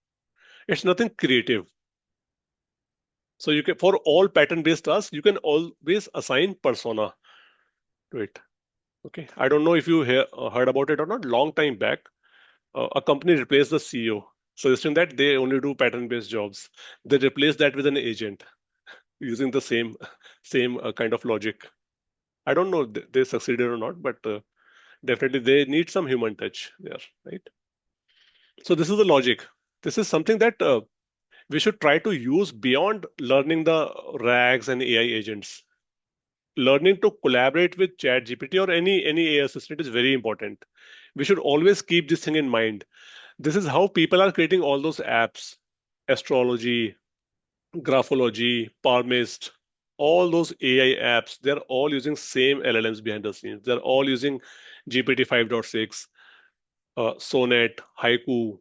It's nothing creative. So you can, for all pattern-based tasks, you can always assign persona to it. Okay. I don't know if you heard about it or not. Long time back, a company replaced the CEO, suggesting that they only do pattern-based jobs. They replaced that with an agent using the same kind of logic. I don't know if they succeeded or not, but definitely they need some human touch there, right? So this is the logic. This is something that we should try to use beyond learning the RAGs and AI agents. Learning to collaborate with ChatGPT or any AI assistant is very important. We should always keep this thing in mind. This is how people are creating all those apps, astrology, graphology, Palmist, all those AI apps. They're all using same LLMs behind the scenes. They're all using GPT 5.6, Sonnet, Haiku,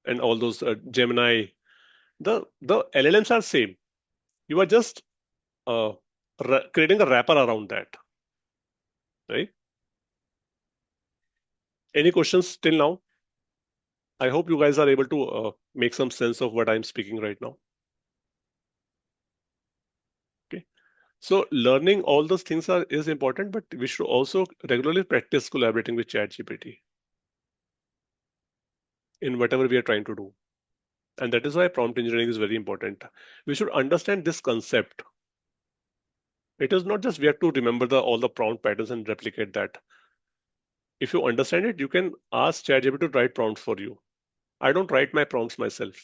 and all those Gemini. The LLMs are same. You are just creating a wrapper around that, right? Any questions till now? I hope you guys are able to make some sense of what I'm speaking right now. Okay. So learning all those things is important, but we should also regularly practice collaborating with ChatGPT in whatever we are trying to do. And that is why prompt engineering is very important. We should understand this concept It is not just we have to remember all the prompt patterns and replicate that. If you understand it, you can ask ChatGPT to write prompts for you. I don't write my prompts myself.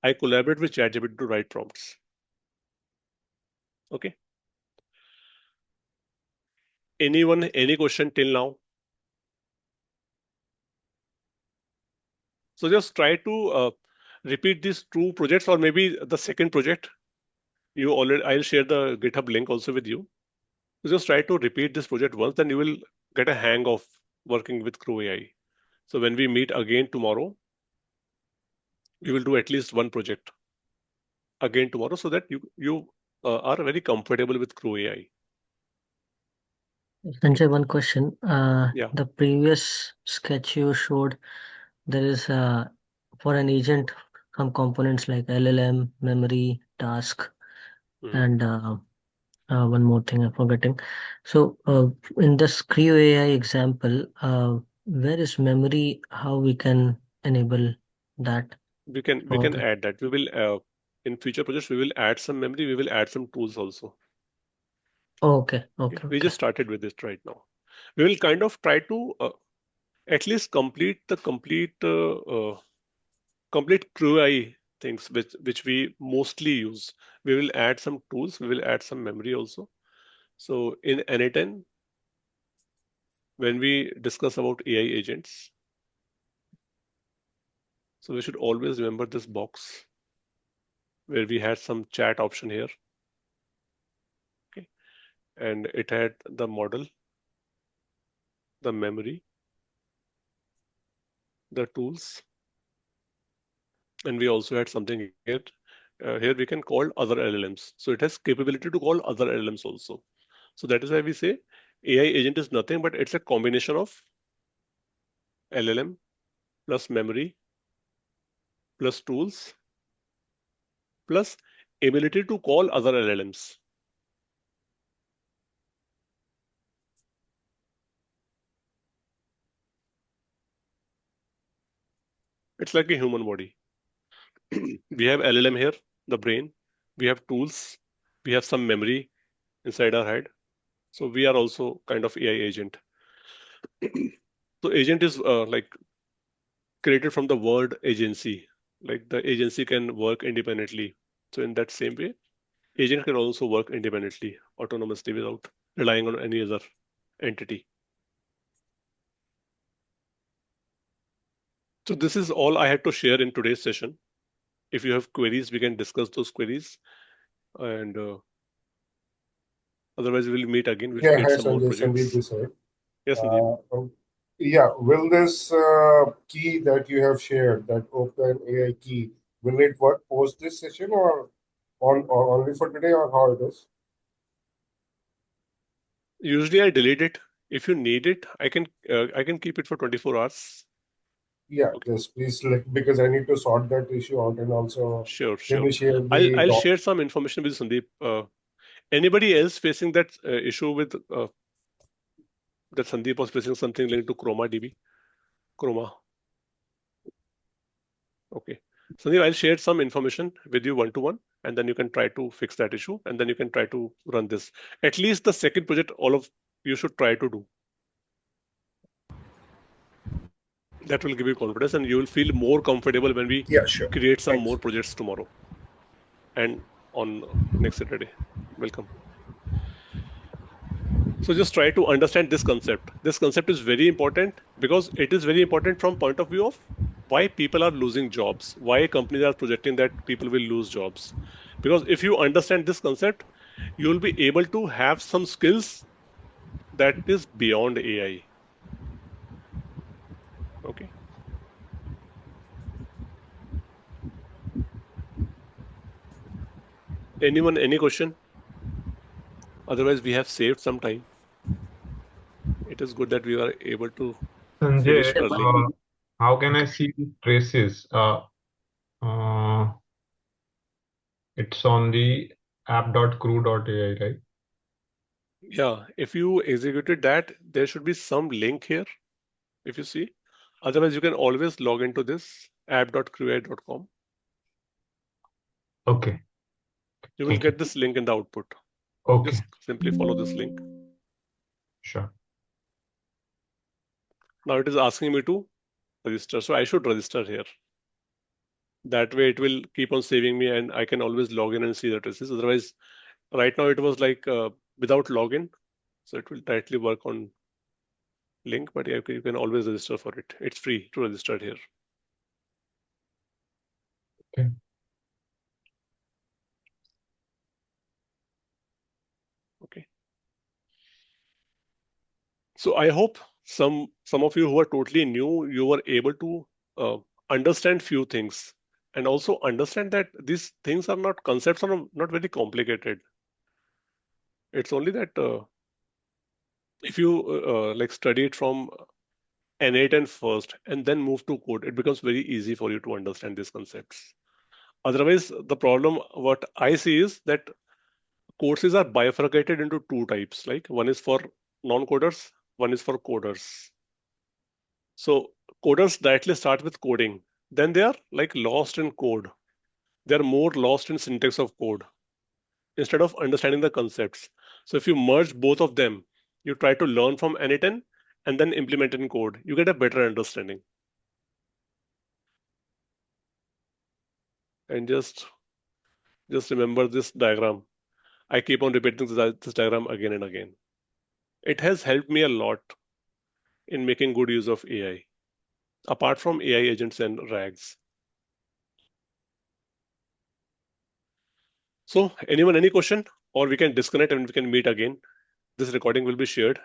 I collaborate with ChatGPT to write prompts. Okay. Anyone, any question till now? So just try to repeat these two projects, or maybe the second project. I'll share the GitHub link also with you. So just try to repeat this project once, then you will get a hang of working with CrewAI. So when we meet again tomorrow, we will do at least one project again tomorrow, so that you are very comfortable with CrewAI. Sanjay, one question. Yeah. The previous sketch you showed, there is for an agent some components like LLM, memory, task, and one more thing I'm forgetting. So in this CrewAI example, where is memory? How we can enable that? We can add that. We will in future projects we will add some memory. We will add some tools also. Okay. We just started with it right now. We will kind of try to at least complete the complete CrewAI things which we mostly use. We will add some tools. We will add some memory also. So in N10, when we discuss about AI agents, so we should always remember this box where we had some chat option here. Okay, and it had the model, the memory, the tools, and we also had something here. Here we can call other LLMs. So it has capability to call other LLMs also. So that is why we say AI agent is nothing but it's a combination of LLM plus memory plus tools plus ability to call other LLMs. It's like a human body. We have LLM here, the brain. We have tools. We have some memory inside our head. So we are also kind of AI agent. So agent is like created from the word agency. Like the agency can work independently. So in that same way, agent can also work independently, autonomously without relying on any other entity. So this is all I had to share in today's session. If you have queries, we can discuss those queries. And otherwise, we'll meet again. We'll create some more projects. Sandeep sir. Yes, Sandeep. Yeah, will this key that you have shared, that OpenAI key, will it work post this session or only for today, or how it is? Usually I delete it. If you need it, I can keep it for 24 hours. Yeah, just please, because I need to sort that issue out, and also Sure. can you share I'll share some information with Sandeep. Anybody else facing that issue with that Sandeep was facing something linked to Chroma. Okay. Sandeep, I'll share some information with you one-to-one, and then you can try to fix that issue, and then you can try to run this. At least the second project, all of you should try to do. That will give you confidence, and you will feel more comfortable when we create some more projects tomorrow and on next Saturday. Welcome. So just try to understand this concept. This concept is very important because it is very important from point of view of why people are losing jobs, why companies are projecting that people will lose jobs. Because if you understand this concept, you will be able to have some skills that is beyond AI. Okay. Anyone, any question? Otherwise, we have saved some time. It is good that we are able to finish Sanjay, early. how can I see traces? It's on the app.crew.ai, right? Yeah, if you executed that, there should be some link here, if you see. Otherwise, you can always log into this app.crewai.com. Okay. You will get this link in the output. Okay. Just simply follow this link. Sure. Now it is asking me to register, so I should register here. That way it will keep on saving me and I can always log in and see the traces. Otherwise, right now it was like without login, so it will directly work on link, but you can always register for it. It's free to register here. Okay. Okay. So I hope some of you who are totally new, you were able to understand few things and also understand that these things are not concepts are not very complicated. It's only that if you like study it from innate and first and then move to code, it becomes very easy for you to understand these concepts. Otherwise, the problem what I see is that courses are bifurcated into two types. Like one is for non-coders, one is for coders. So coders directly start with coding. Then they are like lost in code. They are more lost in syntax of code instead of understanding the concepts. So if you merge both of them, you try to learn from N8N and then implement in code, you get a better understanding. And just remember this diagram. I keep on repeating this diagram again and again. It has helped me a lot in making good use of AI, apart from AI agents and RAGs. So anyone, any question? Or we can disconnect and we can meet again. This recording will be shared.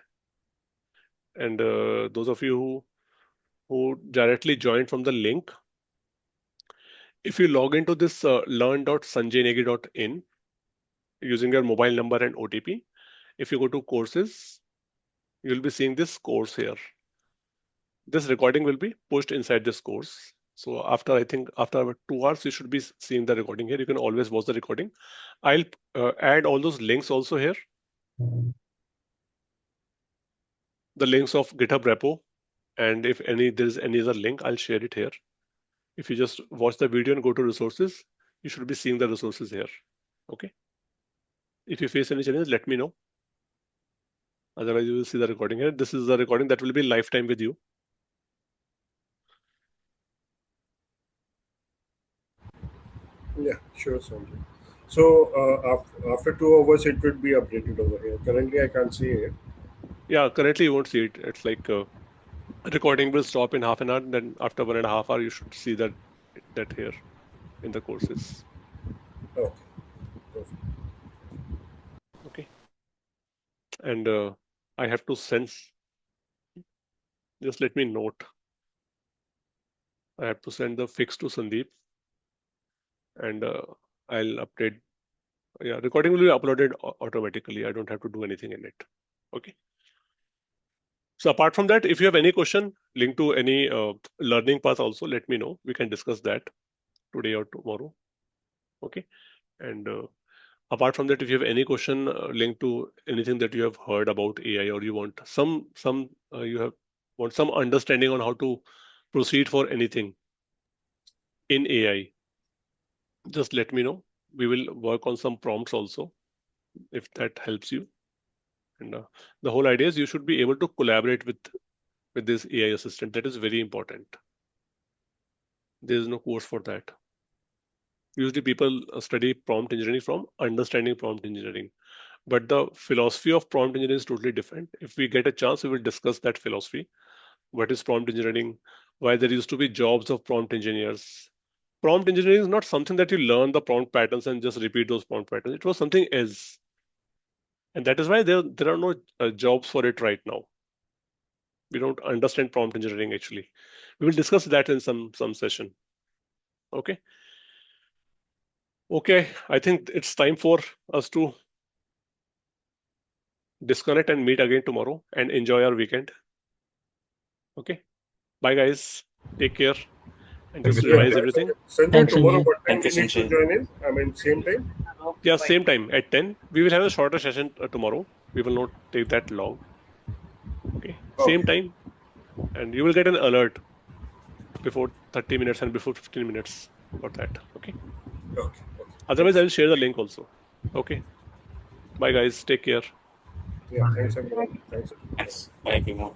And those of you who directly joined from the link, if you log into this learn.sanjaynegi.in using your mobile number and OTP, if you go to courses, you'll be seeing this course here. This recording will be pushed inside this course. So after, I think after 2 hours, you should be seeing the recording here. You can always watch the recording. I'll add all those links also here. The links of GitHub repo. And if there's any other link, I'll share it here. If you just watch the video and go to resources, you should be seeing the resources here. Okay. If you face any challenge, let me know. Otherwise, you will see the recording here. This is the recording that will be lifetime with you. Yeah, sure, Sanjay. So after 2 hours, it would be updated over here. Currently, I can't see it. Yeah, currently you won't see it. It's like recording will stop in half an hour. And then after 1.5 hours, you should see that here in the courses. Okay. Perfect. Okay. And I have to sense. Just let me note. I have to send the fix to Sandeep. And I'll update. Yeah, recording will be uploaded automatically. I don't have to do anything in it. Okay. So apart from that, if you have any question linked to any learning path also, let me know. We can discuss that today or tomorrow. Okay. And apart from that, if you have any question linked to anything that you have heard about AI or you want want some understanding on how to proceed for anything in AI, just let me know. We will work on some prompts also, if that helps you. And the whole idea is you should be able to collaborate with this AI assistant. That is very important. There is no course for that. Usually people study prompt engineering from understanding prompt engineering, but the philosophy of prompt engineering is totally different. If we get a chance, we will discuss that philosophy. What is prompt engineering? Why there used to be jobs of prompt engineers? Prompt engineering is not something that you learn the prompt patterns and just repeat those prompt patterns. It was something else. And that is why there are no jobs for it right now. We don't understand prompt engineering actually. We will discuss that in some session. Okay. Okay, I think it's time for us to disconnect and meet again tomorrow and enjoy our weekend. Okay. Bye guys. Take care. And just Yeah. revise everything. Sanjay, Thanks, tomorrow Sanjay. what time Thank you, we need to Sanjay. join in? I mean, same time? Yeah, same time at 10. We will have a shorter session tomorrow. We will not take that long. Okay. Same Okay. time. And you will get an alert before 30 minutes and before 15 minutes for that. Okay. Okay. Otherwise, Thanks. I will share the link also. Okay. Bye, guys. Take care. Yeah, thanks everyone. Thanks. Thanks. Bye, everyone.